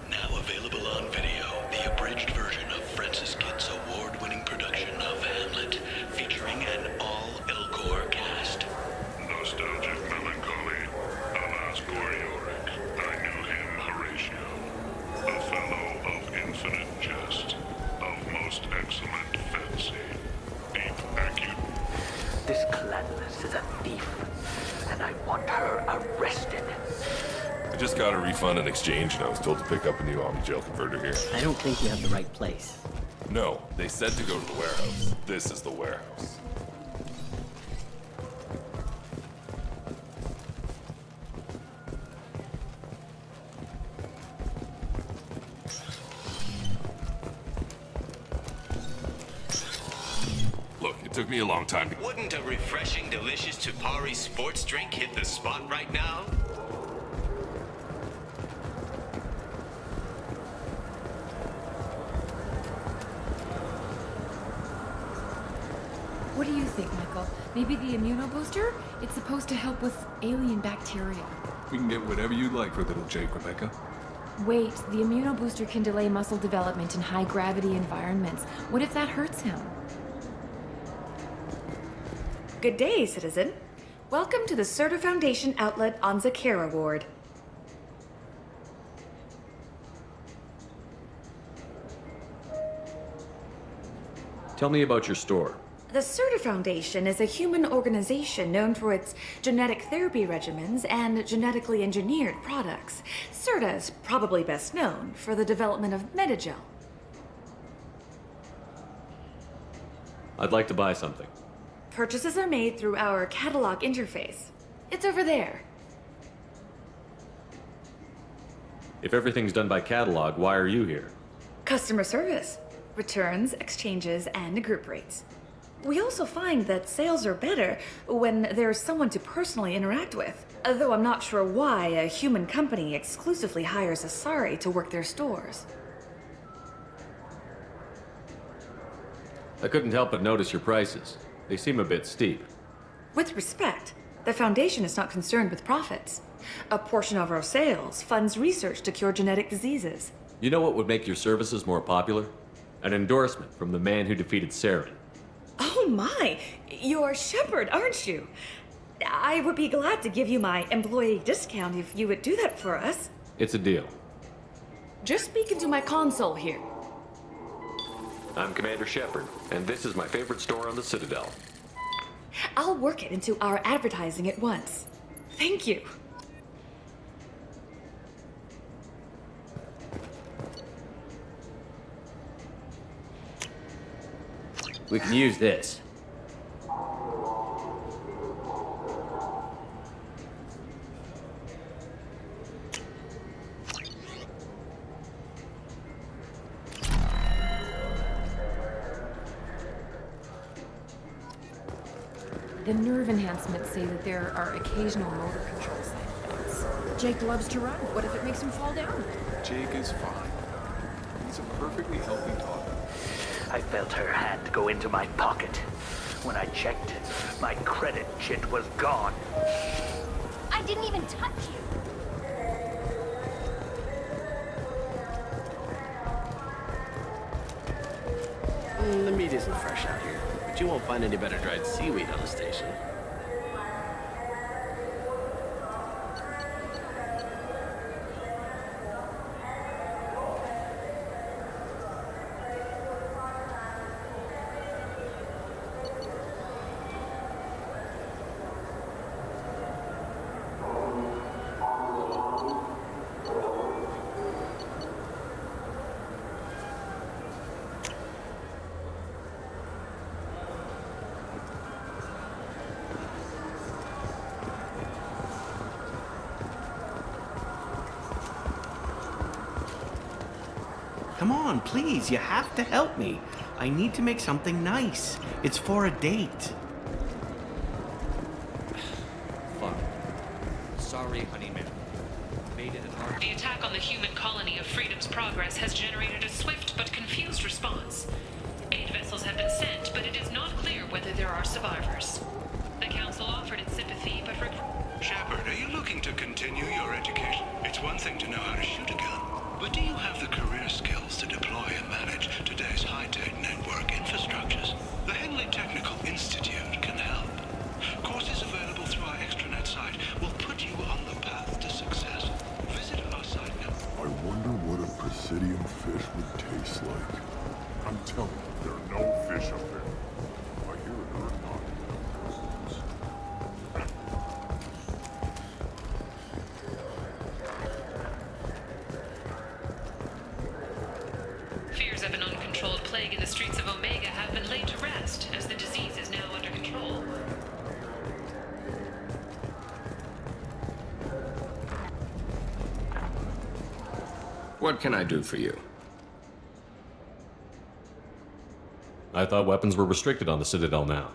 Now available on video, the abridged version of Francis Kidd's award-winning production of Hamlet, featuring an all-Elcor cast. Nostalgic melancholy. Alas, poor Yorick. I knew him, Horatio. A fellow of infinite jest, of most excellent fancy, deep acumen. This Cladless is a thief, and I want her arrested. I just got a refund and exchange, and I was told to pick up a new Omni-Gel converter here. I don't think you have the right place. No, they said to go to the warehouse. This is the warehouse. Look, it took me a long time to... Wouldn't a refreshing, delicious Tupari sports drink hit the spot right now? What do you think, Michael? Maybe the immunobooster? It's supposed to help with alien bacteria. We can get whatever you'd like for little Jake, Rebecca. Wait, the immunobooster can delay muscle development in high-gravity environments. What if that hurts him? Good day, citizen. Welcome to the Certa Foundation outlet on Zakera Ward. Tell me about your store. The Certa Foundation is a human organization known for its genetic therapy regimens and genetically engineered products. Certa is probably best known for the development of Medigel. I'd like to buy something. Purchases are made through our catalog interface. It's over there. If everything's done by catalog, why are you here? Customer service, returns, exchanges, and group rates. We also find that sales are better when there's someone to personally interact with. Though I'm not sure why a human company exclusively hires Asari to work their stores. I couldn't help but notice your prices. They seem a bit steep. With respect, the Foundation is not concerned with profits. A portion of our sales funds research to cure genetic diseases. You know what would make your services more popular? An endorsement from the man who defeated Saren. Oh my! You're Shepard, aren't you? I would be glad to give you my employee discount if you would do that for us. It's a deal. Just speak into my console here. I'm Commander Shepard, and this is my favorite store on the Citadel. I'll work it into our advertising at once. Thank you. We can use this. The nerve enhancements say that there are occasional motor control side effects. Jake loves to run. What if it makes him fall down? Jake is fine. He's a perfectly healthy dog. I felt her hand go into my pocket. When I checked, my credit chit was gone. I didn't even touch you. The meat isn't fresh out here, but you won't find any better dried seaweed on the station. Come on, please, you have to help me. I need to make something nice. It's for a date. Fuck. Sorry, honeyman. Made it hard. The attack on the human colony of Freedom's Progress has generated a swift but confused response. 8 vessels have been sent, but it is not clear whether there are survivors. The Council offered its sympathy, but Shepard, are you looking to continue your education? It's one thing to know how to shoot a gun, but do you have the career skills to deploy and manage today's high-tech network infrastructures? The Henley Technical Institute can help. Courses available through our extranet site will put you on the path to success. Visit our site now. I wonder what a Presidium fish would taste like. I'm telling you, there are no fish up there. I hear it or not. fears of an uncontrolled plague in the streets of Omega have been laid to rest, as the disease is now under control. What can I do for you? I thought weapons were restricted on the Citadel now.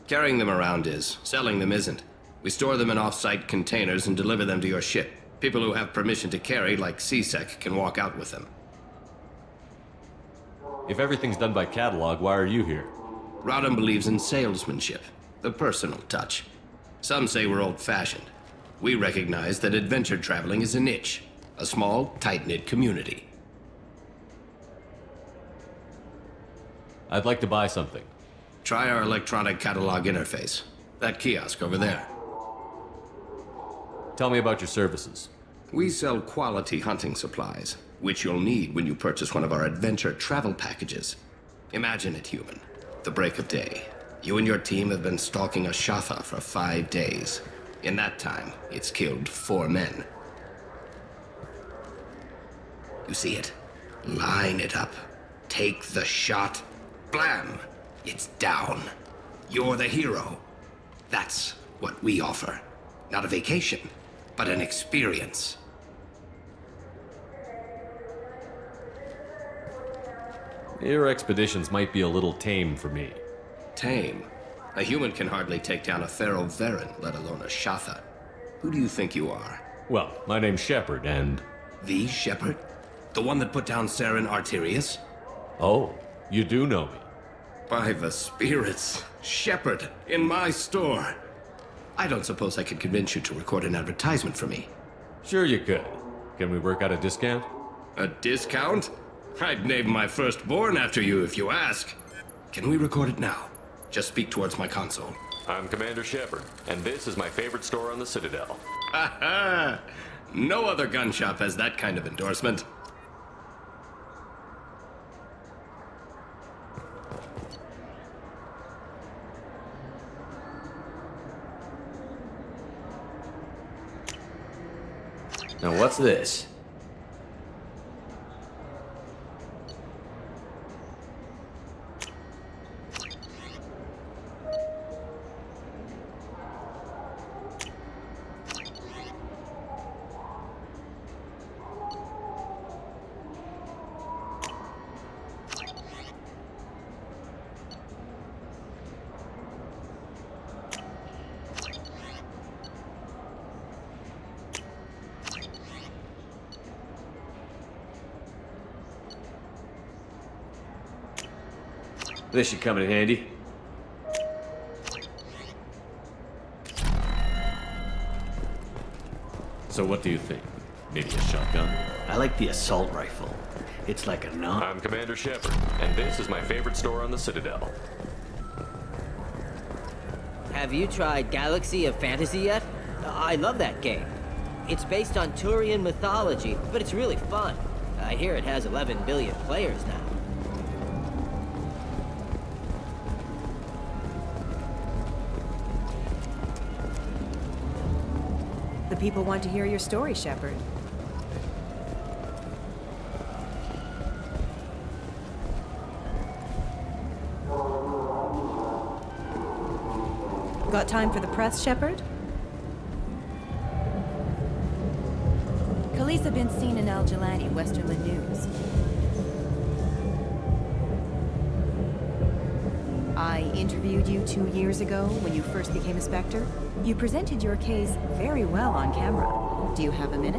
Carrying them around is. Selling them isn't. We store them in off-site containers and deliver them to your ship. People who have permission to carry, like C-Sec, can walk out with them. If everything's done by catalog, why are you here? Rana believes in salesmanship, the personal touch. Some say we're old-fashioned. We recognize that adventure traveling is a niche, a small, tight-knit community. I'd like to buy something. Try our electronic catalog interface. That kiosk over there. Tell me about your services. We sell quality hunting supplies, which you'll need when you purchase one of our adventure travel packages. Imagine it, human. The break of day. You and your team have been stalking a Shatha for 5 days. In that time, it's killed 4 men. You see it? Line it up. Take the shot. Blam! It's down. You're the hero. That's what we offer. Not a vacation, but an experience. Your expeditions might be a little tame for me. Tame? A human can hardly take down a Pharaoh Varen, let alone a Shatha. Who do you think you are? Well, my name's Shepard, and... The Shepard? The one that put down Saren Arterius? Oh, you do know me. By the spirits, Shepard, in my store. I don't suppose I could convince you to record an advertisement for me. Sure you could. Can we work out a discount? A discount? I'd name my firstborn after you if you ask. Can we record it now? Just speak towards my console. I'm Commander Shepard, and this is my favorite store on the Citadel. Ha ha! No other gun shop has that kind of endorsement. Now what's this? This should come in handy. So what do you think? Maybe a shotgun? I like the assault rifle. It's like a non. I'm Commander Shepard, and this is my favorite store on the Citadel. Have you tried Galaxy of Fantasy yet? I love that game. It's based on Turian mythology, but it's really fun. I hear it has 11 billion players now. The people want to hear your story, Shepard. Got time for the press, Shepard? Khaleesa been seen in Al-Jalani, Westerland News. I interviewed you 2 years ago when you first became a Spectre. You presented your case very well on camera. Do you have a minute?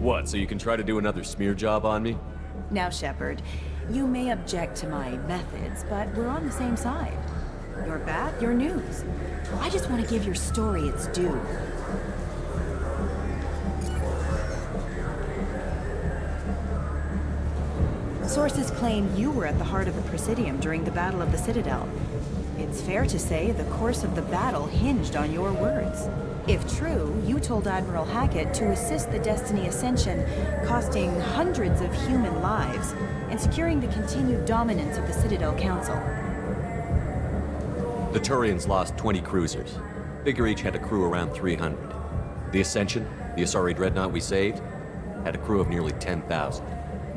What, so you can try to do another smear job on me? Now, Shepard, you may object to my methods, but we're on the same side. Your bat, your news. I just want to give your story its due. Sources claim you were at the heart of the Presidium during the Battle of the Citadel. It's fair to say the course of the battle hinged on your words. If true, you told Admiral Hackett to assist the Destiny Ascension, costing hundreds of human lives, and securing the continued dominance of the Citadel Council. The Turians lost 20 cruisers. Figure each had a crew around 300. The Ascension, the Asari dreadnought we saved, had a crew of nearly 10,000.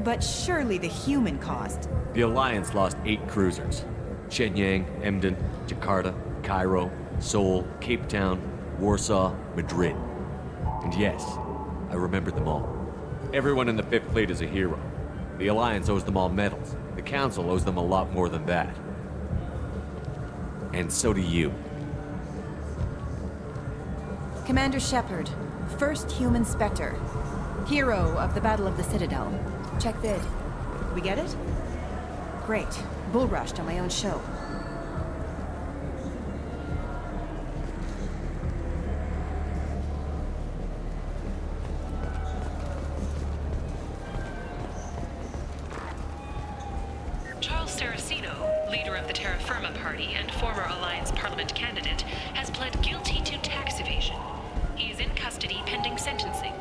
But surely the human cost. The Alliance lost 8 cruisers. Shenyang, Emden, Jakarta, Cairo, Seoul, Cape Town, Warsaw, Madrid. And yes, I remember them all. Everyone in the 5th Fleet is a hero. The Alliance owes them all medals. The Council owes them a lot more than that. And so do you. Commander Shepard, first human Spectre. Hero of the Battle of the Citadel. Check vid. We get it? Great. Bull rushed on my own show. Charles Saraceno, leader of the Terra Firma Party and former Alliance Parliament candidate, has pled guilty to tax evasion. He is in custody pending sentencing.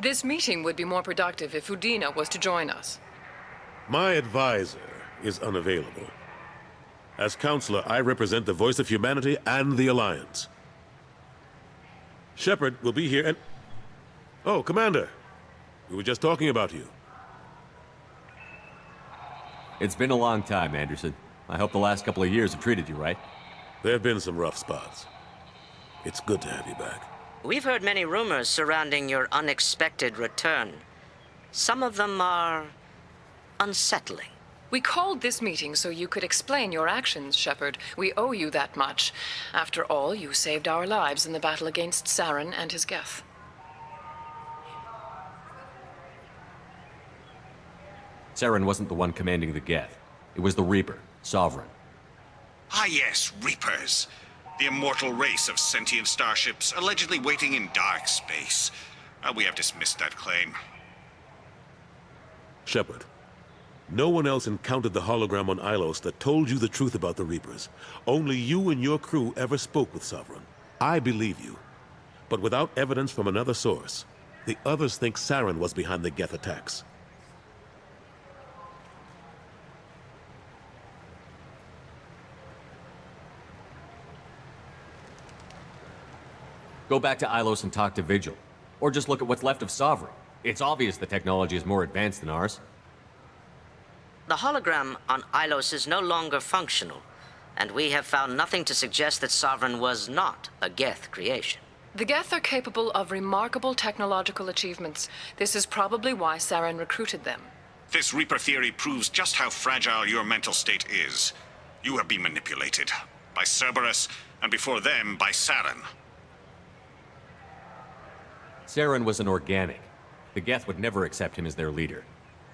This meeting would be more productive if Udina was to join us. My advisor is unavailable. As counselor, I represent the voice of humanity and the Alliance. Shepard will be here and... Oh, Commander. We were just talking about you. It's been a long time, Anderson. I hope the last couple of years have treated you right. There have been some rough spots. It's good to have you back. We've heard many rumors surrounding your unexpected return. Some of them are unsettling. We called this meeting so you could explain your actions, Shepard. We owe you that much. After all, you saved our lives in the battle against Saren and his Geth. Saren wasn't the one commanding the Geth. It was the Reaper, Sovereign. Ah yes, Reapers. The immortal race of sentient starships allegedly waiting in dark space. We have dismissed that claim. Shepard, no one else encountered the hologram on Ilos that told you the truth about the Reapers. Only you and your crew ever spoke with Sovereign. I believe you. But without evidence from another source, the others think Saren was behind the Geth attacks. Go back to Ilos and talk to Vigil. Or just look at what's left of Sovereign. It's obvious the technology is more advanced than ours. The hologram on Ilos is no longer functional, and we have found nothing to suggest that Sovereign was not a Geth creation. The Geth are capable of remarkable technological achievements. This is probably why Saren recruited them. This Reaper theory proves just how fragile your mental state is. You have been manipulated. By Cerberus, and before them, by Saren. Saren was an organic. The Geth would never accept him as their leader.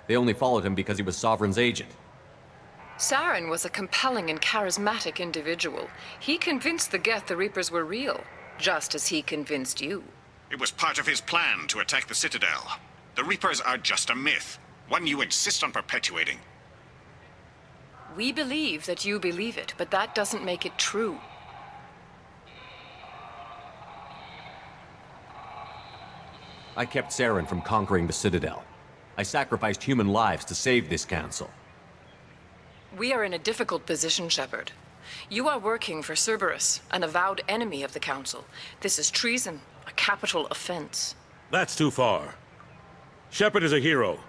They only followed him because he was Sovereign's agent. Saren was a compelling and charismatic individual. He convinced the Geth the Reapers were real, just as he convinced you. It was part of his plan to attack the Citadel. The Reapers are just a myth, one you insist on perpetuating. We believe that you believe it, but that doesn't make it true. I kept Saren from conquering the Citadel. I sacrificed human lives to save this council. We are in a difficult position, Shepard. You are working for Cerberus, an avowed enemy of the Council. This is treason, a capital offense. That's too far. Shepard is a hero.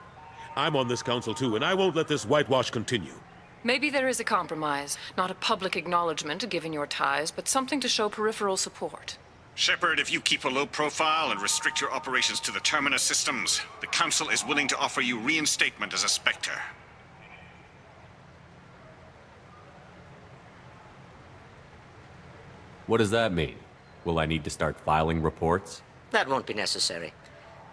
I'm on this council too, and I won't let this whitewash continue. Maybe there is a compromise. Not a public acknowledgement given your ties, but something to show peripheral support. Shepard, if you keep a low profile and restrict your operations to the Terminus systems, the Council is willing to offer you reinstatement as a Spectre. What does that mean? Will I need to start filing reports? That won't be necessary.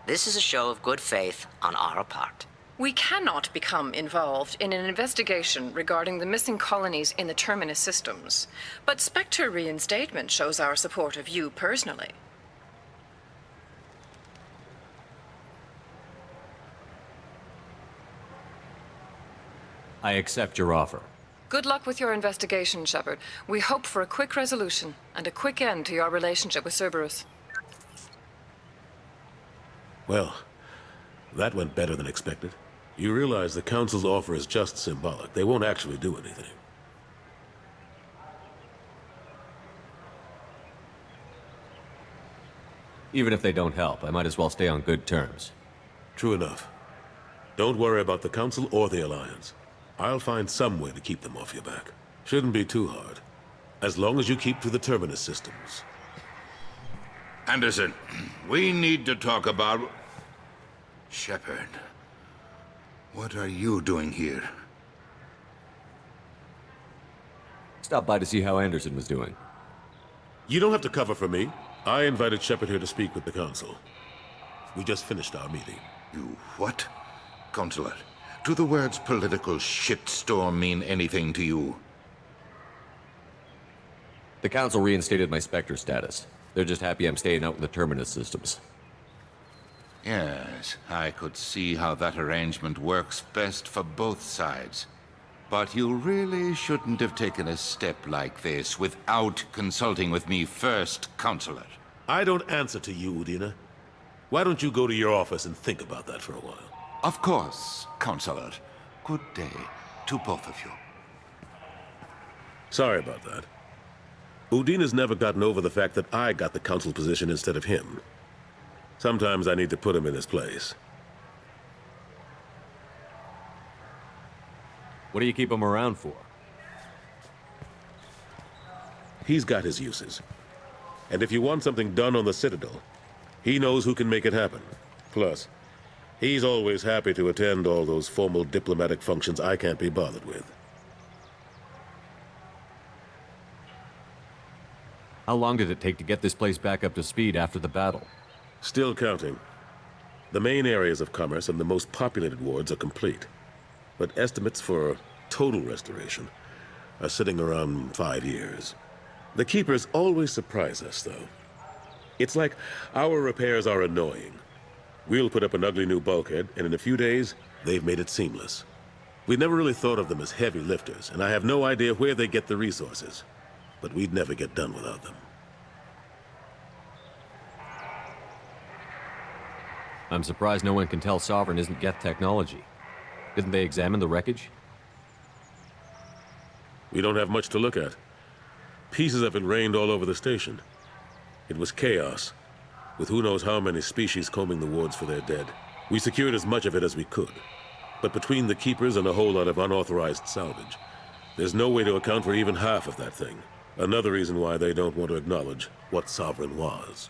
This is a show of good faith on our part. We cannot become involved in an investigation regarding the missing colonies in the Terminus systems, but Spectre reinstatement shows our support of you personally. I accept your offer. Good luck with your investigation, Shepard. We hope for a quick resolution and a quick end to your relationship with Cerberus. Well, that went better than expected. You realize the Council's offer is just symbolic. They won't actually do anything. Even if they don't help, I might as well stay on good terms. True enough. Don't worry about the Council or the Alliance. I'll find some way to keep them off your back. Shouldn't be too hard. As long as you keep to the Terminus systems. Anderson, we need to talk about... Shepard. What are you doing here? Stop by to see how Anderson was doing. You don't have to cover for me. I invited Shepard here to speak with the Council. We just finished our meeting. You what? Counselor, do the words political shitstorm mean anything to you? The Council reinstated my Spectre status. They're just happy I'm staying out in the Terminus systems. Yes, I could see how that arrangement works best for both sides. But you really shouldn't have taken a step like this without consulting with me first, Counselor. I don't answer to you, Udina. Why don't you go to your office and think about that for a while? Of course, Counselor. Good day to both of you. Sorry about that. Udina's never gotten over the fact that I got the Council position instead of him. Sometimes I need to put him in his place. What do you keep him around for? He's got his uses. And if you want something done on the Citadel, he knows who can make it happen. Plus, he's always happy to attend all those formal diplomatic functions I can't be bothered with. How long did it take to get this place back up to speed after the battle? Still counting. The main areas of commerce and the most populated wards are complete. But estimates for total restoration are sitting around 5 years. The Keepers always surprise us, though. It's like our repairs are annoying. We'll put up an ugly new bulkhead, and in a few days, they've made it seamless. We never really thought of them as heavy lifters, and I have no idea where they get the resources. But we'd never get done without them. I'm surprised no one can tell Sovereign isn't Geth technology. Didn't they examine the wreckage? We don't have much to look at. Pieces of it rained all over the station. It was chaos, with who knows how many species combing the wards for their dead. We secured as much of it as we could. But between the Keepers and a whole lot of unauthorized salvage, there's no way to account for even half of that thing. Another reason why they don't want to acknowledge what Sovereign was.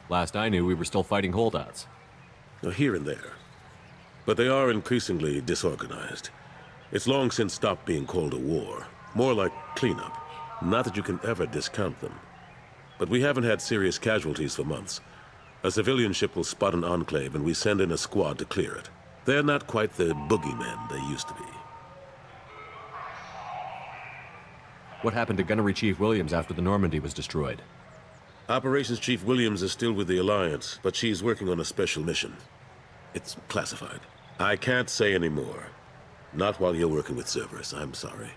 Last I knew, we were still fighting holdouts. Here and there. But they are increasingly disorganized. It's long since stopped being called a war. More like cleanup. Not that you can ever discount them. But we haven't had serious casualties for months. A civilian ship will spot an enclave and we send in a squad to clear it. They're not quite the boogeymen they used to be. What happened to Gunnery Chief Williams after the Normandy was destroyed? Operations Chief Williams is still with the Alliance, but she's working on a special mission. It's classified. I can't say any more. Not while you're working with Cerberus, I'm sorry.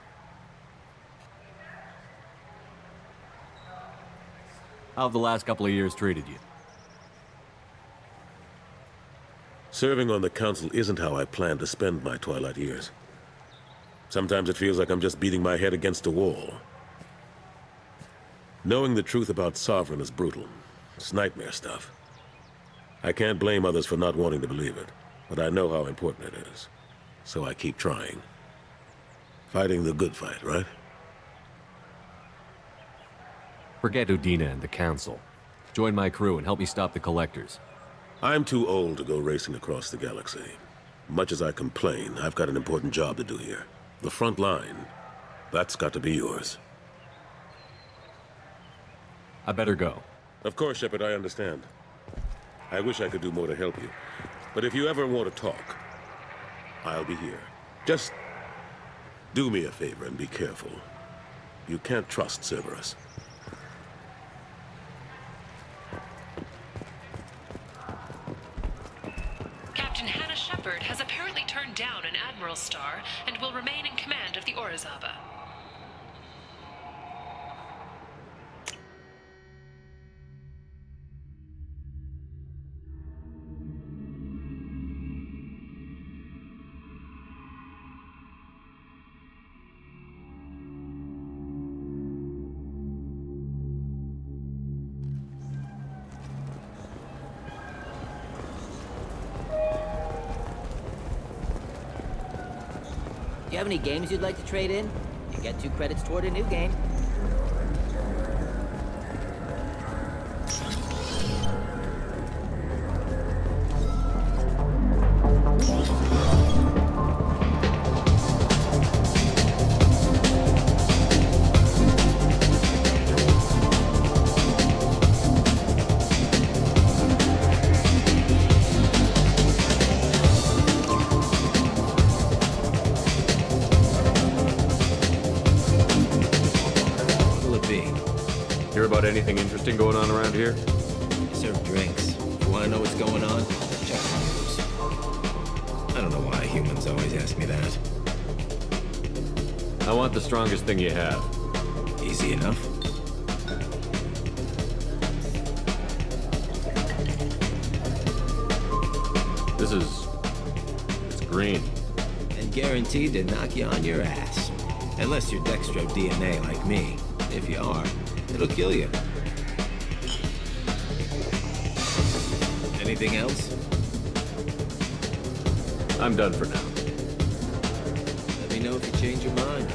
How have the last couple of years treated you? Serving on the Council isn't how I plan to spend my twilight years. Sometimes it feels like I'm just beating my head against a wall. Knowing the truth about Sovereign is brutal. It's nightmare stuff. I can't blame others for not wanting to believe it, but I know how important it is. So I keep trying. Fighting the good fight, right? Forget Udina and the Council. Join my crew and help me stop the Collectors. I'm too old to go racing across the galaxy. Much as I complain, I've got an important job to do here. The front line. That's got to be yours. I better go. Of course, Shepard, I understand. I wish I could do more to help you. But if you ever want to talk, I'll be here. Just do me a favor and be careful. You can't trust Cerberus. Captain Hannah Shepard has apparently turned down an Admiral's star and will remain in command of the Orizaba. Do you have any games you'd like to trade in? You get 2 credits toward a new game. Anything interesting going on around here? They serve drinks. You want to know what's going on? Check the news. I don't know why humans always ask me that. I want the strongest thing you have. Easy enough. It's green. And guaranteed to knock you on your ass. Unless you're dextro DNA like me. If you are, it'll kill you. Anything else? I'm done for now. Let me know if you change your mind.